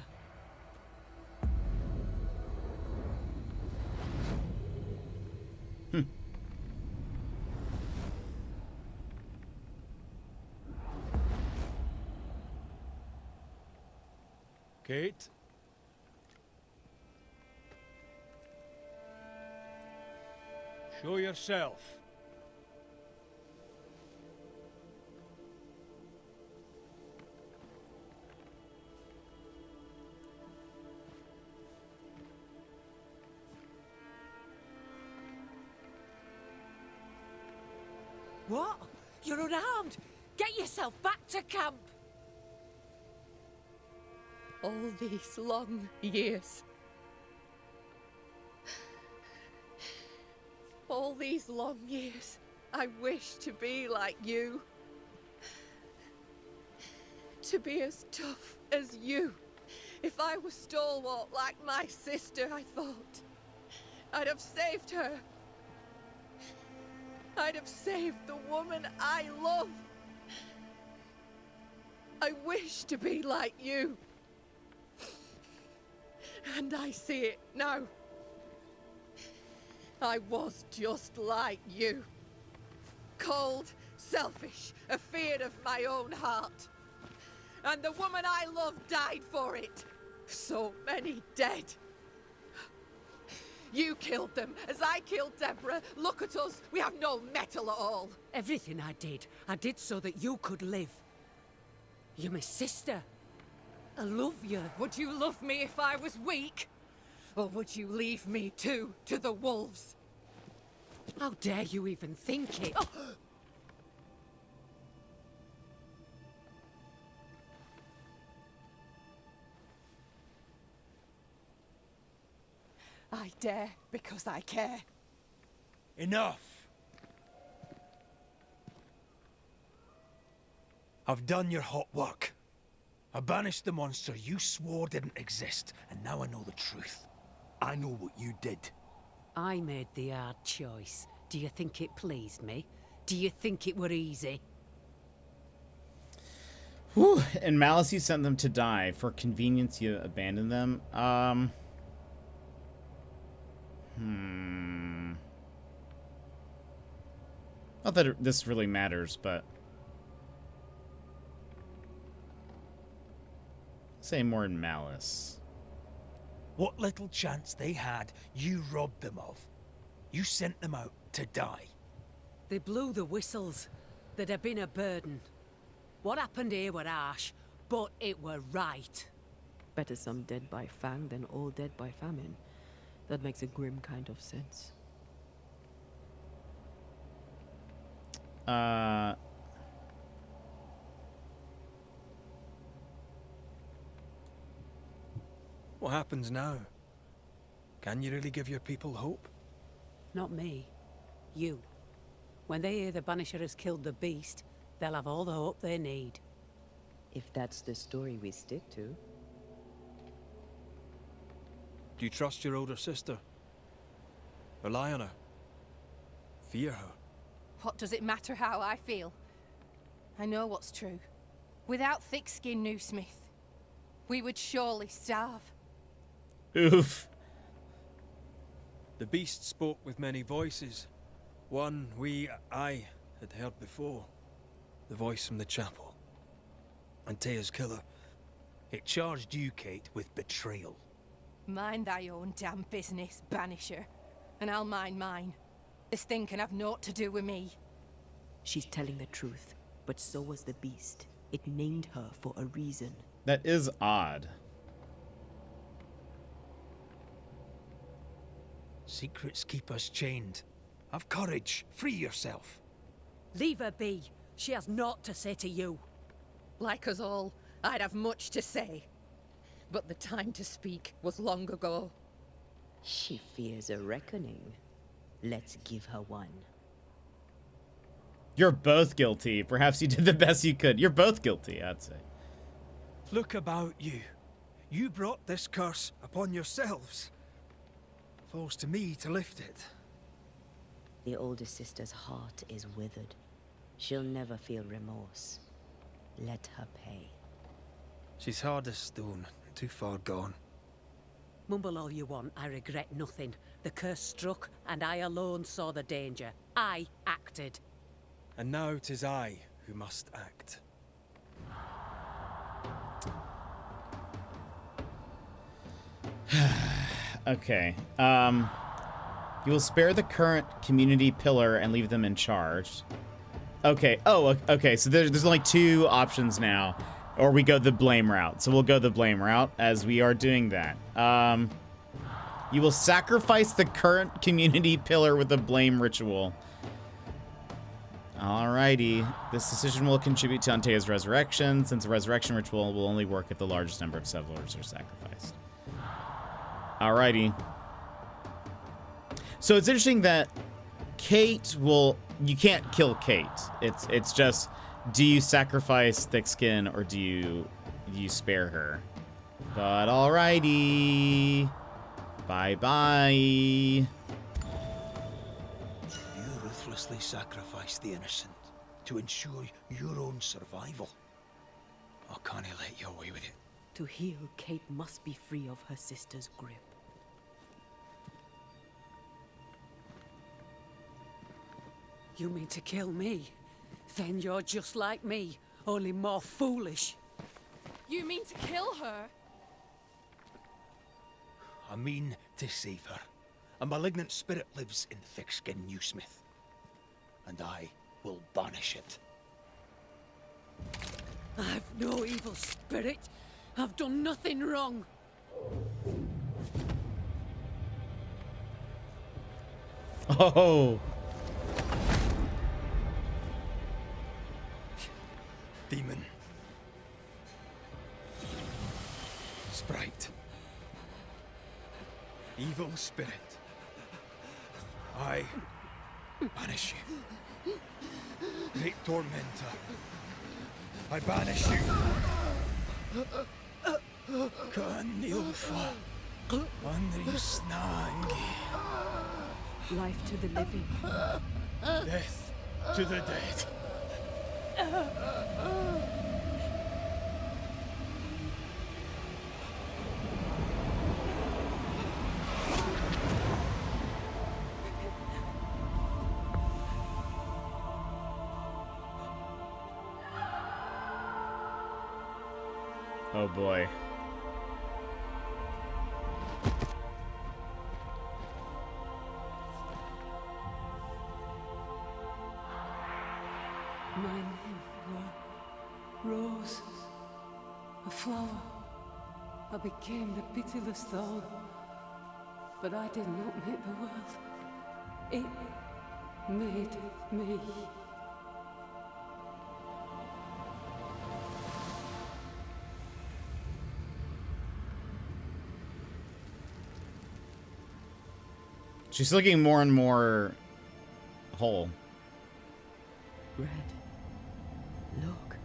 Kate? Show yourself. What? You're unarmed! Get yourself back to camp! All these long years. All these long years, I wish to be like you. To be as tough as you. If I was stalwart like my sister, I thought, I'd have saved her. I'd have saved the woman I love. I wish to be like you. And I see it now. I was just like you. Cold, selfish, afeard of my own heart. And the woman I loved died for it. So many dead. You killed them, as I killed Deborah. Look at us, we have no metal at all. Everything I did so that you could live. You're my sister. I love you. Would you love me if I was weak? Or would you leave me too, to the wolves? How dare you even think it? Oh. I dare because I care. Enough! I've done your hot work. I banished the monster you swore didn't exist, and now I know the truth. I know what you did. I made the hard choice. Do you think it pleased me? Do you think it were easy? Whew. In malice you sent them to die. For convenience you abandoned them. Not that this really matters, but... say more in malice. What little chance they had, you robbed them of. You sent them out to die. They blew the whistles. They'd have been a burden. What happened here were harsh, but it were right. Better some dead by fang than all dead by famine. That makes a grim kind of sense. What happens now? Can you really give your people hope? Not me. You. When they hear the Banisher has killed the beast, they'll have all the hope they need. If that's the story we stick to. Do you trust your older sister? Rely on her? Fear her? What does it matter how I feel? I know what's true. Without thick-skinned New Smith, we would surely starve. Oof. The beast spoke with many voices. One I had heard before. The voice from the chapel. Antea's killer. It charged you, Kate, with betrayal. Mind thy own damn business, Banisher. And I'll mind mine. This thing can have naught to do with me. She's telling the truth, but so was the beast. It named her for a reason. That is odd. Secrets keep us chained. Have courage. Free yourself. Leave her be. She has naught to say to you. Like us all, I'd have much to say. But the time to speak was long ago. She fears a reckoning. Let's give her one. You're both guilty. Perhaps you did the best you could. You're both guilty, I'd say. Look about you. You brought this curse upon yourselves. Falls to me to lift it. The older sister's heart is withered. She'll never feel remorse. Let her pay. She's hard as stone, too far gone. Mumble all you want, I regret nothing. The curse struck, and I alone saw the danger. I acted. And now 'tis I who must act. Okay. You will spare the current community pillar and leave them in charge. Okay. Oh, okay. So there's only two options now. Or we go the blame route. So we'll go the blame route as we are doing that. You will sacrifice the current community pillar with a blame ritual. Alrighty. This decision will contribute to Antea's resurrection, since the resurrection ritual will only work if the largest number of settlers are sacrificed. Alrighty. So it's interesting that Kate will... You can't kill Kate. It's just, do you sacrifice thick skin or do you spare her? But alrighty. Bye-bye. You ruthlessly sacrifice the innocent to ensure your own survival. Or can't I let you away with it? To heal, Kate must be free of her sister's grip. You mean to kill me? Then you're just like me, only more foolish. You mean to kill her? I mean to save her. A malignant spirit lives in thick-skinned New Smith. And I will banish it. I've no evil spirit. I've done nothing wrong. Oh. Demon. Sprite. Evil spirit. I banish you. Great tormentor. I banish you. Kanilfa. Andrisnangi. Life to the living. Death to the dead. Oh boy. My name, Rose. A flower. I became the pitiless thorn. But I did not make the world. It made me. She's looking more and more whole. Red. Look.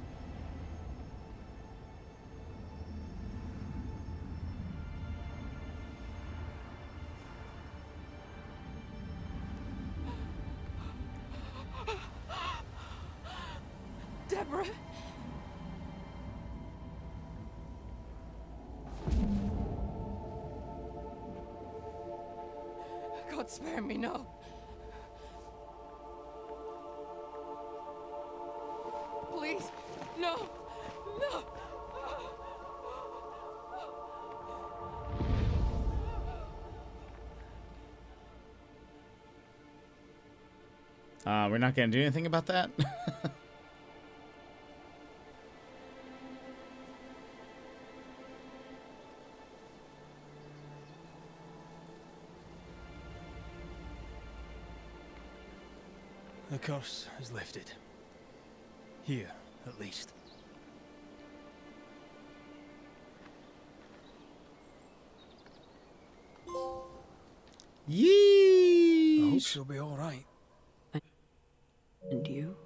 Deborah! God spare me, no. Please, no, no. We're not gonna do anything about that. The curse is lifted. Here, at least. Yee! I hope she'll be all right. And you?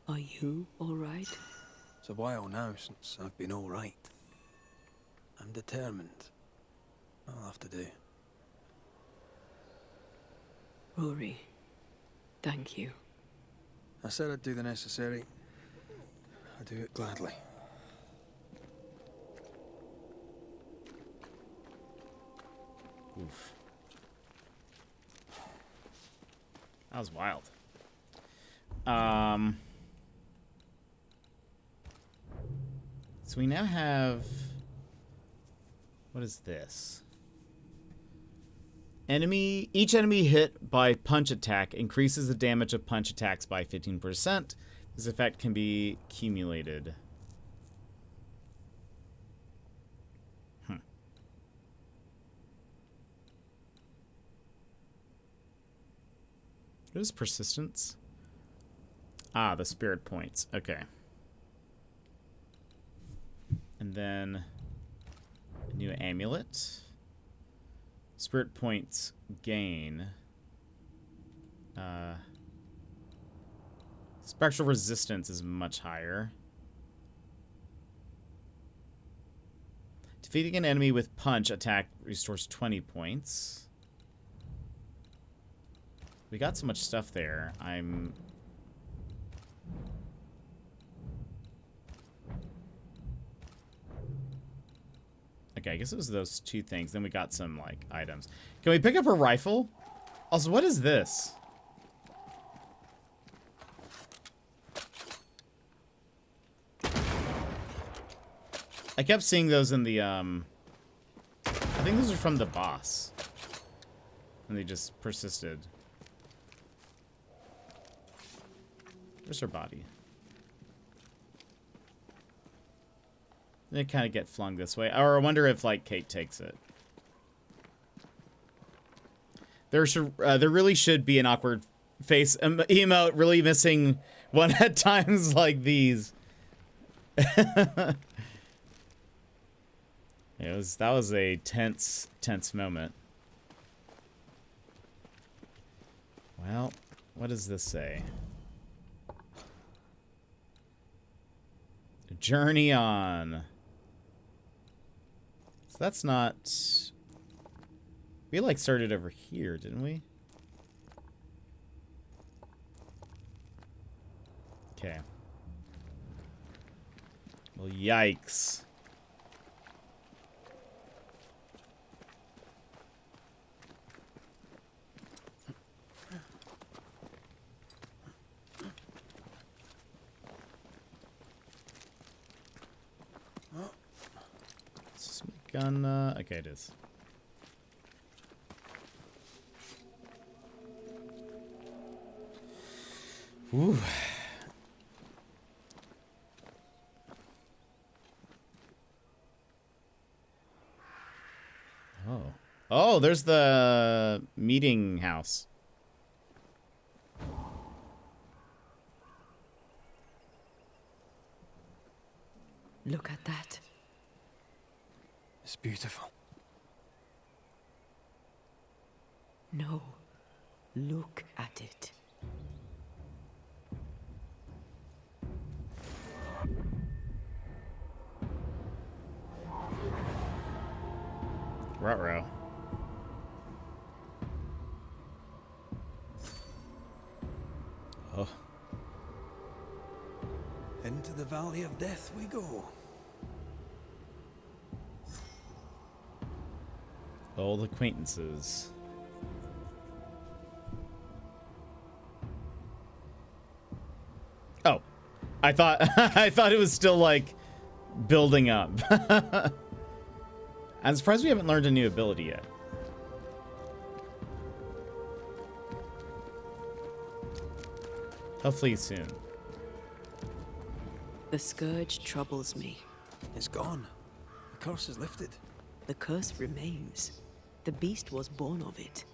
Are you all right? It's a while now since I've been all right. I'm determined. I'll have to do. Rory, thank you. I said I'd do the necessary. I do it gladly. Oof. That was wild. So we now have... What is this? Each enemy hit by punch attack increases the damage of punch attacks by 15%. This effect can be accumulated. What is persistence? Ah, the spirit points. Okay. And then a new amulet. Spirit points gain. Spectral resistance is much higher. Defeating an enemy with punch attack restores 20 points. We got so much stuff there. Okay, I guess it was those two things. Then we got some, like, items. Can we pick up a rifle? Also, what is this? I kept seeing those in the, I think those are from the boss. And they just persisted. Where's her body? They kind of get flung this way. Or I wonder if, like, Kate takes it. There really should be an awkward face emote really missing one at times like these. That was a tense moment. Well, what does this say? Journey on. So that's not... We, like, started over here, didn't we? Okay. Well, yikes. Is this my gun? Okay, it is. Ooh. Oh, there's the meeting house. Look at that. It's beautiful. No. Look at it. Ruh-roh. Oh. Into the Valley of Death we go. Old acquaintances. Oh. I thought I thought it was still like building up. I'm surprised we haven't learned a new ability yet. Hopefully soon. The scourge troubles me. It's gone. The curse is lifted. The curse remains. The beast was born of it.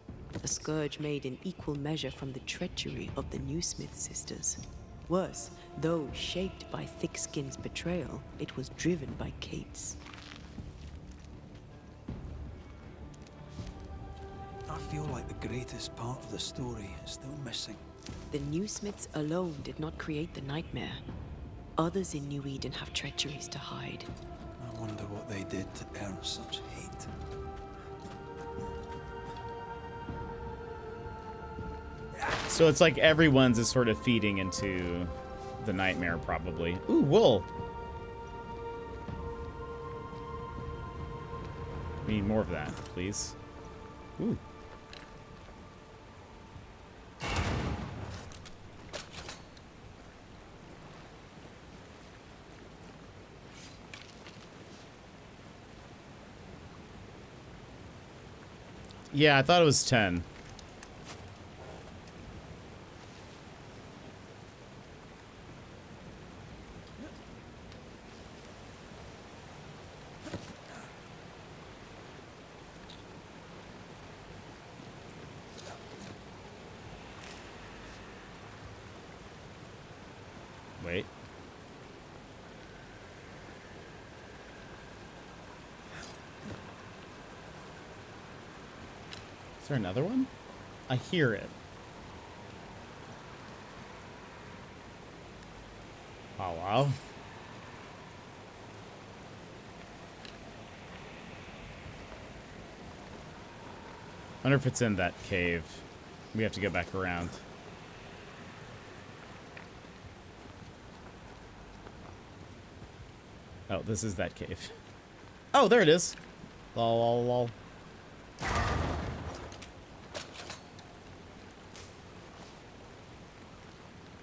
A scourge made in equal measure from the treachery of the New Smith sisters. Worse, though shaped by Thickskin's betrayal, it was driven by Kate's. I feel like the greatest part of the story is still missing. The New Smiths alone did not create the nightmare. Others in New Eden have treacheries to hide. I wonder what they did to earn such hate. So it's like everyone's is sort of feeding into the nightmare, probably. Ooh, wool. We need more of that, please. Ooh. Yeah, I thought it was 10. Wait. Is there another one? I hear it. Oh, wow. I wonder if it's in that cave. We have to get back around. Oh, this is that cave. Oh, there it is. Lol, lol, lol.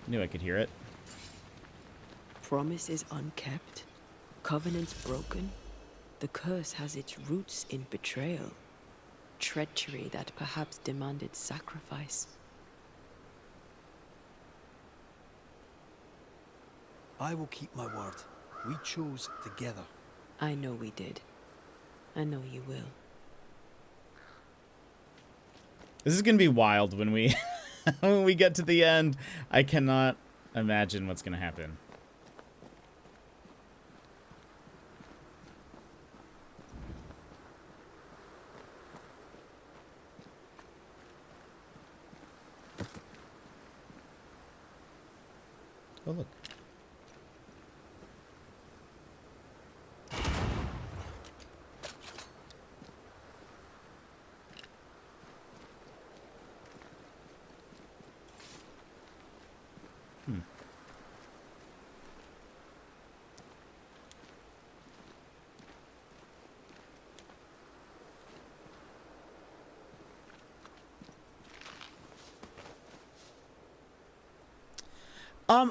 Knew I could hear it. Promises unkept, covenants broken. The curse has its roots in betrayal, treachery that perhaps demanded sacrifice. I will keep my word. We chose together. I know we did. I know you will. This is gonna be wild when we when we get to the end. I cannot imagine what's gonna happen. Oh, look.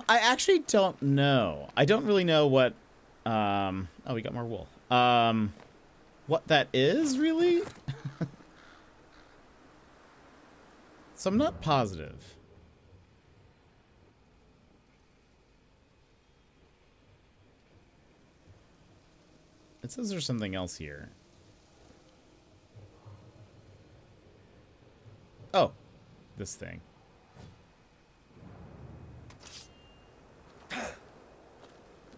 I actually don't know. I don't really know what, oh, we got more wool. What that is, really? So I'm not positive. It says there's something else here. this thing. I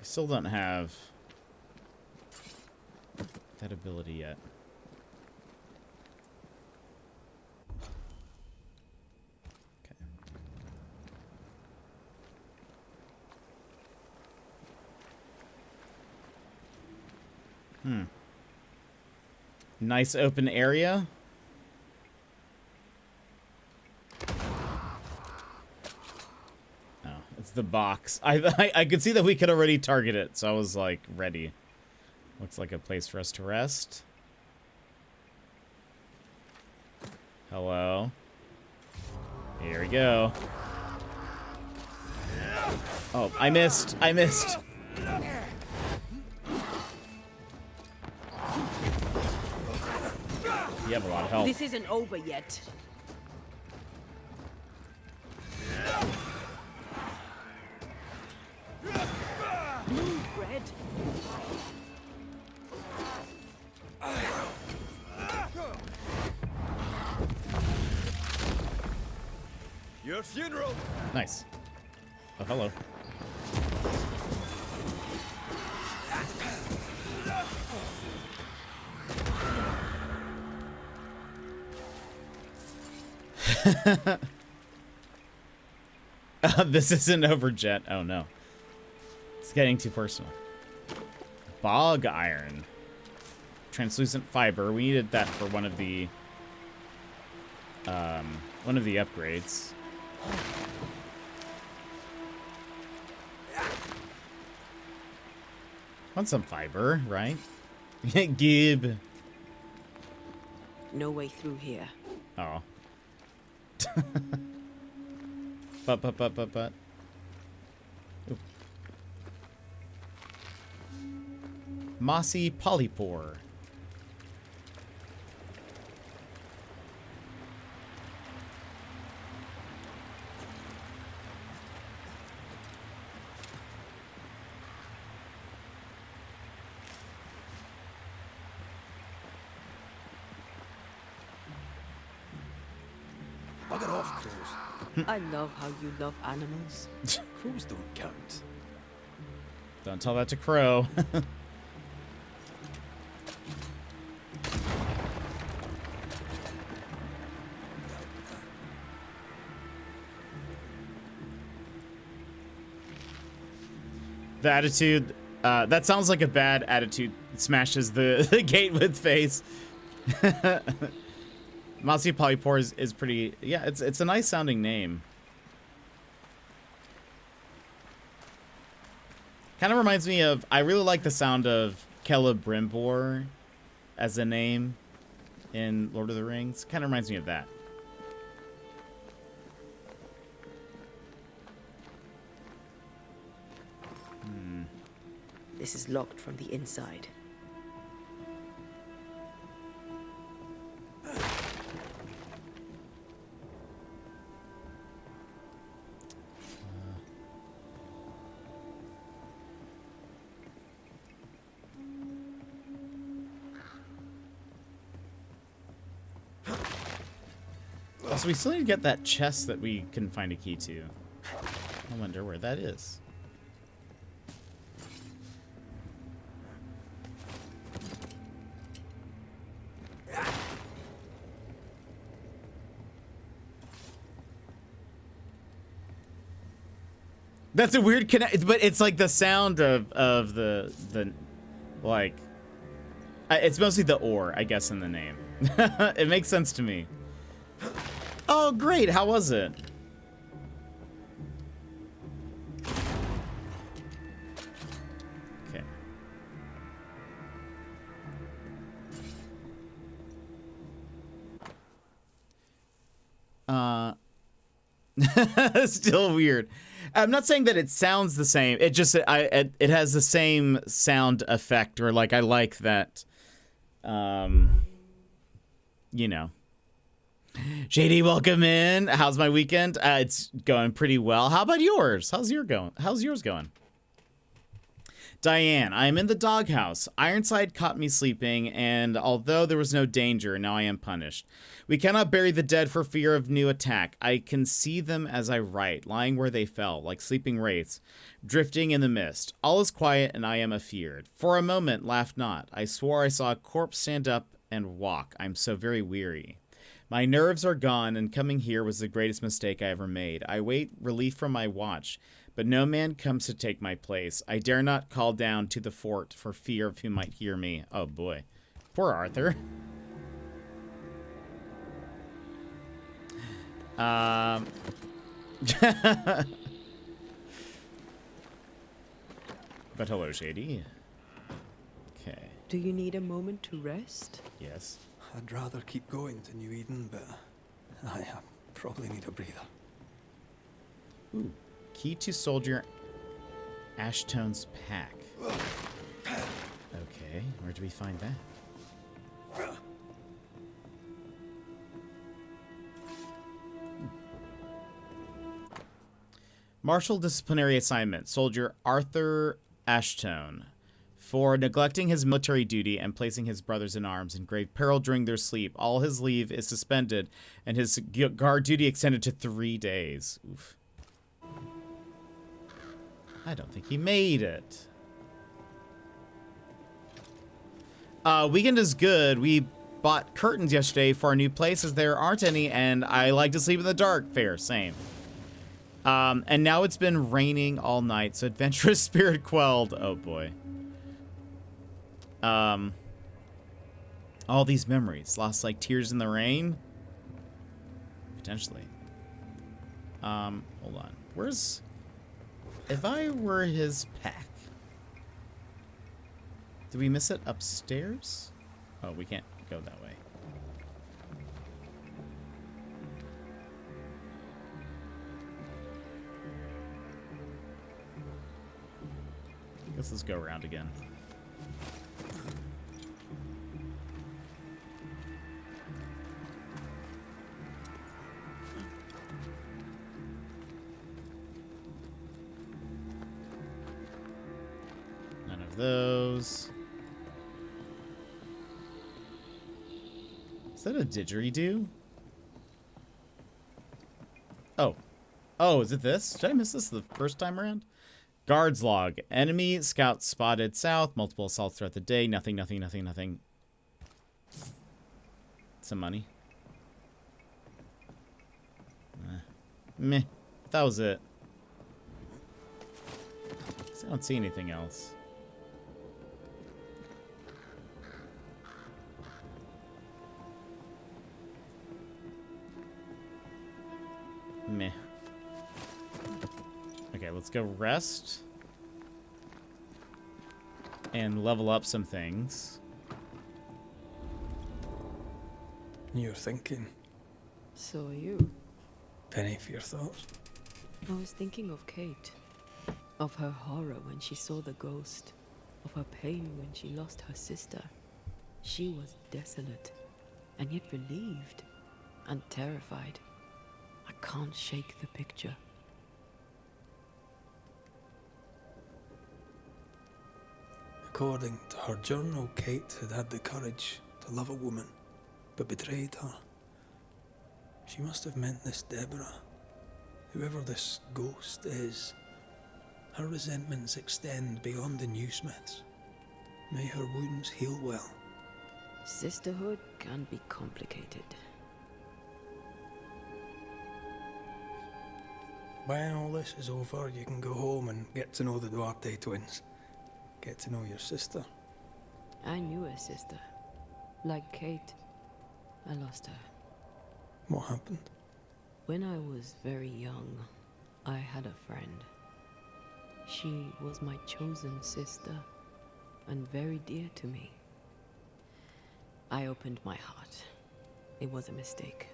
still don't have that ability yet. Okay. Nice open area. Oh, it's the box. I could see that we could already target it, so I was like ready. Looks like a place for us to rest. Hello. Here we go. Oh, I missed. I missed. You have a lot of health. This isn't over yet. Bread. Your funeral. Nice. Oh, hello. This isn't over, Jet. Oh no. It's getting too personal. Bog iron. Translucent fiber. We needed that for one of the upgrades. Want some fiber, right? Gib. No way through here. Oh. But. Ooh. Mossy polypore. Bugger off, crows. I love how you love animals. Crows don't count. Don't tell that to Crow. The attitude, that sounds like a bad attitude. Smashes the gate with face. Mossy Polypore is pretty, yeah, it's a nice sounding name. Kind of reminds me of, I really like the sound of Celebrimbor as a name in Lord of the Rings. Kind of reminds me of that. This is locked from the inside. So we still need to get that chest that we couldn't find a key to. I wonder where that is. That's a weird connect, but it's like the sound of the like, it's mostly the ore, I guess, in the name. It makes sense to me. Oh, great. How was it? Okay. Still weird. I'm not saying that it sounds the same. It just it has the same sound effect, or like I like that. You know. JD, welcome in. How's my weekend? It's going pretty well. How about yours? How's yours going? Diane, I am in the doghouse. Ironside caught me sleeping, and although there was no danger, now I am punished. We cannot bury the dead for fear of new attack. I can see them as I write, lying where they fell, like sleeping wraiths, drifting in the mist. All is quiet, and I am afeared. For a moment, laugh not. I swore I saw a corpse stand up and walk. I'm so very weary. My nerves are gone, and coming here was the greatest mistake I ever made. I wait relief from my watch, but no man comes to take my place. I dare not call down to the fort for fear of who might hear me. Oh boy. Poor Arthur. But hello, Shady. Okay. Do you need a moment to rest? Yes. I'd rather keep going to New Eden, but I probably need a breather. Ooh. Key to Soldier Ashtone's pack. Okay, where do we find that? Martial disciplinary assignment. Soldier Arthur Ashtone. For neglecting his military duty and placing his brothers in arms in grave peril during their sleep, all his leave is suspended and his guard duty extended to 3 days. Oof. I don't think he made it. Weekend is good. We bought curtains yesterday for our new place as there aren't any, and I like to sleep in the dark. Fair, same. And now it's been raining all night, so adventurous spirit quelled. Oh boy. All these memories lost like tears in the rain. Potentially. Hold on. Where's... If I were his pack... Did we miss it upstairs? Oh, we can't go that way. I guess let's go around again. None of those. Is that a didgeridoo? Oh. Oh, is it this? Did I miss this the first time around? Guards log. Enemy scouts spotted south. Multiple assaults throughout the day. Nothing, nothing, nothing, nothing. Some money. Meh. That was it. I don't see anything else. Meh. Okay, let's go rest. And level up some things. You're thinking. So are you. Penny for your thoughts. I was thinking of Kate. Of her horror when she saw the ghost. Of her pain when she lost her sister. She was desolate. And yet relieved. And terrified. I can't shake the picture. According to her journal, Kate had had the courage to love a woman, but betrayed her. She must have meant this Deborah. Whoever this ghost is, her resentments extend beyond the new Smiths. May her wounds heal well. Sisterhood can be complicated. When all this is over, you can go home and get to know the Duarte twins. Get to know your sister. I knew a sister. Like Kate. I lost her. What happened? When I was very young, I had a friend. She was my chosen sister, and very dear to me. I opened my heart. It was a mistake.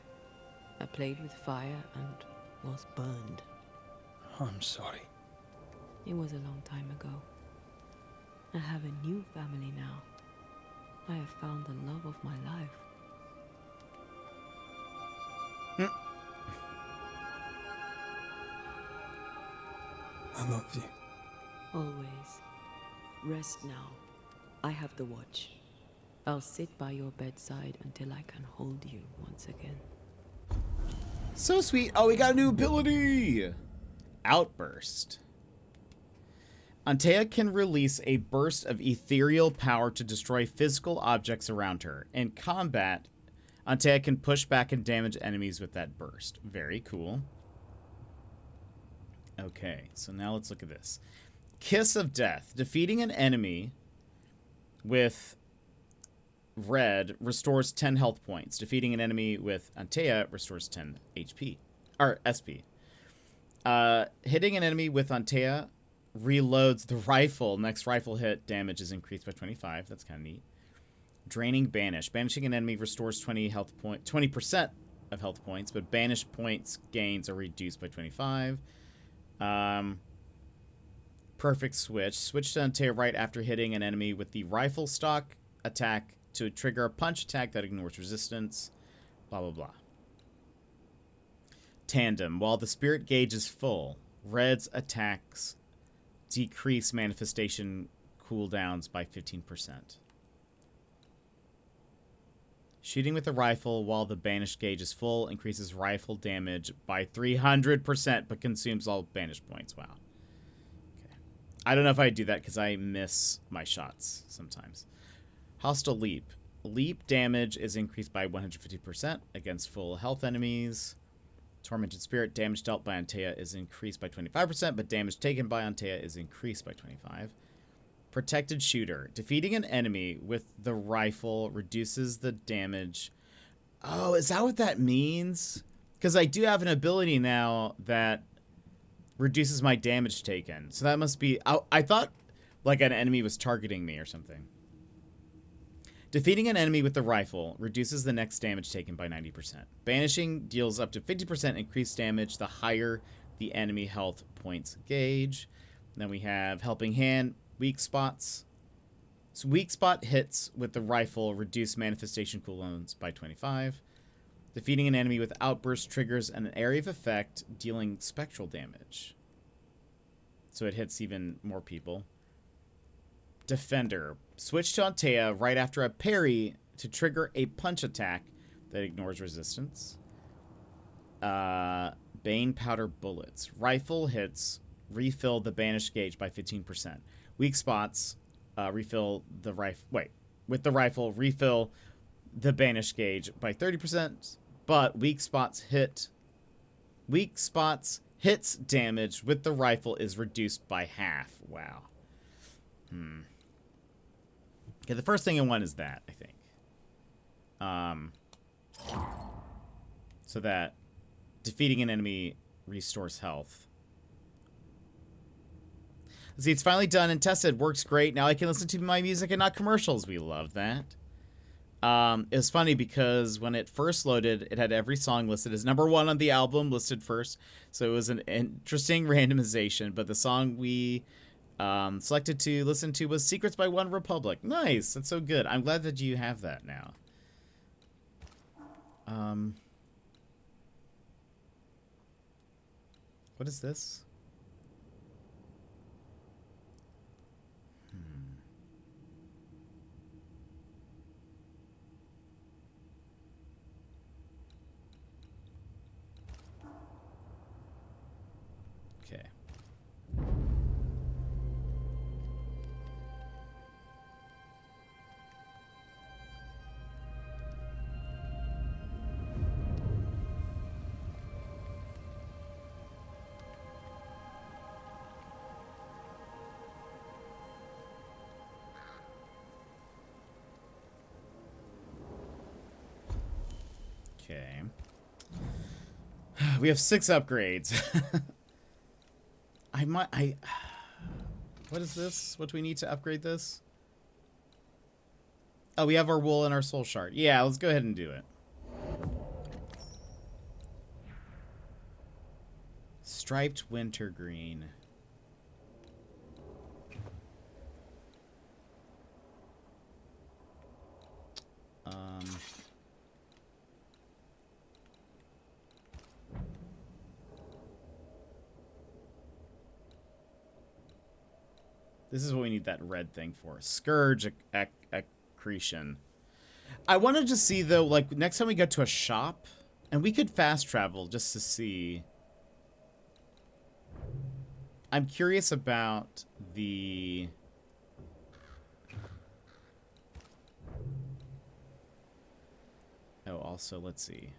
I played with fire and was burned. I'm sorry. It was a long time ago. I have a new family now. I have found the love of my life. I love you. Always. Rest now. I have the watch. I'll sit by your bedside until I can hold you once again. So sweet. Oh, we got a new ability. Outburst. Antea can release a burst of ethereal power to destroy physical objects around her. In combat, Antea can push back and damage enemies with that burst. Very cool. Okay, so now let's look at this. Kiss of Death. Defeating an enemy with red restores 10 health points. Defeating an enemy with Antea restores 10 HP. Or SP. Hitting an enemy with Antea reloads the rifle. Next rifle hit damage is increased by 25. That's kind of neat. Draining Banish. Banishing an enemy restores 20% of health points, but banish points gains are reduced by 25. Perfect Switch. Switch to Antea right after hitting an enemy with the rifle stock attack to trigger a punch attack that ignores resistance. Blah, blah, blah. Tandem. While the spirit gauge is full, Red's attacks decrease manifestation cooldowns by 15%. Shooting with a rifle while the banished gauge is full increases rifle damage by 300%, but consumes all banish points. Wow. Okay. I don't know if I do that because I miss my shots sometimes. Hostile Leap. Leap damage is increased by 150% against full health enemies. Tormented Spirit. Damage dealt by Antea is increased by 25%, but damage taken by Antea is increased by 25%. Protected Shooter. Defeating an enemy with the rifle reduces the damage. Oh, is that what that means? Because I do have an ability now that reduces my damage taken. So that must be... I thought like an enemy was targeting me or something. Defeating an enemy with the rifle reduces the next damage taken by 90%. Banishing deals up to 50% increased damage the higher the enemy health points gauge. Then we have Helping Hand. Weak spots. So weak spot hits with the rifle reduce manifestation cooldowns by 25. Defeating an enemy with outburst triggers an area of effect, dealing spectral damage. So it hits even more people. Defender. Switch to Antea right after a parry to trigger a punch attack that ignores resistance. Bane Powder Bullets. Rifle hits refill the banished gauge by 15%. Weak spots, refill the rifle. Wait, with the rifle, refill the banished gauge by 30%. But weak spots hits damage with the rifle is reduced by half. Wow. Okay, the first thing I want is that, I think. So that defeating an enemy restores health. See, it's finally done and tested. Works great. Now I can listen to my music and not commercials. We love that. It was funny because when it first loaded, it had every song listed as #1 on the album, listed first. So it was an interesting randomization. But the song we selected to listen to was Secrets by One Republic. Nice. That's so good. I'm glad that you have that now. What is this? Okay. Okay. We have 6 upgrades. What is this? What do we need to upgrade this? Oh, we have our wool and our soul shard. Yeah, let's go ahead and do it. Striped wintergreen. This is what we need that red thing for. Scourge accretion. I wanted to see, though, like, next time we go to a shop, and we could fast travel just to see. I'm curious about the... Oh, also, let's see.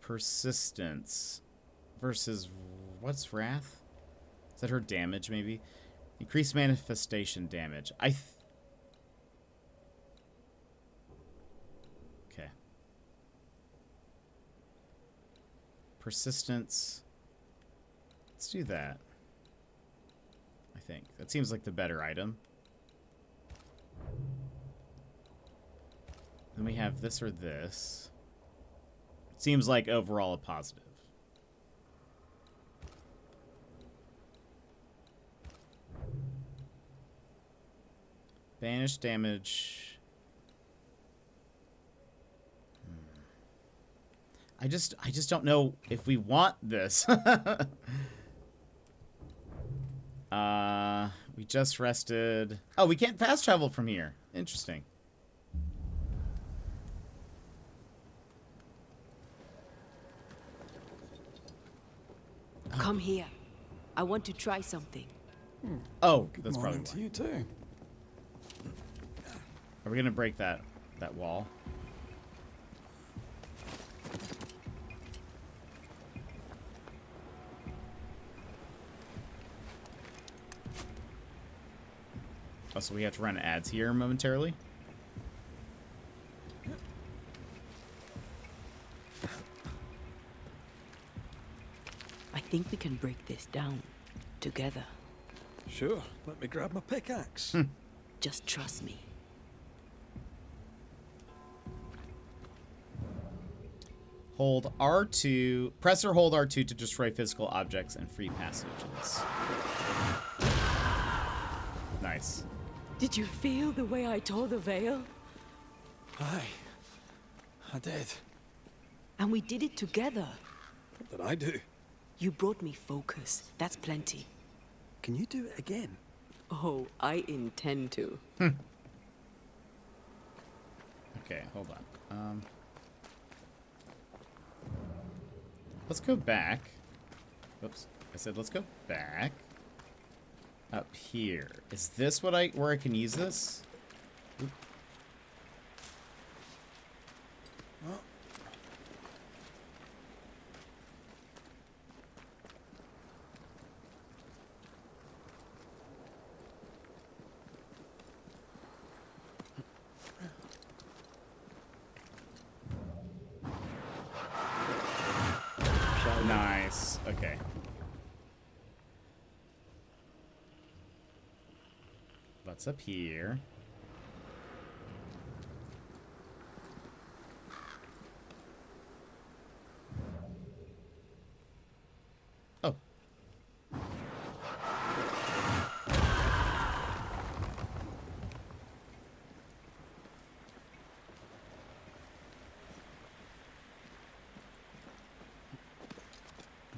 Persistence versus... What's Wrath? Is that her damage, maybe? Increased manifestation damage. Okay. Persistence. Let's do that. I think. That seems like the better item. Then we have this or this. Seems like overall a positive. Banish damage. I just don't know if we want this. We just rested. Oh, we can't fast travel from here. Interesting. Come here. I want to try something. Oh, that's probably why. You too. Are we gonna break that wall? Oh, so we have to run ads here momentarily? I think we can break this down together. Sure, let me grab my pickaxe. Just trust me. Hold R2, press or hold R2 to destroy physical objects and free passages. Nice. Did you feel the way I tore the veil? Aye, I did. And we did it together. What did I do? You brought me focus. That's plenty. Can you do it again? Oh, I intend to. Okay, hold on. Let's go back. Oops. I said let's go back. Up here. Is this what where I can use this? Oop. Oh. Nice. Okay. What's up here? Oh.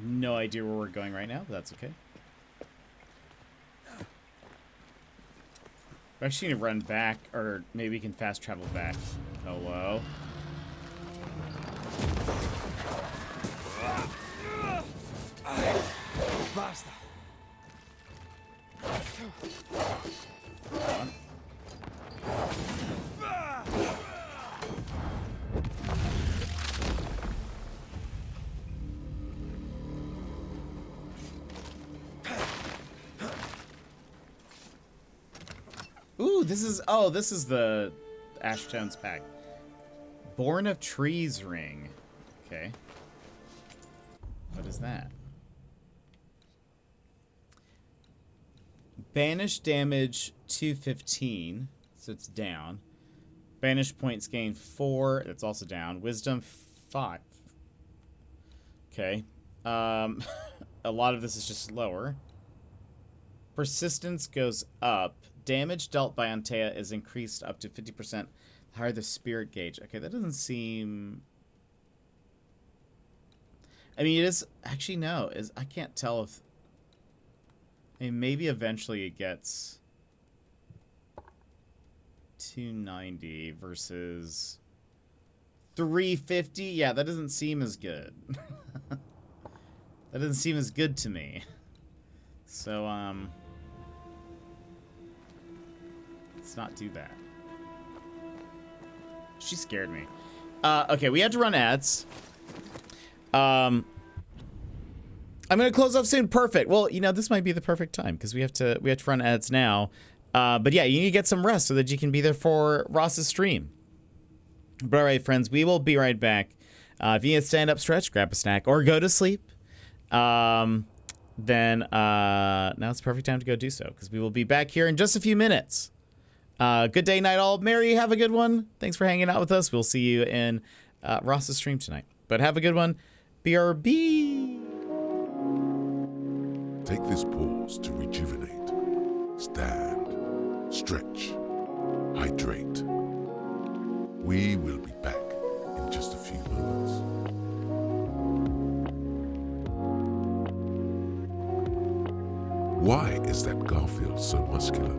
No idea where we're going right now, but that's okay. We actually need to run back, or maybe we can fast travel back. Hello? Basta. Ooh, this is the Ashtone's pack. Born of Trees ring. Okay. What is that? Banish damage 215, so it's down. Banish points gain 4, that's also down. Wisdom 5. Okay. A lot of this is just lower. Persistence goes up. Damage dealt by Antea is increased up to 50%. The higher the spirit gauge. Okay, that doesn't seem... I mean, it is... Actually, no. I can't tell if... And maybe eventually it gets 290 versus 350. Yeah, that doesn't seem as good. That doesn't seem as good to me. So, let's not do that. She scared me. Okay, we had to run ads. I'm gonna close off soon. Perfect. Well, you know, this might be the perfect time because we have to run ads now. But yeah, you need to get some rest so that you can be there for Ross's stream. But all right, friends, we will be right back. If you need a stand-up stretch, grab a snack, or go to sleep, then now it's the perfect time to go do so because we will be back here in just a few minutes. Good day, night, all. Mary, have a good one. Thanks for hanging out with us. We'll see you in Ross's stream tonight. But have a good one. BRB. Take this pause to rejuvenate. Stand, stretch, hydrate. We will be back in just a few moments. Why is that Garfield so muscular?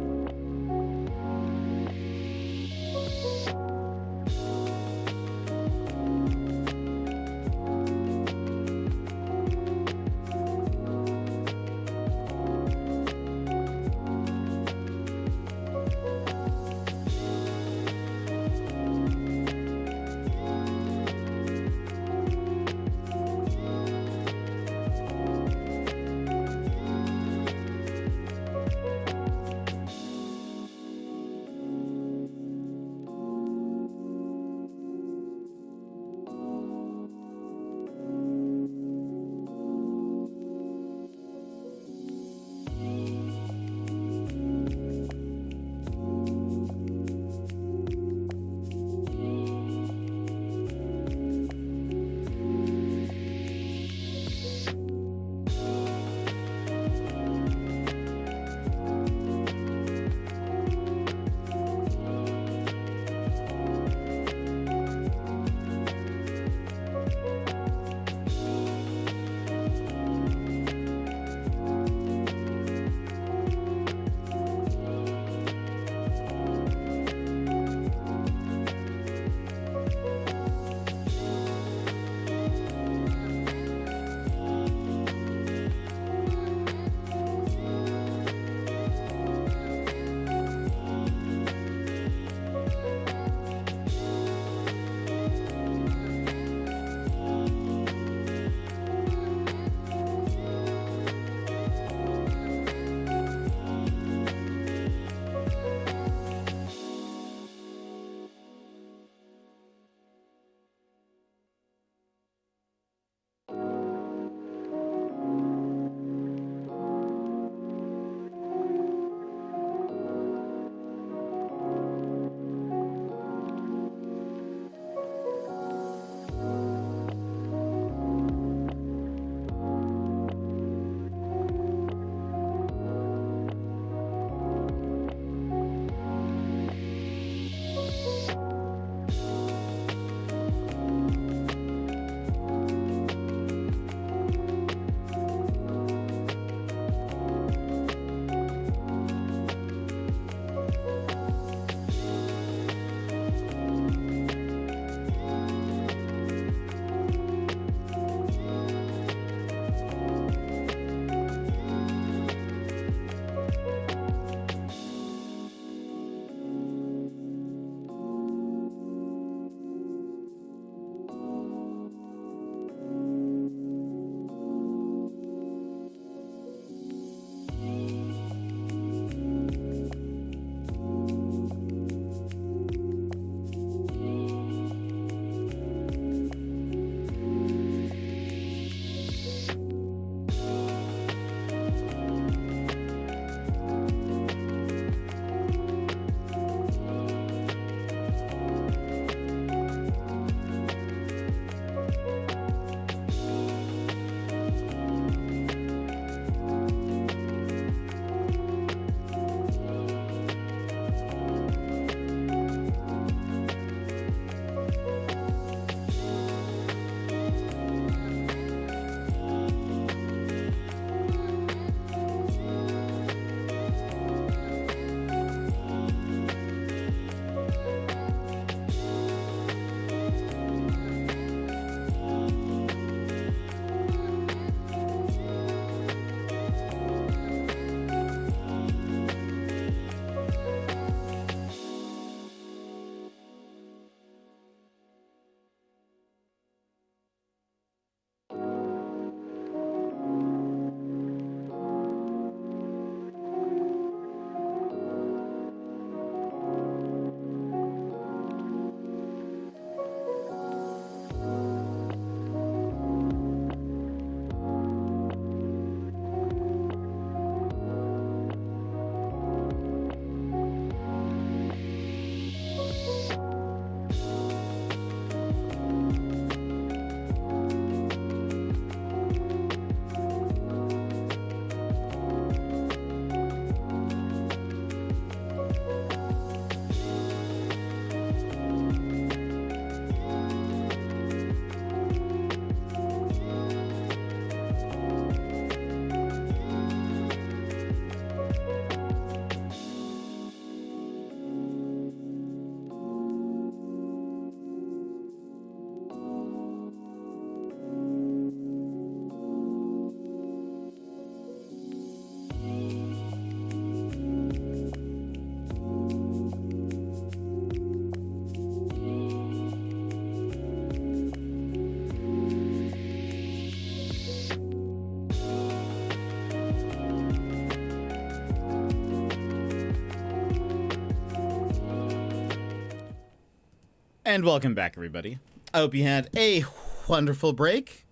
And welcome back, everybody. I hope you had a wonderful break.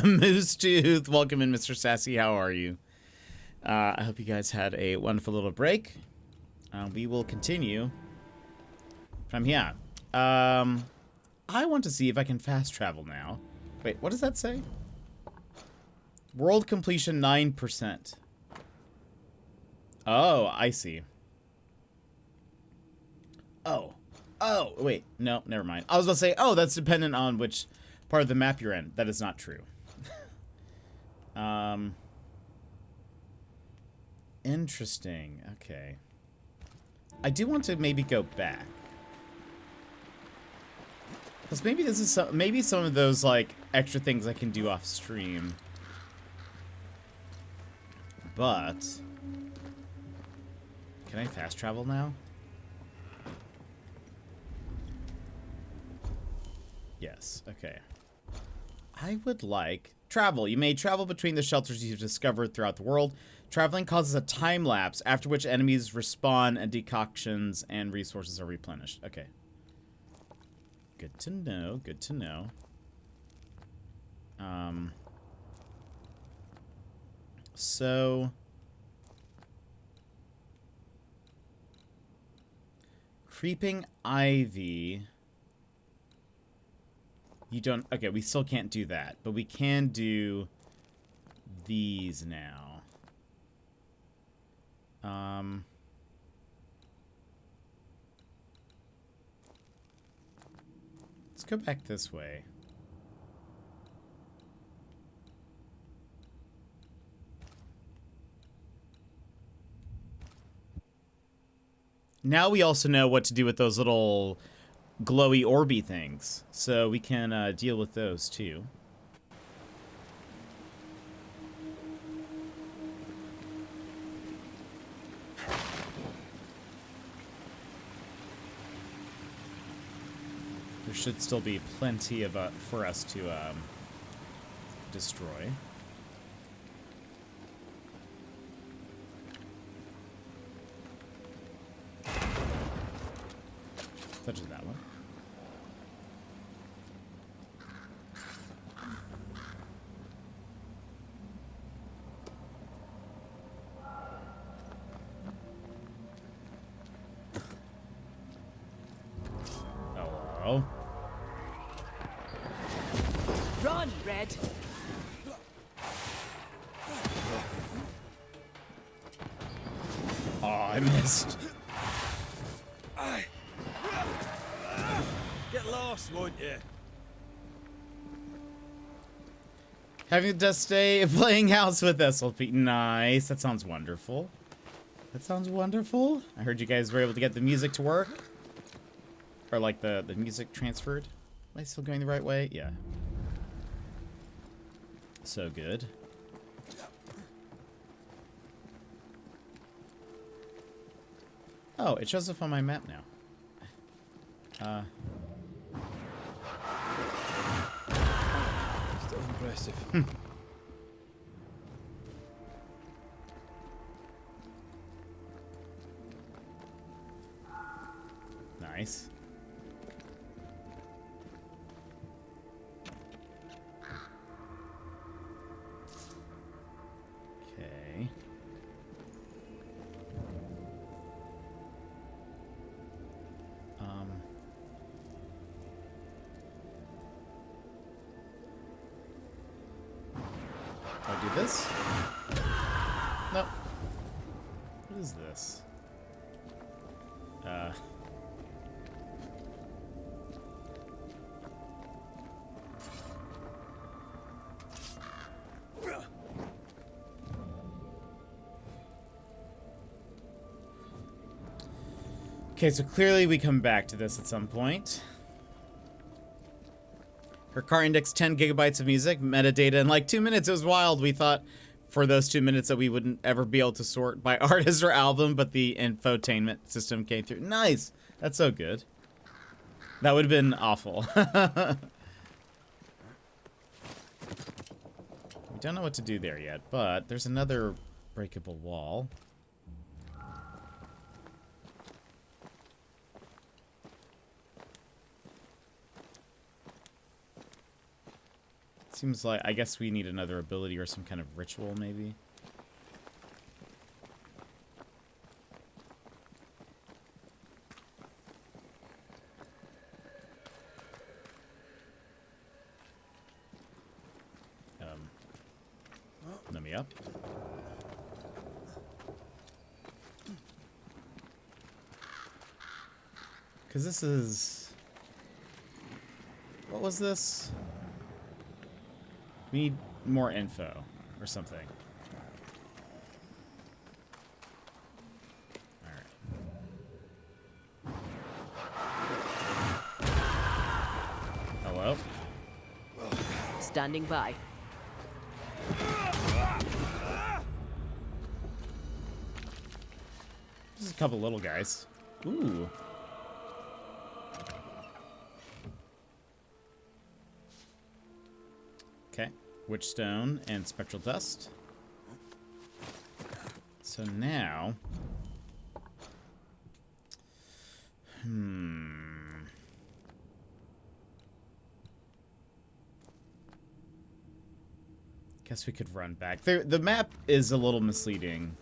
Moose Tooth, welcome in, Mr. Sassy. How are you? I hope you guys had a wonderful little break. We will continue from here. I want to see if I can fast travel now. Wait, what does that say? World completion 9%. Oh, I see. Oh, wait. No, never mind. I was going to say, oh, that's dependent on which part of the map you're in. That is not true. Interesting. Okay. I do want to maybe go back. Because maybe this is maybe some of those, like, extra things I can do off stream. But can I fast travel now? Yes, okay. I would like travel. You may travel between the shelters you've discovered throughout the world. Traveling causes a time lapse, after which enemies respawn and decoctions and resources are replenished. Okay. Good to know, good to know. So creeping ivy. You don't... Okay, we still can't do that. But we can do these now. Let's go back this way. Now we also know what to do with those little glowy orby things, so we can deal with those too. There should still be plenty of for us to destroy. Such as that one. Hello. Run, Red. Oh, I missed. Get lost, won't you? Having to stay playing house with us will be nice. That sounds wonderful. That sounds wonderful. I heard you guys were able to get the music to work. Or like the music transferred. Am I still going the right way? Yeah. So good. Oh, it shows up on my map now. Still impressive. Nice. Okay. Do I do this? Nope. What is this? Okay, so clearly we come back to this at some point. Her car indexed 10 gigabytes of music, metadata in like 2 minutes. It was wild. We thought for those 2 minutes that we wouldn't ever be able to sort by artist or album, but the infotainment system came through. Nice. That's so good. That would have been awful. We don't know what to do there yet, but there's another breakable wall. Seems like, I guess we need another ability or some kind of ritual, maybe. Let me up. Because this is... What was this? We need more info or something. Alright. Hello? Standing by. Just a couple little guys. Ooh. Okay. Witchstone and spectral dust. So now... Guess we could run back. The map is a little misleading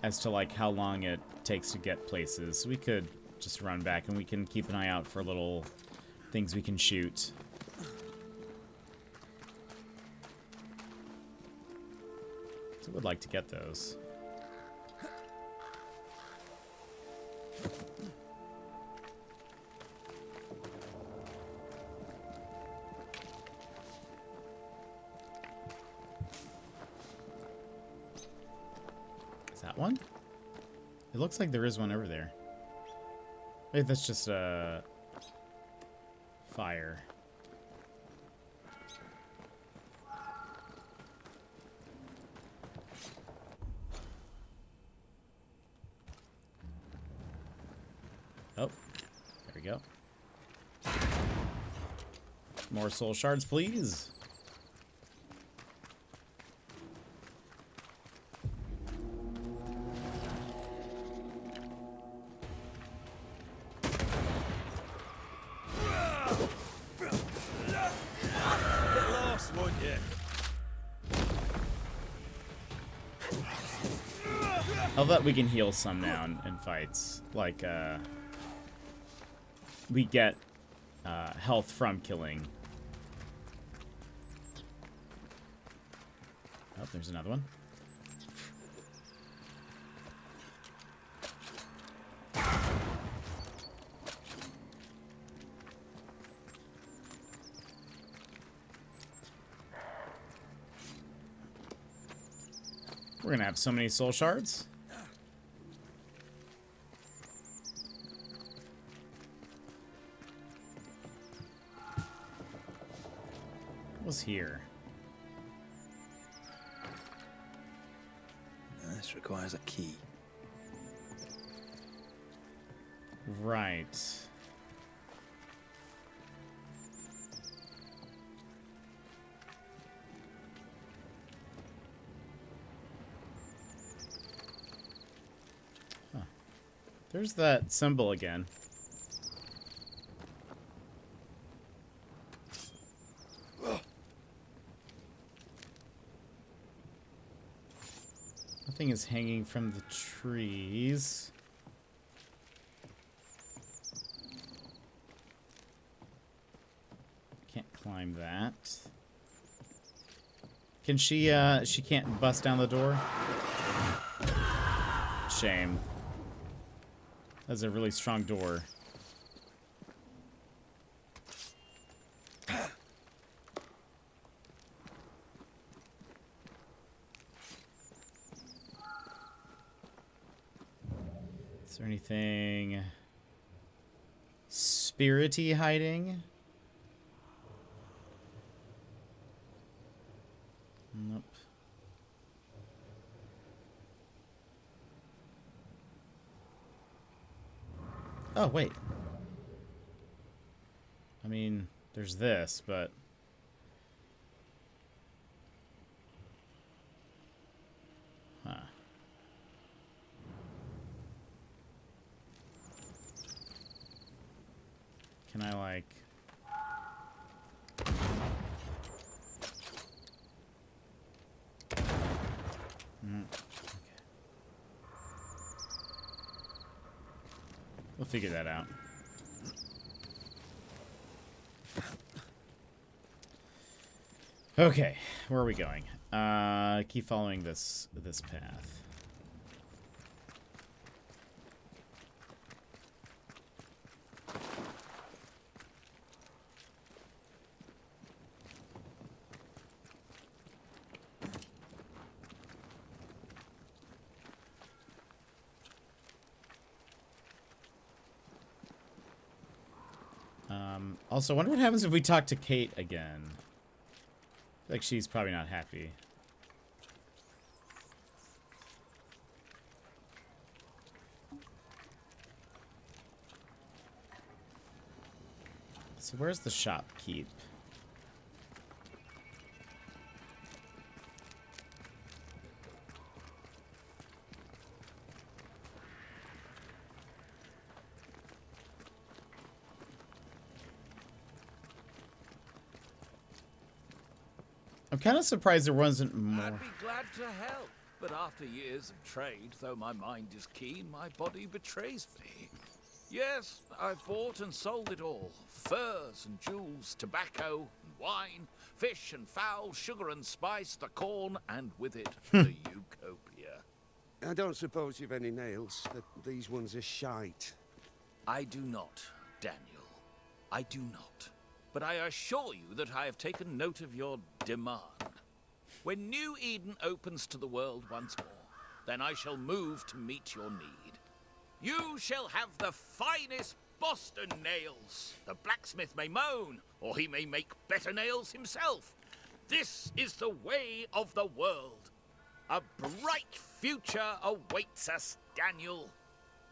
as to like how long it takes to get places. We could just run back and we can keep an eye out for little things we can shoot. So I would like to get those. Is that one? It looks like there is one over there. Wait, that's just a fire. Oh, there we go. More soul shards, please. I bet we can heal some now in fights. Like, we get health from killing. Oh, there's another one. We're gonna have so many soul shards. What was here? This requires a key. Right. Huh. There's that symbol again. Nothing is hanging from the trees. Can't climb that. Can she can't bust down the door? Shame. That's a really strong door. Is there anything spirity hiding? Nope. Oh, wait. I mean, there's this, but... Huh. Can I, like... We'll figure that out. Okay, where are we going? Keep following this path. Also, I wonder what happens if we talk to Kate again. Like, she's probably not happy. So where's the shopkeep? I'm kind of surprised there wasn't more. I'd be glad to help, but after years of trade, though my mind is keen, my body betrays me. Yes, I've bought and sold it all. Furs and jewels, tobacco and wine, fish and fowl, sugar and spice, the corn, and with it, the Utopia. I don't suppose you've any nails, that these ones are shite. I do not, Daniel. I do not. But I assure you that I have taken note of your demand. When New Eden opens to the world once more, then I shall move to meet your need. You shall have the finest Boston nails. The blacksmith may moan, or he may make better nails himself. This is the way of the world. A bright future awaits us, Daniel.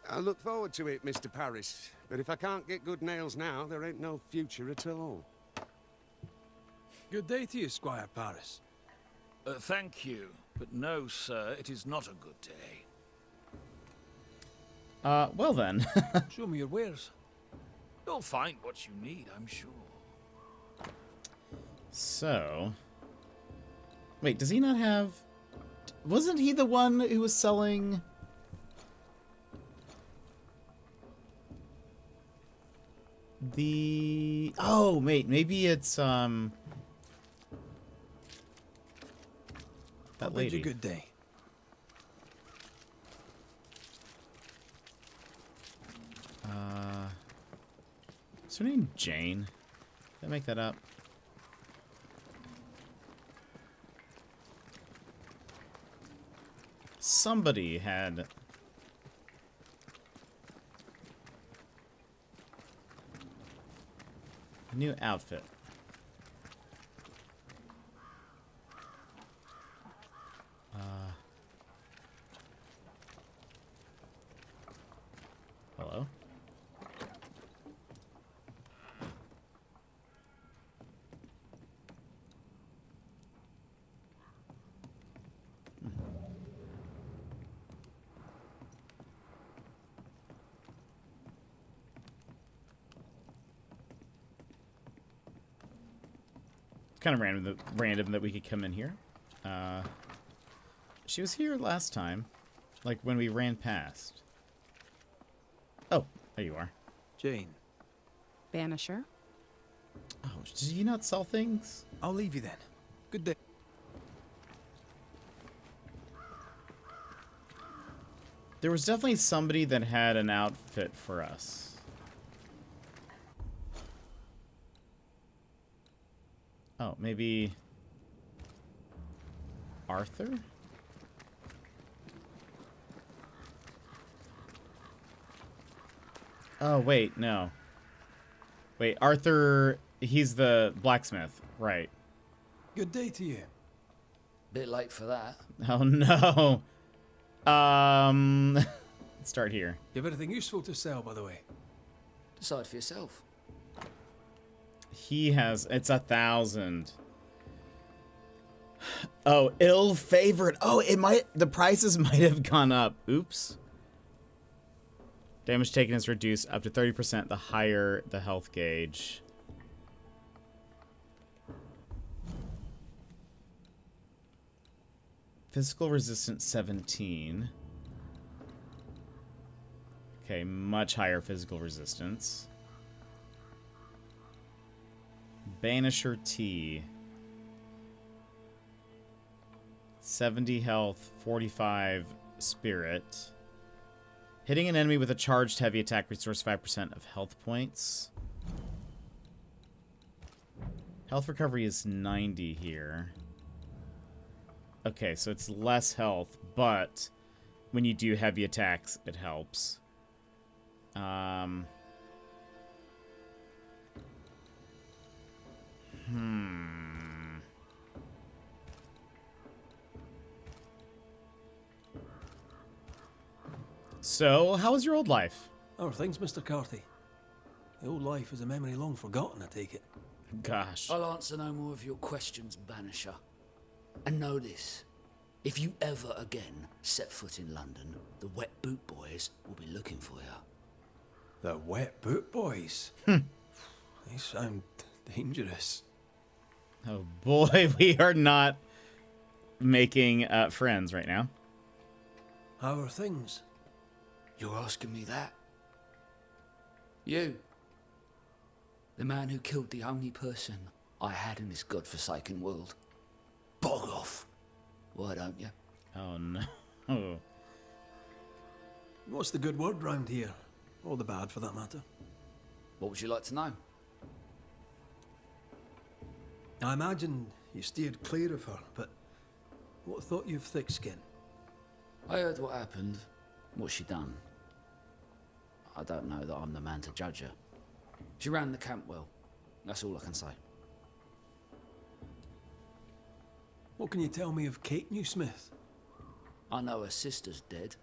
I look forward to it, Mr. Paris. But if I can't get good nails now, there ain't no future at all. Good day to you, Squire Paris. Thank you. But no, sir, it is not a good day. Well then. Show me your wares. You'll find what you need, I'm sure. So... Wait, does he not have... Wasn't he the one who was selling... The... Oh, wait, maybe it's, that lady. You good day. Is her name Jane? Did I make that up? Somebody had... a new outfit. Hello? Kind of random that we could come in here. She was here last time, like when we ran past. Oh, there you are. Jane. Banisher. Oh, did you not sell things? I'll leave you then. Good day. There was definitely somebody that had an outfit for us. Oh, maybe... Arthur? Oh, wait, no. Wait, Arthur, he's the blacksmith, right. Good day to you. Bit late for that. Oh, no. Let's start here. You have anything useful to sell, by the way? Decide for yourself. He has, it's 1,000. Oh, ill-favored. Oh, the prices might have gone up. Oops. Damage taken is reduced up to 30% the higher the health gauge. Physical resistance 17. Okay, much higher physical resistance. Banisher T. 70 health, 45 spirit. Hitting an enemy with a charged heavy attack restores 5% of health points. Health recovery is 90 here. Okay, so it's less health, but when you do heavy attacks, it helps. So, how was your old life? How are things, Mr. Carthy? The old life is a memory long forgotten, I take it. Gosh. I'll answer no more of your questions, Banisher. And know this. If you ever again set foot in London, the Wet Boot Boys will be looking for you. The Wet Boot Boys? They sound dangerous. Oh boy, we are not making friends right now. How are things? You're asking me that? You. The man who killed the only person I had in this godforsaken world. Bog off. Why don't you? Oh no. What's the good word round here? Or the bad, for that matter? What would you like to know? I imagine you steered clear of her, but what thought you of thick skin? I heard what happened. What she done. I don't know that I'm the man to judge her. She ran the camp well. That's all I can say. What can you tell me of Kate Newsmith? I know her sister's dead.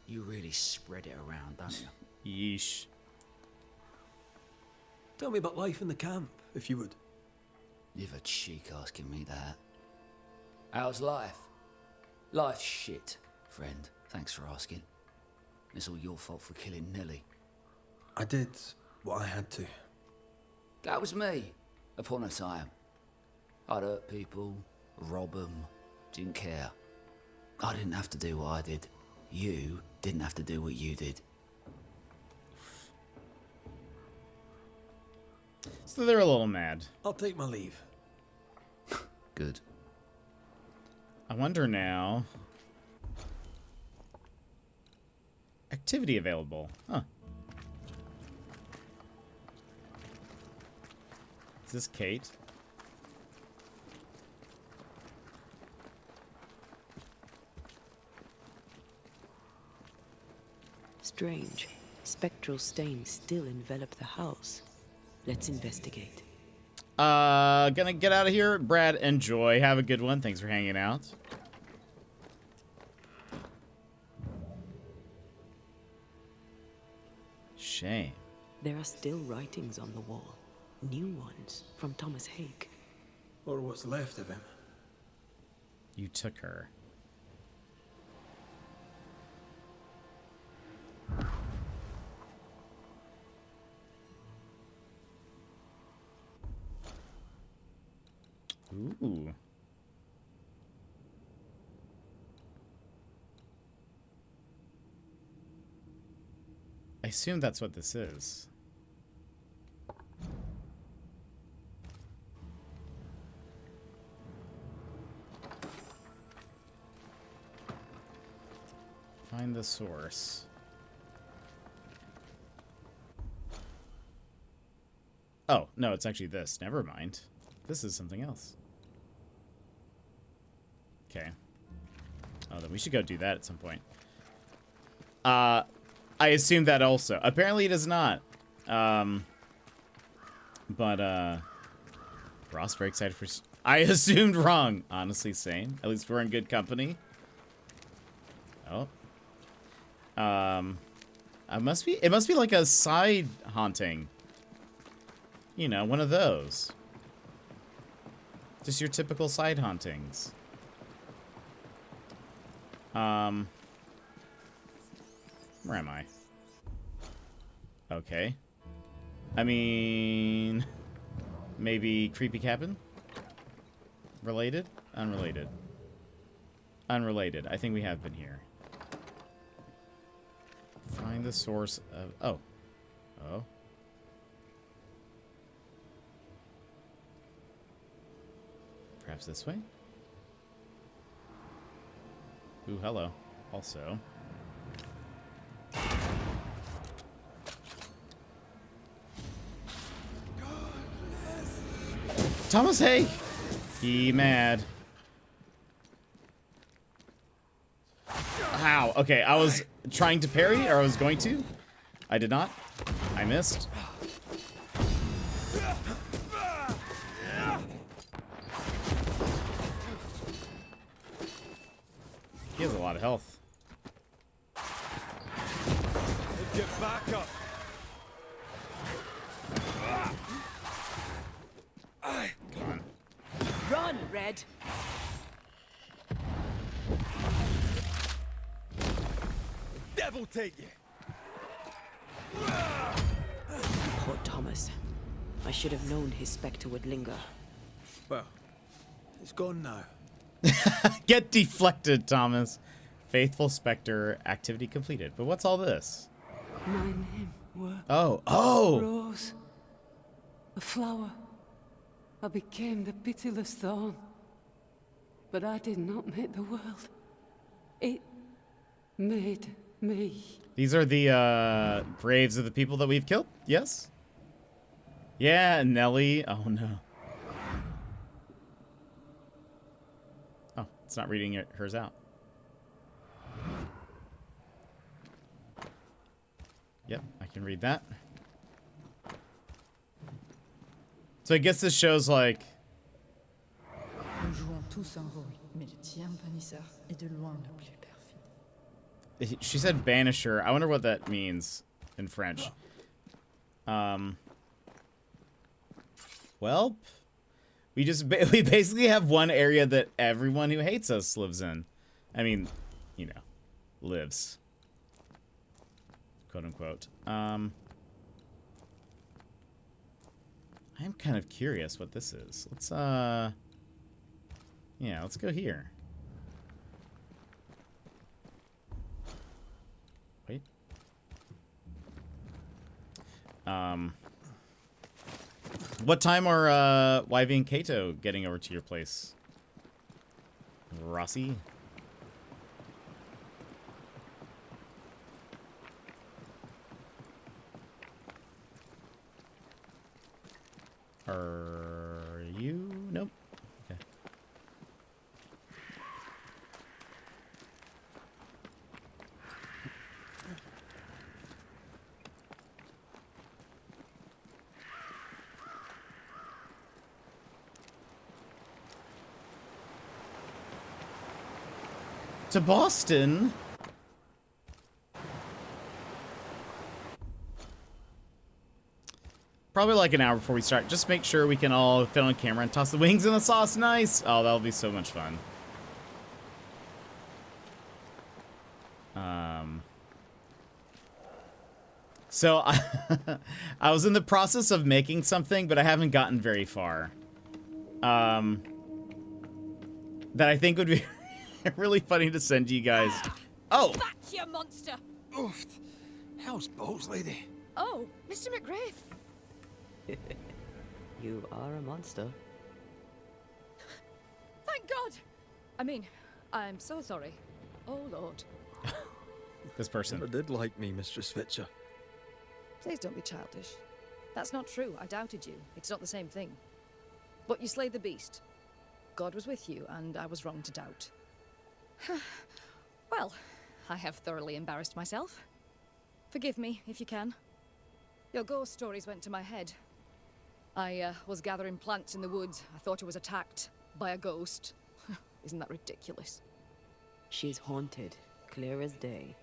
You really spread it around, don't you? Yeesh. Tell me about life in the camp, if you would. You've a cheek asking me that. How's life? Life's shit, friend. Thanks for asking. It's all your fault for killing Nelly. I did what I had to. That was me, upon a time. I'd hurt people, rob them, didn't care. I didn't have to do what I did. You didn't have to do what you did. So they're a little mad. I'll take my leave. Good. I wonder now. Activity available. Huh. Is this Kate? Strange. Spectral stains still envelop the house. Let's investigate. Gonna get out of here. Brad, enjoy. Have a good one. Thanks for hanging out. Shame. There are still writings on the wall. New ones from Thomas Hake. Or what's left of him. You took her. Ooh. I assume that's what this is. Find the source. Oh, no, it's actually this. Never mind. This is something else. Okay. Oh, then we should go do that at some point. I assume that also. Apparently it is not. But, Ross, very excited for... I assumed wrong. Honestly, same. At least we're in good company. Oh. It must be like a side haunting. You know, one of those. Just your typical side hauntings. Where am I? Okay. I mean, maybe creepy cabin? Related? Unrelated. unrelated. I think we have been here. Find the source of... Oh. Oh. Perhaps this way? Ooh, hello. Also. Thomas, hey! He mad. How? Okay, I was trying to parry, or I was going to. I did not. I missed. He has a lot of health. Get back up. Come on. Run, Red! Devil take you. Poor Thomas. I should have known his spectre would linger. Well, it's gone now. Get deflected, Thomas. Faithful Spectre, activity completed. But what's all this? My name were Oh. Rose, a flower. I became the pitiless thorn. But I did not make the world. It made me. These are the graves of the people that we've killed? Yes? Yeah, Nelly. Oh, no. Oh, it's not reading hers out. Yep, I can read that. So I guess this shows, like... Nous jouons tous un rôle, mais le tien, Banishers, est de loin le plus perfide. She said Banisher. I wonder what that means in French. Well, we basically have one area that everyone who hates us lives in. I mean, you know, lives. Quote unquote. I'm kind of curious what this is. Let's yeah, let's go here. Wait. What time are YV and Kato getting over to your place? Rossi? Are you? Nope. Okay. To Boston? Probably like an hour before we start. Just make sure we can all fit on camera and toss the wings in the sauce. Nice. Oh, that'll be so much fun. So I was in the process of making something, but I haven't gotten very far. That I think would be really funny to send you guys. Oh! That's your monster! Oof. How's balls, lady? Oh, Mr. McGrath. You are a monster. Thank God! I mean, I'm so sorry. Oh, Lord. This person. Never did like me, Mistress Fitcher. Please don't be childish. That's not true. I doubted you. It's not the same thing. But you slayed the beast. God was with you, and I was wrong to doubt. Well, I have thoroughly embarrassed myself. Forgive me, if you can. Your ghost stories went to my head. I was gathering plants in the woods. I thought I was attacked by a ghost. Isn't that ridiculous? She's haunted, clear as day.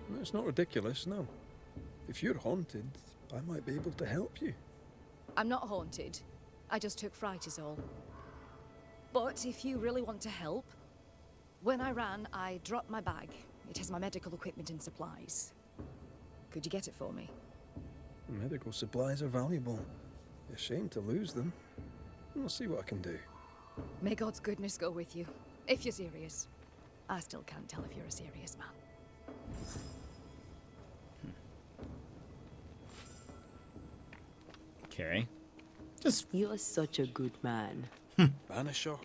No, it's not ridiculous, no. If you're haunted, I might be able to help you. I'm not haunted. I just took fright is all. But if you really want to help, when I ran, I dropped my bag. It has my medical equipment and supplies. Could you get it for me? Medical supplies are valuable. A shame to lose them. I'll see what I can do. May God's goodness go with you, if you're serious. I still can't tell if you're a serious man. Okay. You're such a good man. Banisher,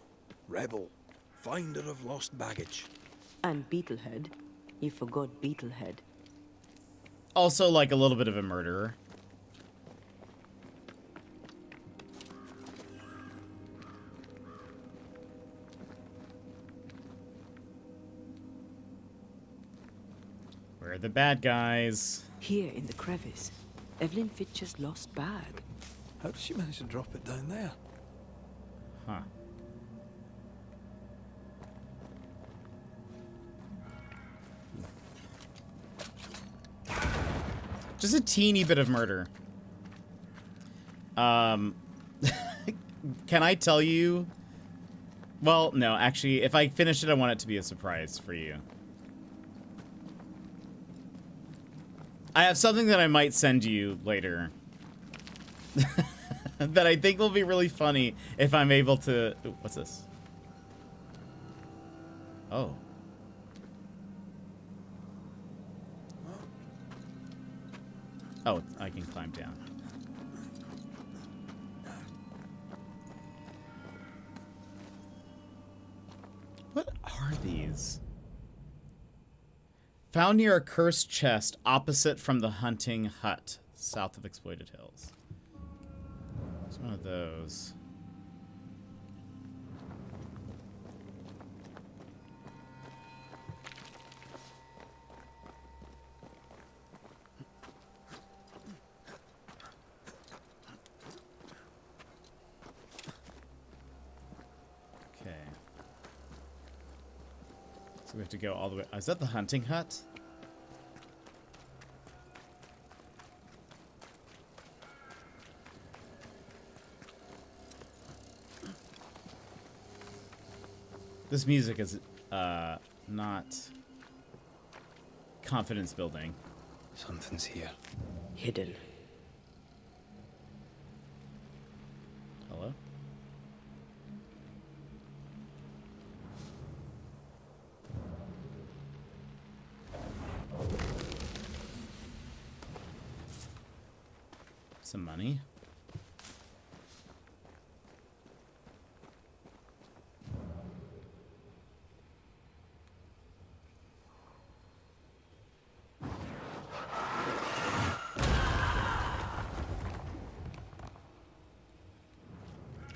rebel, finder of lost baggage. And Beetlehead. You forgot Beetlehead. Also, like, a little bit of a murderer. Where are the bad guys? Here in the crevice. Evelyn Fitcher's lost bag. How did she manage to drop it down there? Huh. Just a teeny bit of murder. Can I tell you? Well, no, actually, if I finish it, I want it to be a surprise for you. I have something that I might send you later. That I think will be really funny if I'm able to... Ooh, what's this? Oh. Oh, I can climb down. What are these? Found near a cursed chest opposite from the hunting hut, south of Exploited Hills. It's one of those. Okay. So we have to go all the way. Is that the hunting hut? This music is not confidence building. Something's here. Hidden. Hello? Some money.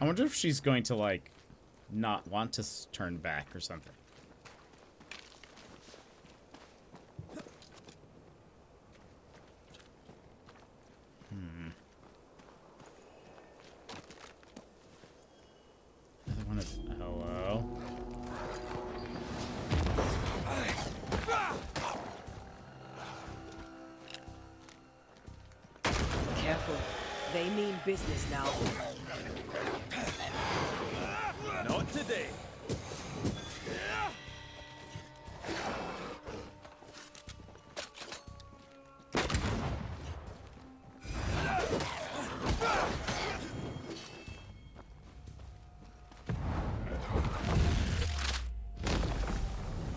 I wonder if she's going to, like, not want to turn back or something. Another one of... Hello? Careful. They mean business now. Not today.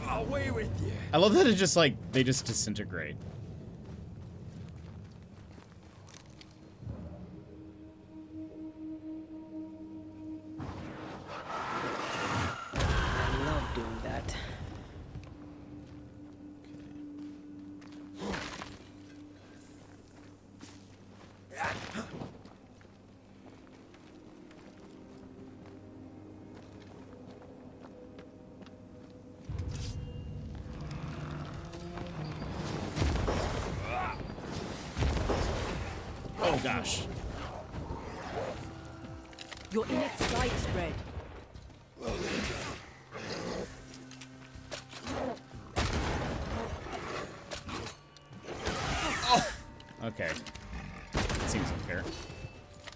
Away with you. I love that it just, like, they just disintegrate. I love doing that. Oh gosh. You're in its side spread. Oh! Okay. Seems unfair.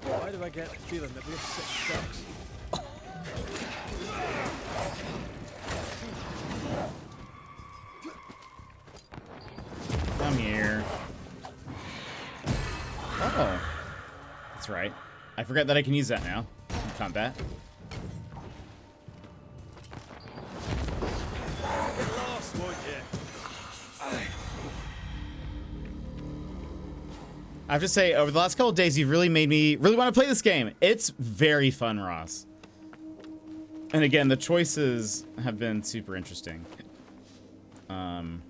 Why do I get the feeling that we have 6 ducks? Come here. Oh. That's right. I forgot that I can use that now in combat. I have to say, over the last couple of days, you've really made me really want to play this game. It's very fun, Ross. And again, the choices have been super interesting. I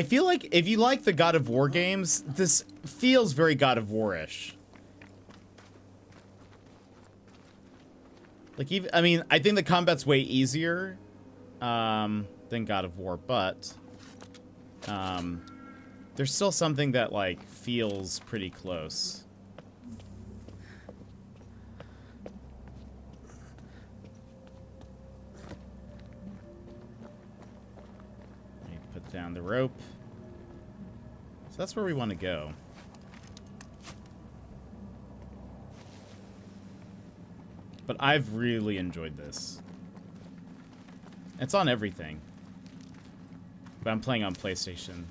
feel like if you like the God of War games, this feels very God of War-ish. Like, even, I mean, I think the combat's way easier than God of War, but there's still something that, like, feels pretty close. Let me put down the rope. So that's where we want to go. But I've really enjoyed this. It's on everything. But I'm playing on PlayStation.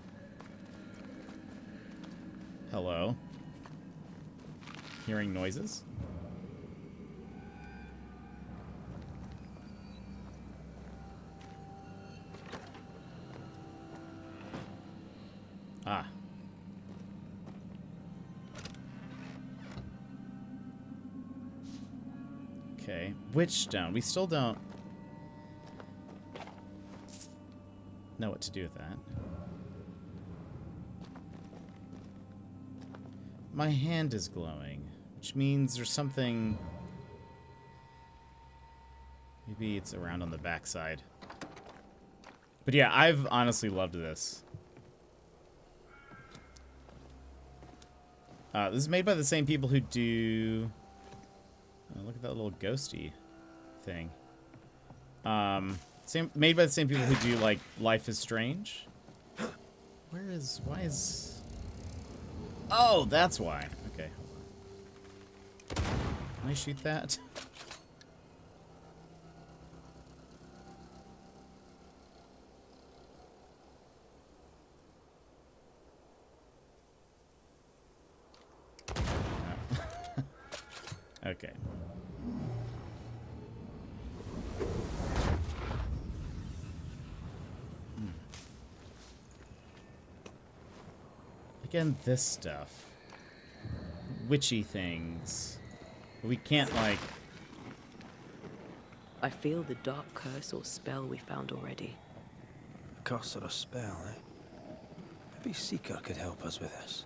Hello? Hearing noises? Ah. Okay, which stone? We still don't know what to do with that. My hand is glowing, which means there's something... Maybe it's around on the backside. But yeah, I've honestly loved this. This is made by the same people who do... Oh, look at that little ghosty thing. Made by the same people who do, like, Life is Strange. Why is... Oh, that's why. Okay, hold on. Can I shoot that? No. Okay. Again, this stuff. Witchy things. We can't, like... I feel the dark curse or spell we found already. A curse or a spell, eh? Maybe Seeker could help us with this.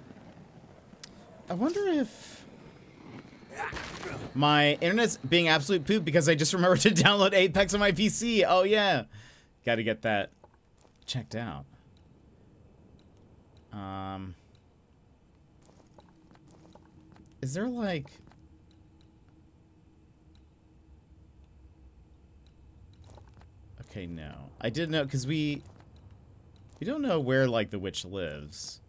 I wonder if... My internet's being absolute poop because I just remembered to download Apex on my PC. Oh, yeah. Gotta get that checked out. Is there, like... Okay, no. I did know, because we don't know where, like, the witch lives.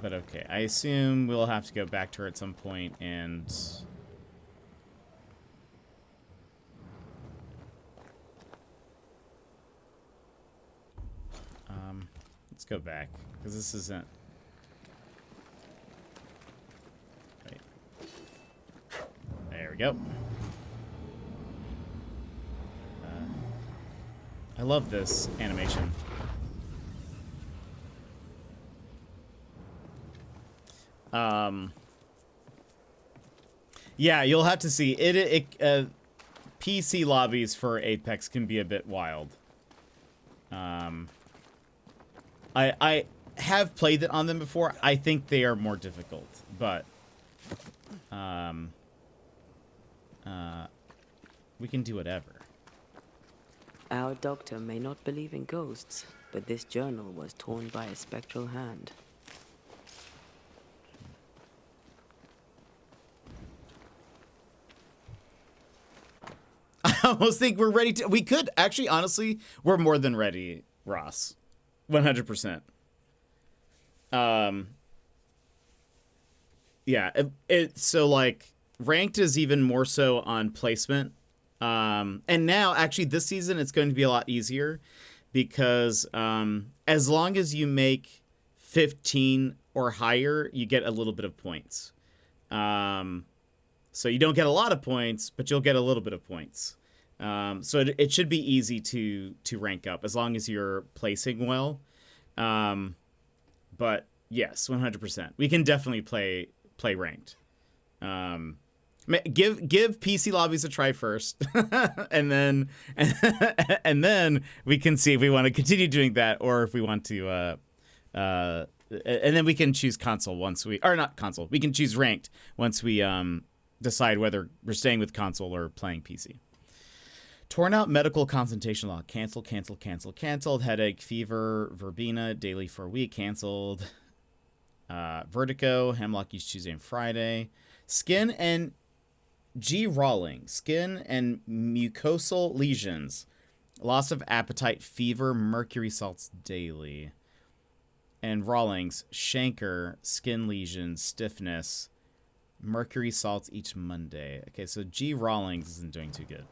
But okay, I assume we'll have to go back to her at some point and... let's go back, because this isn't... Wait. There we go. I love this animation. Yeah, you'll have to see it. PC lobbies for Apex can be a bit wild. I have played it on them before. I think they are more difficult, but we can do whatever. Our doctor may not believe in ghosts, but this journal was torn by a spectral hand. I almost think we're ready to... We could, actually, honestly, we're more than ready, Ross. 100%. Yeah, so, like, ranked is even more so on placement. And now, actually, this season, it's going to be a lot easier because as long as you make 15 or higher, you get a little bit of points. So you don't get a lot of points, but you'll get a little bit of points. So it should be easy to rank up as long as you're placing well. But yes, 100%. We can definitely play ranked. Give PC lobbies a try first, and then and then we can see if we want to continue doing that or if we want to. And then we can choose console not console. We can choose ranked once we decide whether we're staying with console or playing PC. Torn out medical consultation log. Canceled. Headache, fever, verbena, daily for a week. Canceled. Vertigo, hemlock each Tuesday and Friday. Skin and G. Rawling. Skin and mucosal lesions. Loss of appetite, fever, mercury salts daily. And Rawlings, Shanker, skin lesions, stiffness, mercury salts each Monday. Okay, so G. Rawlings isn't doing too good.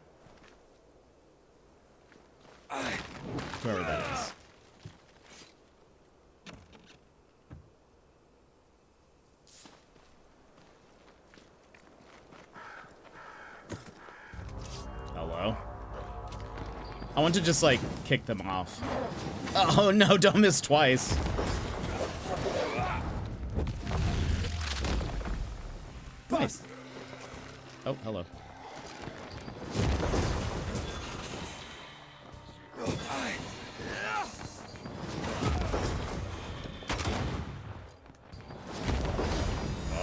Whoever that is. Hello? I want to just, like, kick them off. Oh, no, don't miss twice. Nice. Oh, hello.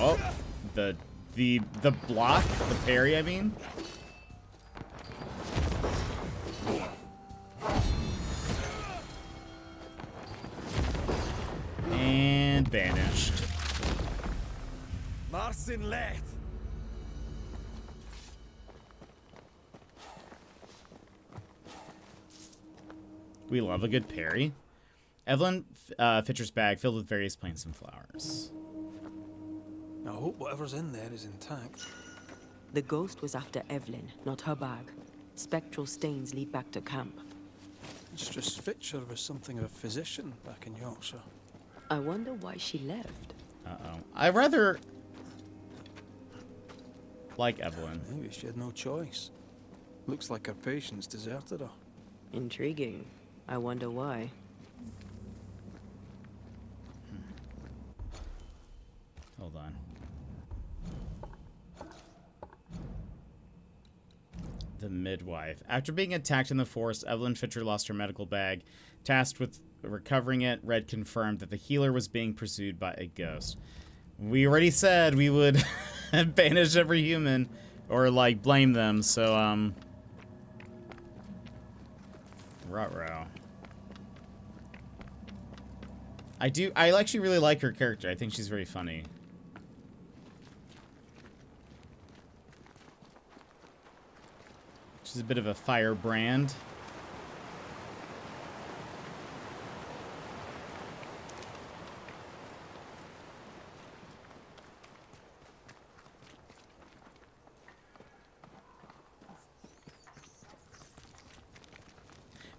Oh, the block, the parry, I mean. And banished. Marcin Let. We love a good parry. Evelyn Fitcher's bag filled with various plants and flowers. I hope whatever's in there is intact. The ghost was after Evelyn, not her bag. Spectral stains lead back to camp. Mistress Fitcher was something of a physician back in Yorkshire. I wonder why she left. Uh-oh. I rather like Evelyn. Maybe she had no choice. Looks like her patients deserted her. Intriguing. I wonder why. Hold on. The midwife. After being attacked in the forest, Evelyn Fitcher lost her medical bag. Tasked with recovering it, Red confirmed that the healer was being pursued by a ghost. We already said we would banish every human or, like, blame them, so, ruh-roh. I actually really like her character. I think she's very funny. She's a bit of a firebrand.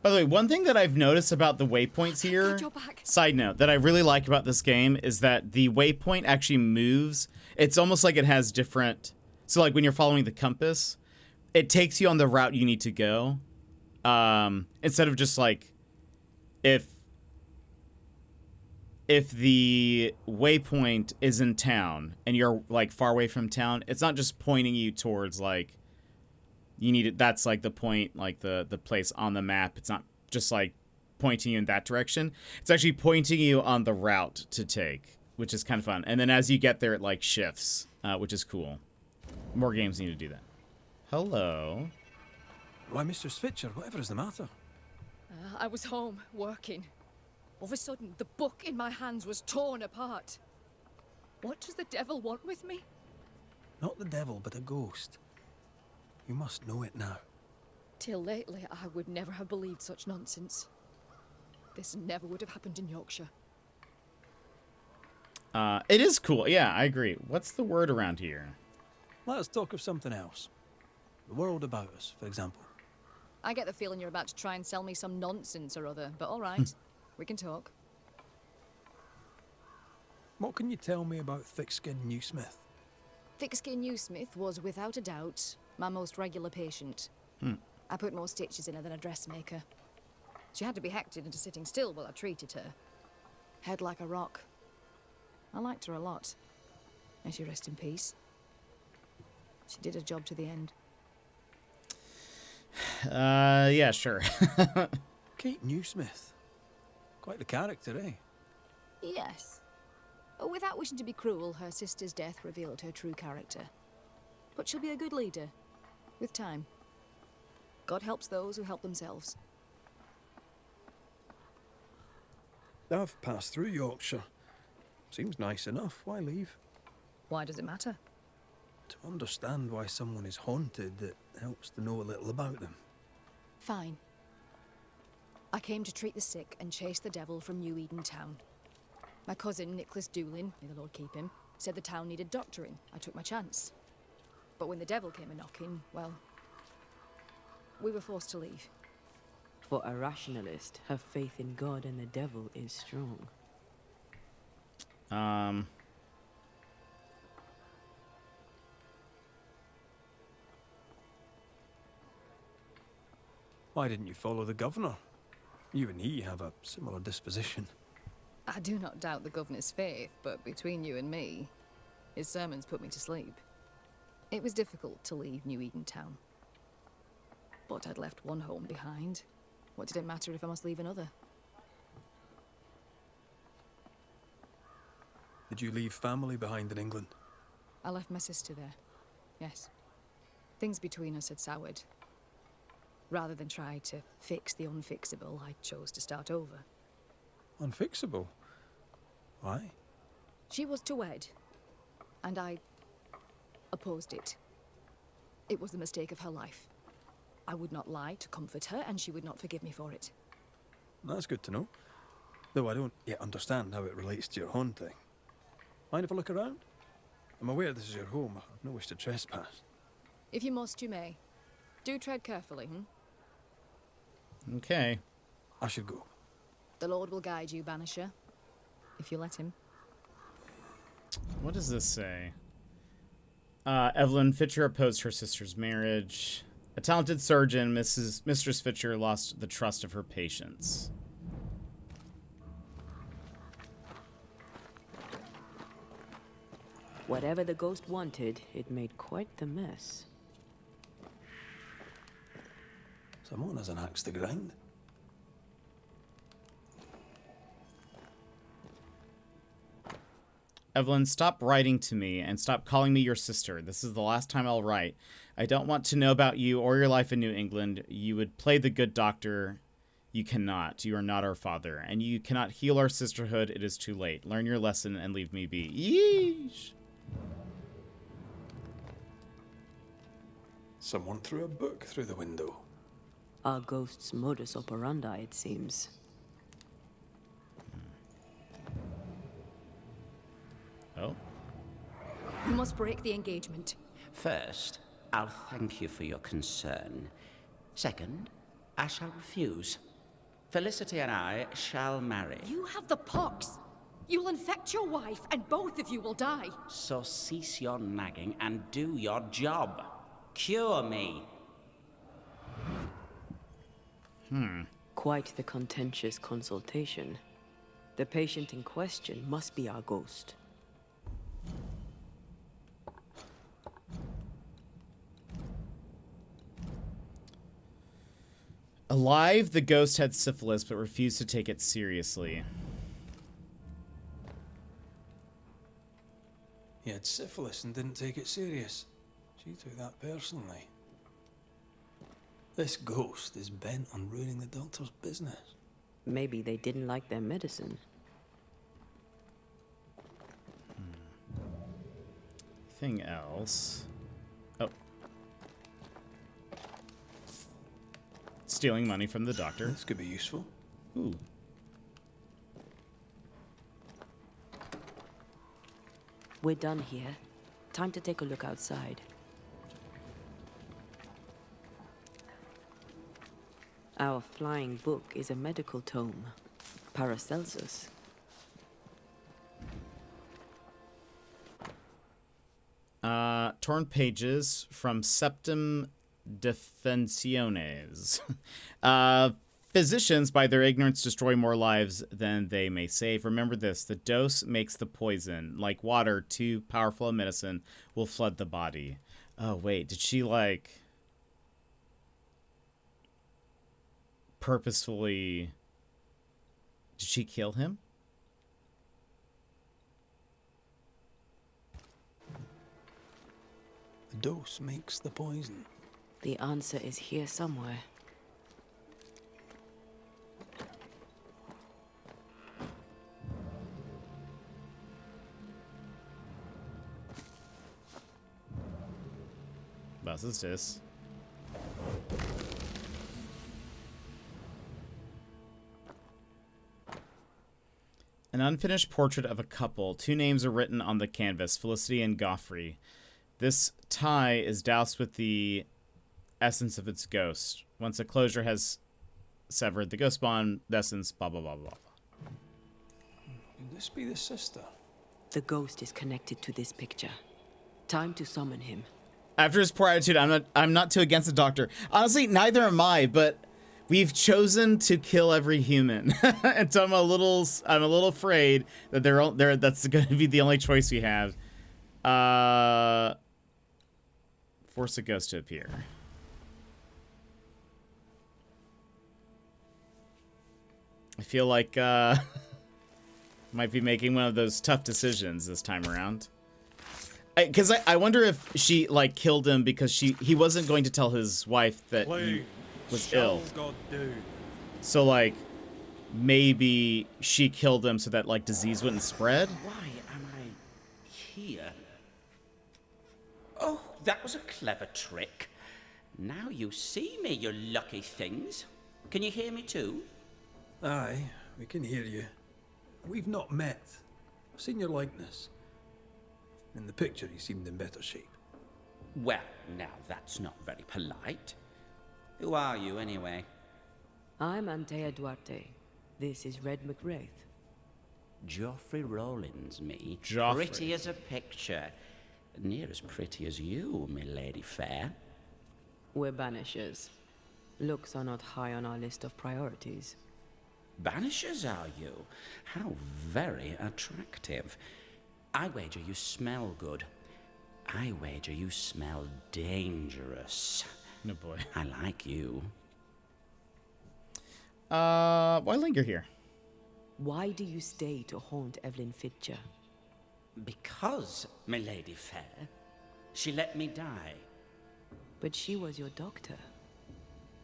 By the way, one thing that I've noticed about the waypoints here, side note, that I really like about this game is that the waypoint actually moves. It's almost like it has different, so like when you're following the compass, it takes you on the route you need to go. Instead of just like, if the waypoint is in town and you're like far away from town, it's not just pointing you towards like, you need it. That's like the point, like the place on the map. It's not just like pointing you in that direction. It's actually pointing you on the route to take, which is kind of fun. And then as you get there, it like shifts, which is cool. More games need to do that. Hello. Why, Mistress Fitcher, whatever is the matter? I was home, working. All of a sudden, the book in my hands was torn apart. What does the devil want with me? Not the devil, but a ghost. You must know it now. Till lately, I would never have believed such nonsense. This never would have happened in Yorkshire. It is cool. Yeah, I agree. What's the word around here? Let us talk of something else. The world about us, for example. I get the feeling you're about to try and sell me some nonsense or other, but all right. We can talk. What can you tell me about Thickskin Newsmith? Thickskin Newsmith was, without a doubt, my most regular patient. I put more stitches in her than a dressmaker. She had to be hectored into sitting still while I treated her. Head like a rock. I liked her a lot. May she rest in peace. She did her job to the end. Yeah, sure. Kate Newsmith. Quite the character, eh? Yes. Without wishing to be cruel, her sister's death revealed her true character. But she'll be a good leader. With time. God helps those who help themselves. I've passed through Yorkshire. Seems nice enough. Why leave? Why does it matter? To understand why someone is haunted, it helps to know a little about them. Fine. I came to treat the sick and chase the devil from New Eden town. My cousin, Nicholas Doolin, may the Lord keep him, said the town needed doctoring. I took my chance. But when the devil came a-knocking, well, we were forced to leave. For a rationalist, her faith in God and the devil is strong. Why didn't you follow the governor? You and he have a similar disposition. I do not doubt the governor's faith, but between you and me, his sermons put me to sleep. It was difficult to leave New Eden town. But I'd left one home behind. What did it matter if I must leave another? Did you leave family behind in England? I left my sister there. Yes. Things between us had soured. Rather than try to fix the unfixable, I chose to start over. Unfixable? Why? She was to wed, and I opposed it. It was the mistake of her life. I would not lie to comfort her, and she would not forgive me for it. That's good to know. Though I don't yet understand how it relates to your haunting. Mind if I look around? I'm aware this is your home. I've no wish to trespass. If you must, you may. Do tread carefully, Okay. I should go. The Lord will guide you, Banisher. If you let him. What does this say? Evelyn Fitcher opposed her sister's marriage. A talented surgeon, Mistress Fitcher lost the trust of her patients. Whatever the ghost wanted, it made quite the mess. Someone has an axe to grind. Evelyn, stop writing to me and stop calling me your sister. This is the last time I'll write. I don't want to know about you or your life in New England. You would play the good doctor. You cannot. You are not our father. And you cannot heal our sisterhood. It is too late. Learn your lesson and leave me be. Yeesh. Someone threw a book through the window. Our ghost's modus operandi, it seems. Oh? You must break the engagement. First, I'll thank you for your concern. Second, I shall refuse. Felicity and I shall marry. You have the pox. You'll infect your wife, and both of you will die. So cease your nagging and do your job. Cure me. Quite the contentious consultation. The patient in question must be our ghost. Alive, the ghost had syphilis but refused to take it seriously. He had syphilis and didn't take it serious. She took that personally. This ghost is bent on ruining the doctor's business. Maybe they didn't like their medicine. Anything else? Oh. Stealing money from the doctor. This could be useful. Ooh. We're done here. Time to take a look outside. Our flying book is a medical tome. Paracelsus. Torn pages from Septem Defensiones. Physicians, by their ignorance, destroy more lives than they may save. Remember this, the dose makes the poison. Like water, too powerful a medicine will flood the body. Oh, wait, did she, like, purposefully... Did she kill him? The dose makes the poison. The answer is here somewhere. Was ist das? An unfinished portrait of a couple. 2 names are written on the canvas, Felicity and Goffrey. This tie is doused with the essence of its ghost. Once a closure has severed the ghost bond, the essence, blah, blah, blah, blah. Could this be the sister? The ghost is connected to this picture. Time to summon him. After his poor attitude, I'm not too against the doctor. Honestly, neither am I, but we've chosen to kill every human. And so I'm a little afraid that that's going to be the only choice we have. Force a ghost to appear. I feel like might be making one of those tough decisions this time around. Because I wonder if she, like, killed him because he wasn't going to tell his wife that he was ill. So, like, maybe she killed him so that, like, disease wouldn't spread? Why am I here? Oh, that was a clever trick. Now you see me, you lucky things. Can you hear me too? Aye, we can hear you. We've not met. I've seen your likeness. In the picture, he seemed in better shape. Well, now that's not very polite. Who are you, anyway? I'm Antea Duarte. This is Red McWraith. Joffrey Rollins, me. Joffrey. Pretty as a picture. Near as pretty as you, my lady fair. We're Banishers. Looks are not high on our list of priorities. Banishers, are you? How very attractive. I wager you smell good. I wager you smell dangerous. No boy. I like you. Why linger here? Why do you stay to haunt Evelyn Fitcher? Because, my lady fair, she let me die. But she was your doctor.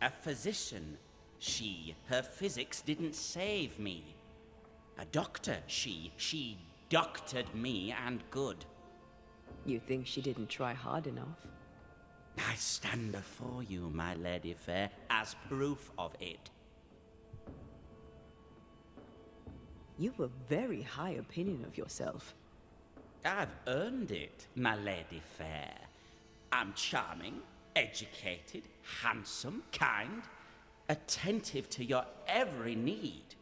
A physician. Her physics didn't save me. A doctor, she doctored me and good. You think she didn't try hard enough? I stand before you, my lady fair, as proof of it. You've a very high opinion of yourself. I've earned it, my lady fair. I'm charming, educated, handsome, kind, attentive to your every need.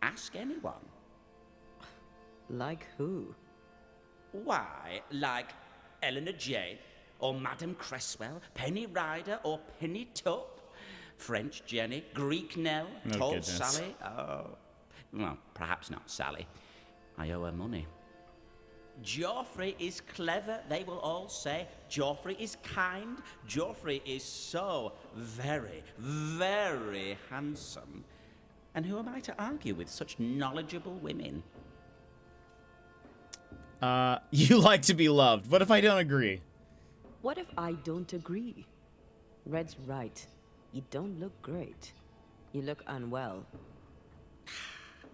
Ask anyone. Like who? Why, like Eleanor Jane, or Madame Cresswell, Penny Ryder, or Penny Tup, French Jenny, Greek Nell, Tall goodness. Sally. Oh, well, perhaps not Sally. I owe her money. Joffrey is clever, they will all say. Joffrey is kind. Joffrey is so very, very handsome. And who am I to argue with such knowledgeable women? You like to be loved. What if I don't agree? What if I don't agree? Red's right. You don't look great. You look unwell.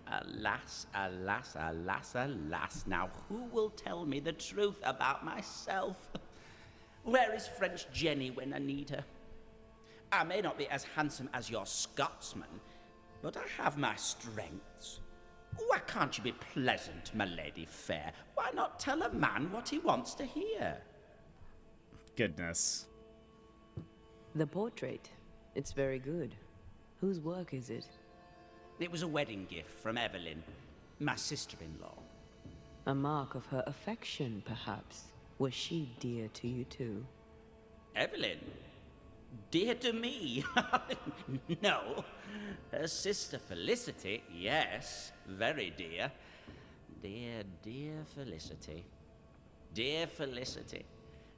Alas, alas, alas, alas. Now, who will tell me the truth about myself? Where is French Jenny when I need her? I may not be as handsome as your Scotsman, but I have my strengths. Why can't you be pleasant, my lady fair? Why not tell a man what he wants to hear? Goodness. The portrait. It's very good. Whose work is it? It was a wedding gift from Evelyn, my sister-in-law. A mark of her affection, perhaps. Was she dear to you too? Evelyn? Dear to me? No. Her sister Felicity, yes. Very dear. Dear Felicity. Dear Felicity.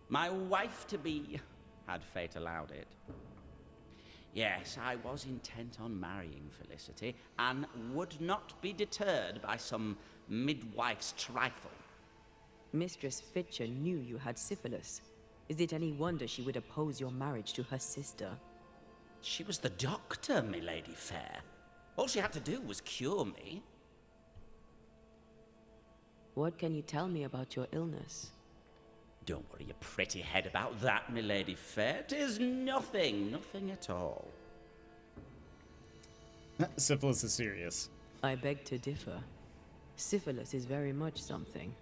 My wife-to-be, had fate allowed it. Yes, I was intent on marrying Felicity, and would not be deterred by some midwife's trifle. Mistress Fitcher knew you had syphilis. Is it any wonder she would oppose your marriage to her sister? She was the doctor, milady fair. All she had to do was cure me. What can you tell me about your illness? Don't worry your pretty head about that, milady fair. 'Tis nothing, nothing at all. Syphilis is serious. I beg to differ. Syphilis is very much something.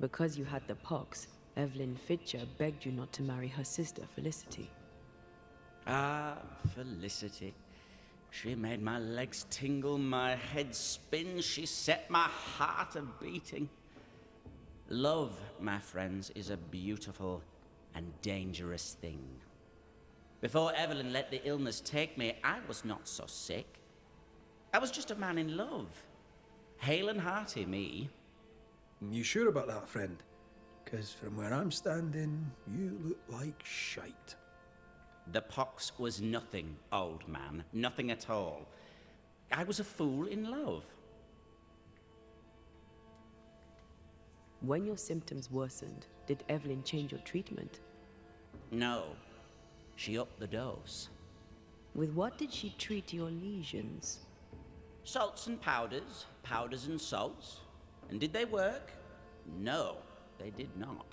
Because you had the pox, Evelyn Fitcher begged you not to marry her sister, Felicity. Ah, Felicity. She made my legs tingle, my head spin. She set my heart a-beating. Love, my friends, is a beautiful and dangerous thing. Before Evelyn let the illness take me, I was not so sick. I was just a man in love. Hale and hearty, me. You sure about that, friend? Because from where I'm standing, you look like shite. The pox was nothing, old man. Nothing at all. I was a fool in love. When your symptoms worsened, did Evelyn change your treatment? No. She upped the dose. With what did she treat your lesions? Salts and powders, powders and salts. And did they work? No, they did not.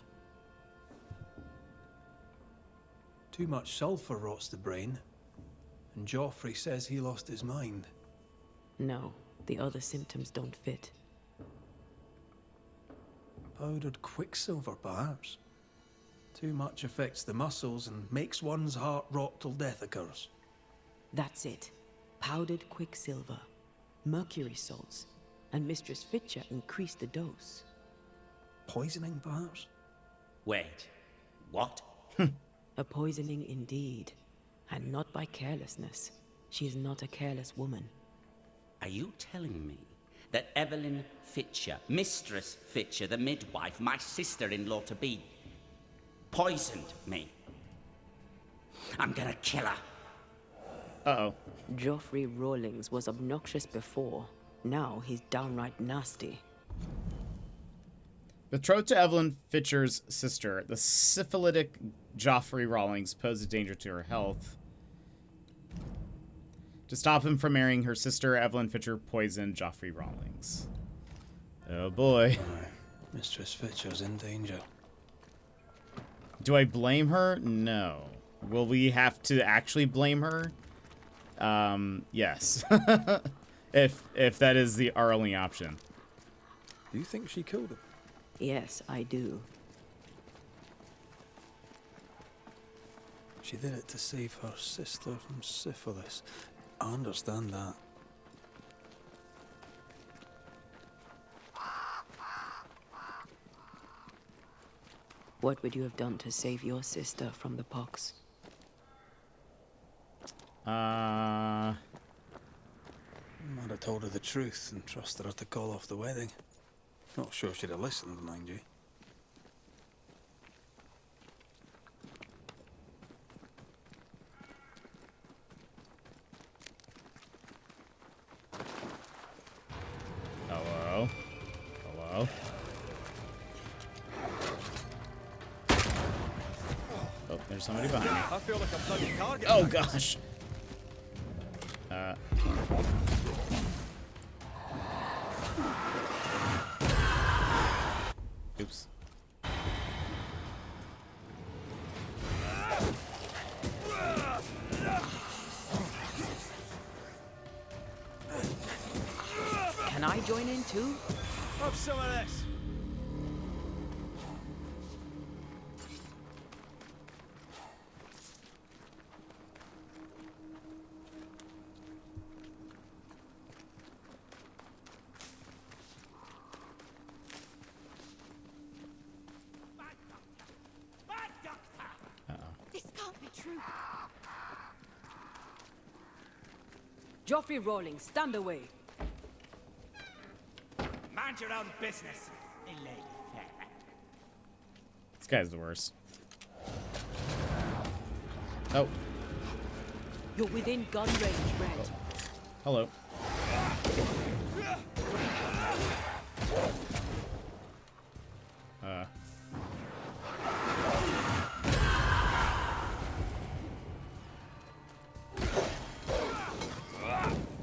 Too much sulfur rots the brain. And Joffrey says he lost his mind. No, the other symptoms don't fit. Powdered quicksilver, perhaps. Too much affects the muscles and makes one's heart rot till death occurs. That's it. Powdered quicksilver, mercury salts, and Mistress Fitcher increased the dose. Poisoning, perhaps? Wait, what? A poisoning indeed, and not by carelessness. She is not a careless woman. Are you telling me that Evelyn Fitcher, Mistress Fitcher, the midwife, my sister-in-law to be, poisoned me? I'm gonna kill her. Uh-oh. Joffrey Rawlings was obnoxious before. Now he's downright nasty. Betrothed to Evelyn Fitcher's sister, the syphilitic Joffrey Rawlings posed a danger to her health. To stop him from marrying her sister, Evelyn Fitcher poisoned Joffrey Rawlings. Oh boy. Mistress Fitcher's in danger. Do I blame her? No. Will we have to actually blame her? Yes. if that is our only option. Do you think she killed him? Yes, I do. She did it to save her sister from syphilis. I understand that. What would you have done to save your sister from the pox? I'd have told her the truth and trusted her to call off the wedding. Not sure she'd have listened, mind you. Hello? Hello? Oh, there's somebody behind me. I feel like a bloody target. Oh gosh. Oops. Can I join in too? Have some of this. This can't be true. Joffrey Rawlings, stand away. Mind your own business, lady fair. This guy's the worst. Oh. You're within gun range, Red. Hello.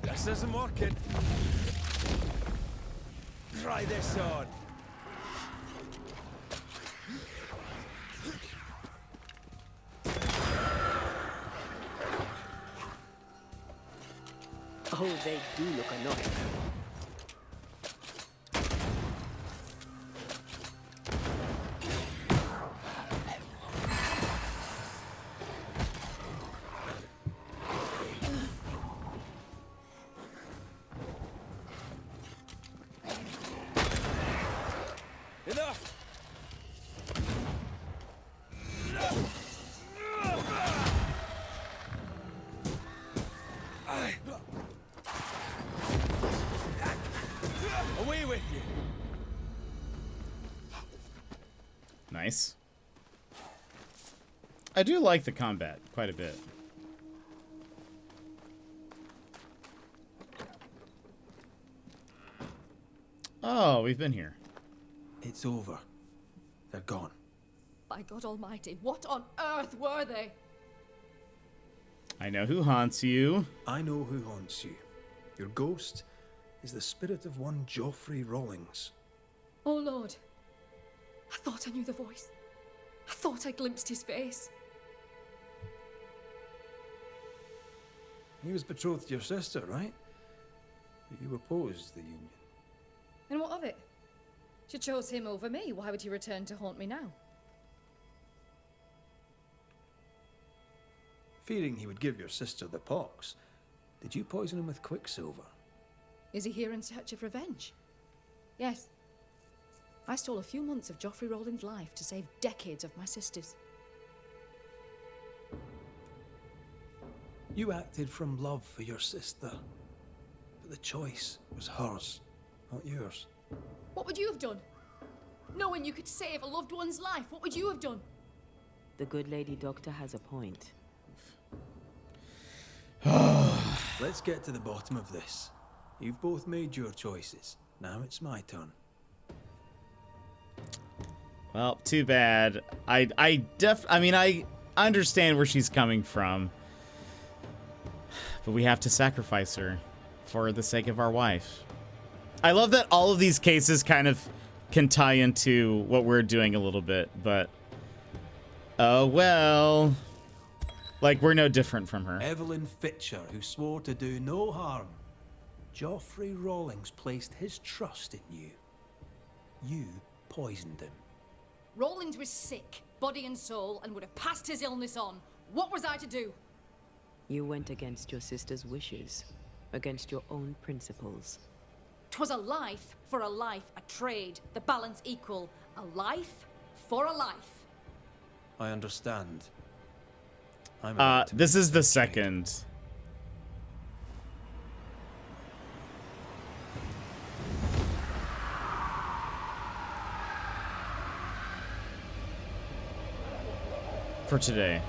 This isn't working. Try this on. Oh, they do look annoying. Enough! Away with you! Nice. I do like the combat quite a bit. Oh, we've been here. It's over. They're gone. By God Almighty, what on earth were they? I know who haunts you. I know who haunts you. Your ghost is the spirit of one Joffrey Rawlings. Oh Lord, I thought I knew the voice. I thought I glimpsed his face. He was betrothed to your sister, right? But you opposed the union. And what of it? She chose him over me. Why would he return to haunt me now? Fearing he would give your sister the pox, did you poison him with quicksilver? Is he here in search of revenge? Yes. I stole a few months of Joffrey Rawlings' life to save decades of my sister's. You acted from love for your sister, but the choice was hers, not yours. What would you have done? Knowing you could save a loved one's life, what would you have done? The good lady doctor has a point. Let's get to the bottom of this. You've both made your choices. Now it's my turn. Well, too bad. I mean, I understand where she's coming from. But we have to sacrifice her for the sake of our wife. I love that all of these cases kind of can tie into what we're doing a little bit, but oh well. Like, we're no different from her. Evelyn Fitcher, who swore to do no harm. Joffrey Rawlings placed his trust in you. You poisoned him. Rawlings was sick, body and soul, and would have passed his illness on. What was I to do? You went against your sister's wishes, against your own principles. 'Twas a life for a life, a trade, the balance equal. A life for a life. I understand. This is the second. For today.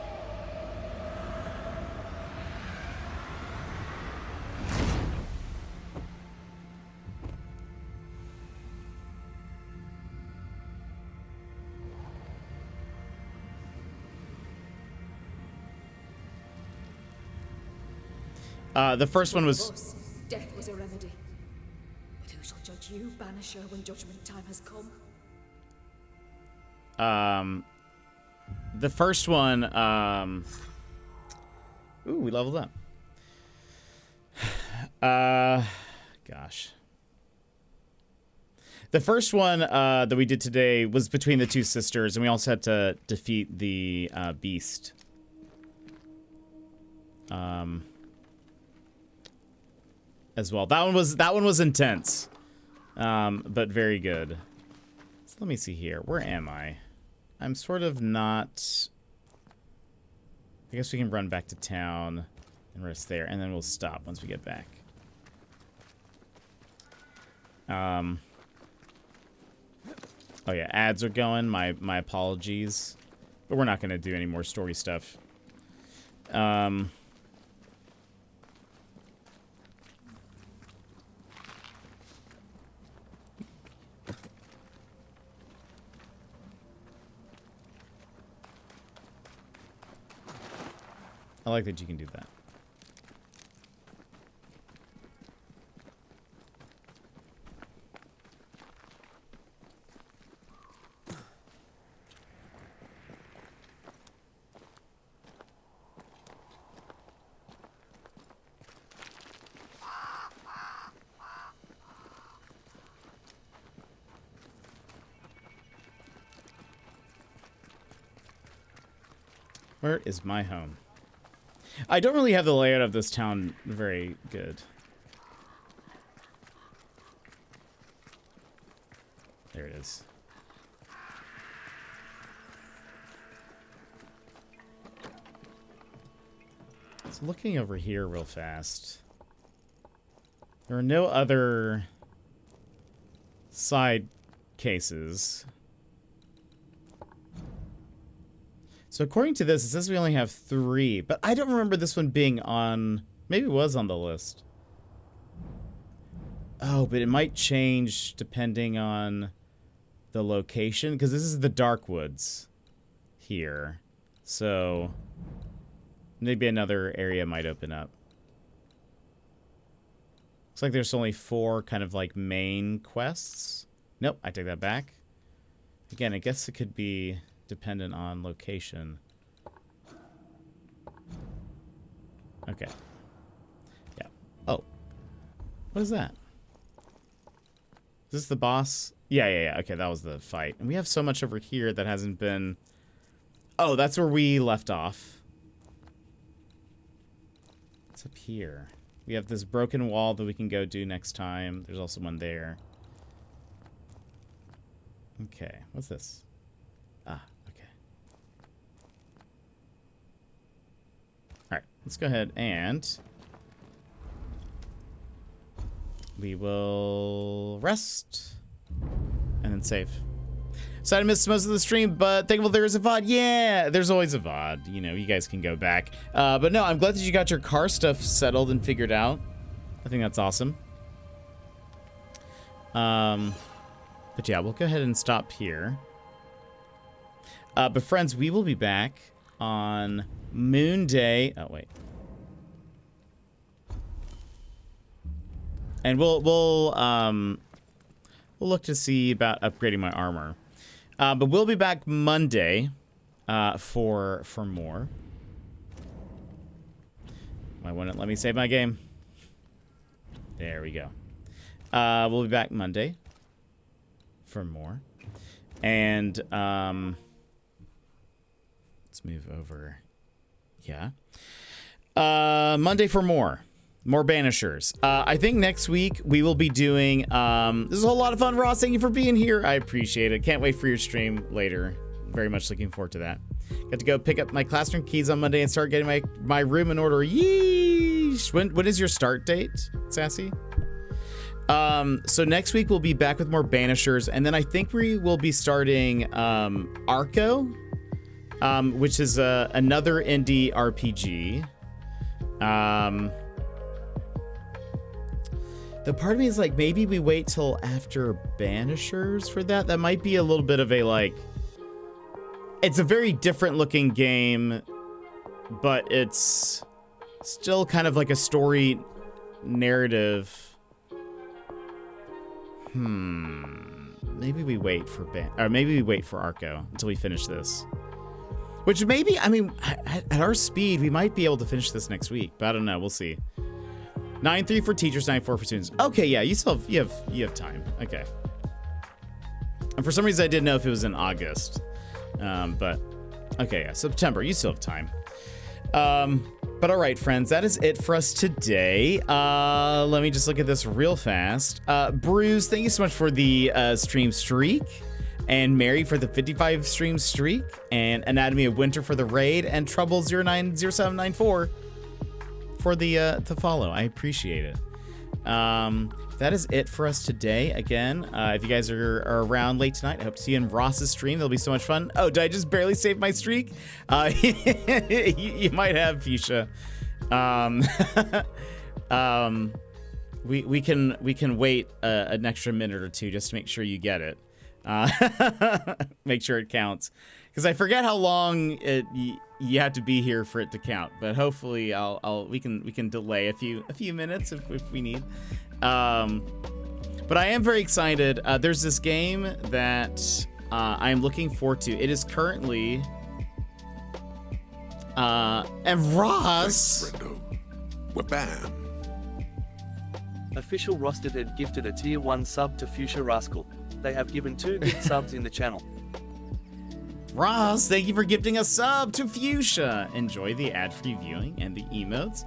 The first one was... Death was a remedy. But who shall judge you, Banisher, when judgment time has come? The first one, ooh, we leveled up. Gosh. The first one that we did today was between the two sisters, and we also had to defeat the beast. As well. That one was intense, but very good. So let me see here. Where am I? I'm sort of not I guess we can run back to town and rest there, and then we'll stop once we get back. Oh yeah, ads are going. My apologies. But we're not going to do any more story stuff. I like that you can do that. Where is my home? I don't really have the layout of this town very good. There it is. So looking over here real fast. There are no other side cases. So according to this, it says we only have 3, but I don't remember this one being on, maybe it was on the list. Oh, but it might change depending on the location, because this is the Dark Woods here. So maybe another area might open up. Looks like there's only 4 kind of like main quests. Nope, I take that back. Again, I guess it could be dependent on location. Okay. Yeah. Oh. What is that? Is this the boss? Yeah. Okay, that was the fight. And we have so much over here that hasn't been... Oh, that's where we left off. What's up here? We have this broken wall that we can go do next time. There's also one there. Okay, what's this? Ah, okay. Alright, let's go ahead and... we will rest. And then save. So I missed most of the stream, but thankful there is a VOD. Yeah, there's always a VOD. You know, you guys can go back. But no, I'm glad that you got your car stuff settled and figured out. I think that's awesome. But yeah, we'll go ahead and stop here. But friends, we will be back on Moon Day. Oh, wait. And we'll look to see about upgrading my armor. But we'll be back Monday for more. Why wouldn't it let me save my game? There we go. We'll be back Monday for more. And let's move over. Yeah. Monday for more. More Banishers. I think next week we will be doing... this is a whole lot of fun, Ross. Thank you for being here. I appreciate it. Can't wait for your stream later. Very much looking forward to that. Got to go pick up my classroom keys on Monday and start getting my room in order. Yeesh! When is your start date, Sassy? So next week we'll be back with more Banishers, and then I think we will be starting Arco, which is another indie RPG. The part of me is like, maybe we wait till after Banishers for that. That might be a little bit of a, like... It's a very different looking game, but it's still kind of like a story narrative. Maybe we wait for maybe we wait for Arco until we finish this. Which maybe, I mean, at our speed, we might be able to finish this next week, but I don't know. We'll see. 9-3 for teachers, 9-4 for students. Okay, yeah, you have time. Okay. And for some reason, I didn't know if it was in August. But okay, yeah, September. You still have time. But all right, friends, that is it for us today. Let me just look at this real fast. Bruce, thank you so much for the stream streak. and Mary for the 55 stream streak, and Anatomy of Winter for the raid, and Trouble090794 for the follow. I appreciate it. That is it for us today. Again, if you guys are around late tonight, I hope to see you in Ross's stream. That'll be so much fun. Oh, did I just barely save my streak? You might have, Fuchsia. We can wait an extra minute or two just to make sure you get it. Make sure it counts, because I forget how long you have to be here for it to count. But hopefully, we can delay a few minutes if we need. But I am very excited. There's this game that I am looking forward to. It is currently and Ross. Wabam. Official Rostered had gifted a tier 1 sub to Fuchsia Rascal. They have given 2 gift subs in the channel. Ross, thank you for gifting a sub to Fuchsia. Enjoy the ad-free viewing and the emotes.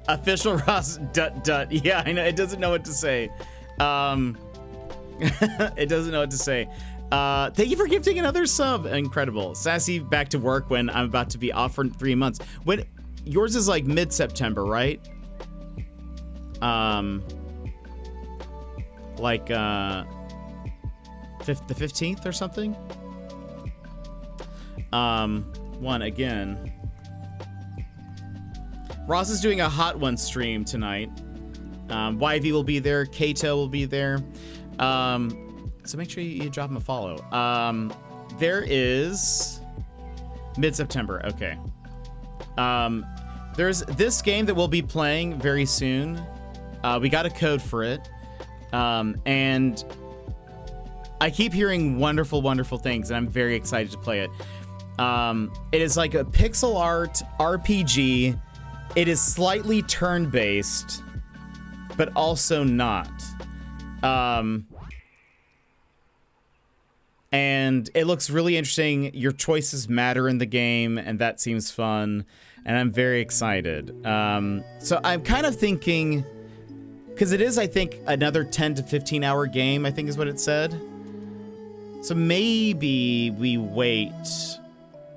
Official Ross ... Yeah, I know, it doesn't know what to say. It doesn't know what to say. Thank you for gifting another sub. Incredible. Sassy back to work when I'm about to be off for 3 months. When yours is like mid-September, right? Like the 15th or something. One again. Ross is doing a Hot One stream tonight. YV will be there. Kato will be there. So make sure you drop him a follow. There is mid-September. Okay. There's this game that we'll be playing very soon. We got a code for it. And I keep hearing wonderful, wonderful things, and I'm very excited to play it. It is like a pixel art RPG. It is slightly turn-based, but also not. And it looks really interesting. Your choices matter in the game, and that seems fun. And I'm very excited. So I'm kind of thinking, because it is, I think, another 10 to 15 hour game, I think is what it said. So maybe we wait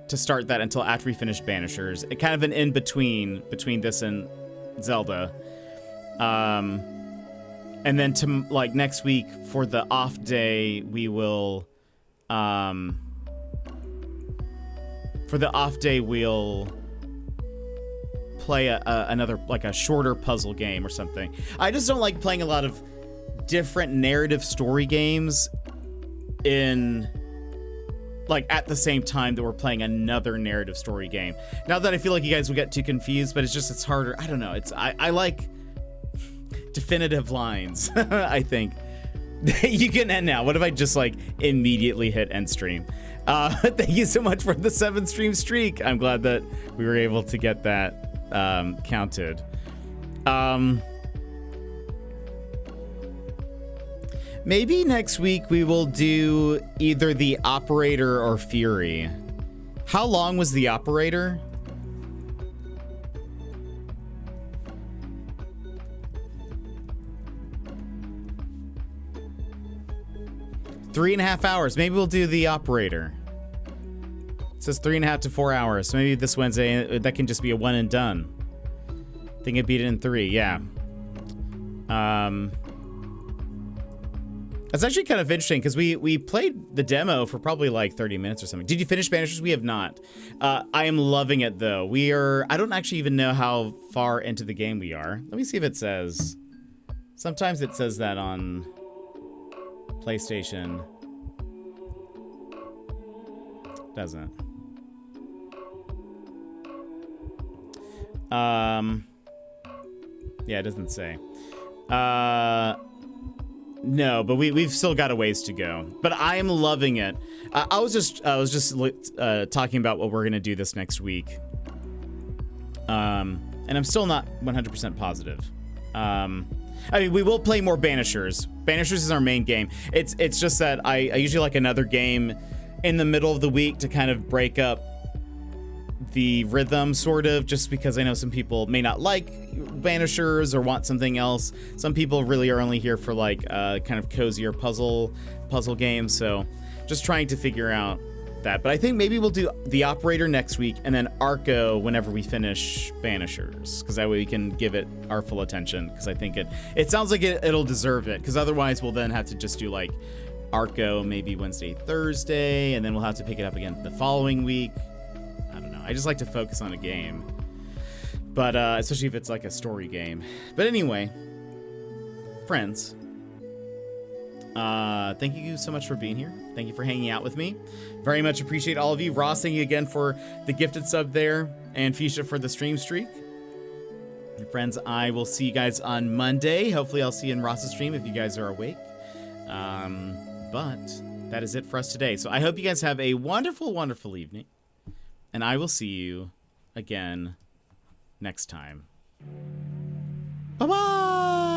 to start that until after we finish Banishers. It kind of an in-between between this and Zelda. And then to like next week for the off day, we will for the off day we'll play another, like a shorter puzzle game or something. I just don't like playing a lot of different narrative story games in like at the same time that we're playing another narrative story game. Not that I feel like you guys will get too confused, but it's harder. I don't know. I like definitive lines. I think. You can end now. What if I just like immediately hit end stream? Thank you so much for the 7 stream streak. I'm glad that we were able to get that counted. Maybe next week we will do either the Operator or Fury. How long was the Operator? Three and a half hours. Maybe we'll do the Operator. It says 3.5 to 4 hours. So maybe this Wednesday that can just be a one and done. I think I beat it in 3. Yeah. That's actually kind of interesting because we played the demo for probably like 30 minutes or something. Did you finish Banishers? We have not. I am loving it though. I don't actually even know how far into the game we are. Let me see if it says. Sometimes it says that on PlayStation. Doesn't. Yeah, it doesn't say. No, but we've still got a ways to go. But I am loving it. I was just talking about what we're gonna do this next week. And I'm still not 100% positive. I mean, we will play more Banishers. Banishers is our main game. It's just that I usually like another game in the middle of the week to kind of break up the rhythm, sort of, just because I know some people may not like Banishers or want something else. Some people really are only here for like kind of cozier puzzle games, so just trying to figure out that. But I think maybe we'll do the Operator next week and then Arco whenever we finish Banishers, because that way we can give it our full attention, because I think it sounds like it'll deserve it, because otherwise we'll then have to just do like Arco maybe Wednesday, Thursday, and then we'll have to pick it up again the following week. I don't know. I just like to focus on a game, but especially if it's like a story game. But anyway, friends, thank you so much for being here. Thank you for hanging out with me. Very much appreciate all of you. Ross, thank you again for the gifted sub there, and Fuchsia for the stream streak. And friends, I will see you guys on Monday. Hopefully I'll see you in Ross's stream if you guys are awake. But that is it for us today. So I hope you guys have a wonderful, wonderful evening, and I will see you again next time. Bye-bye!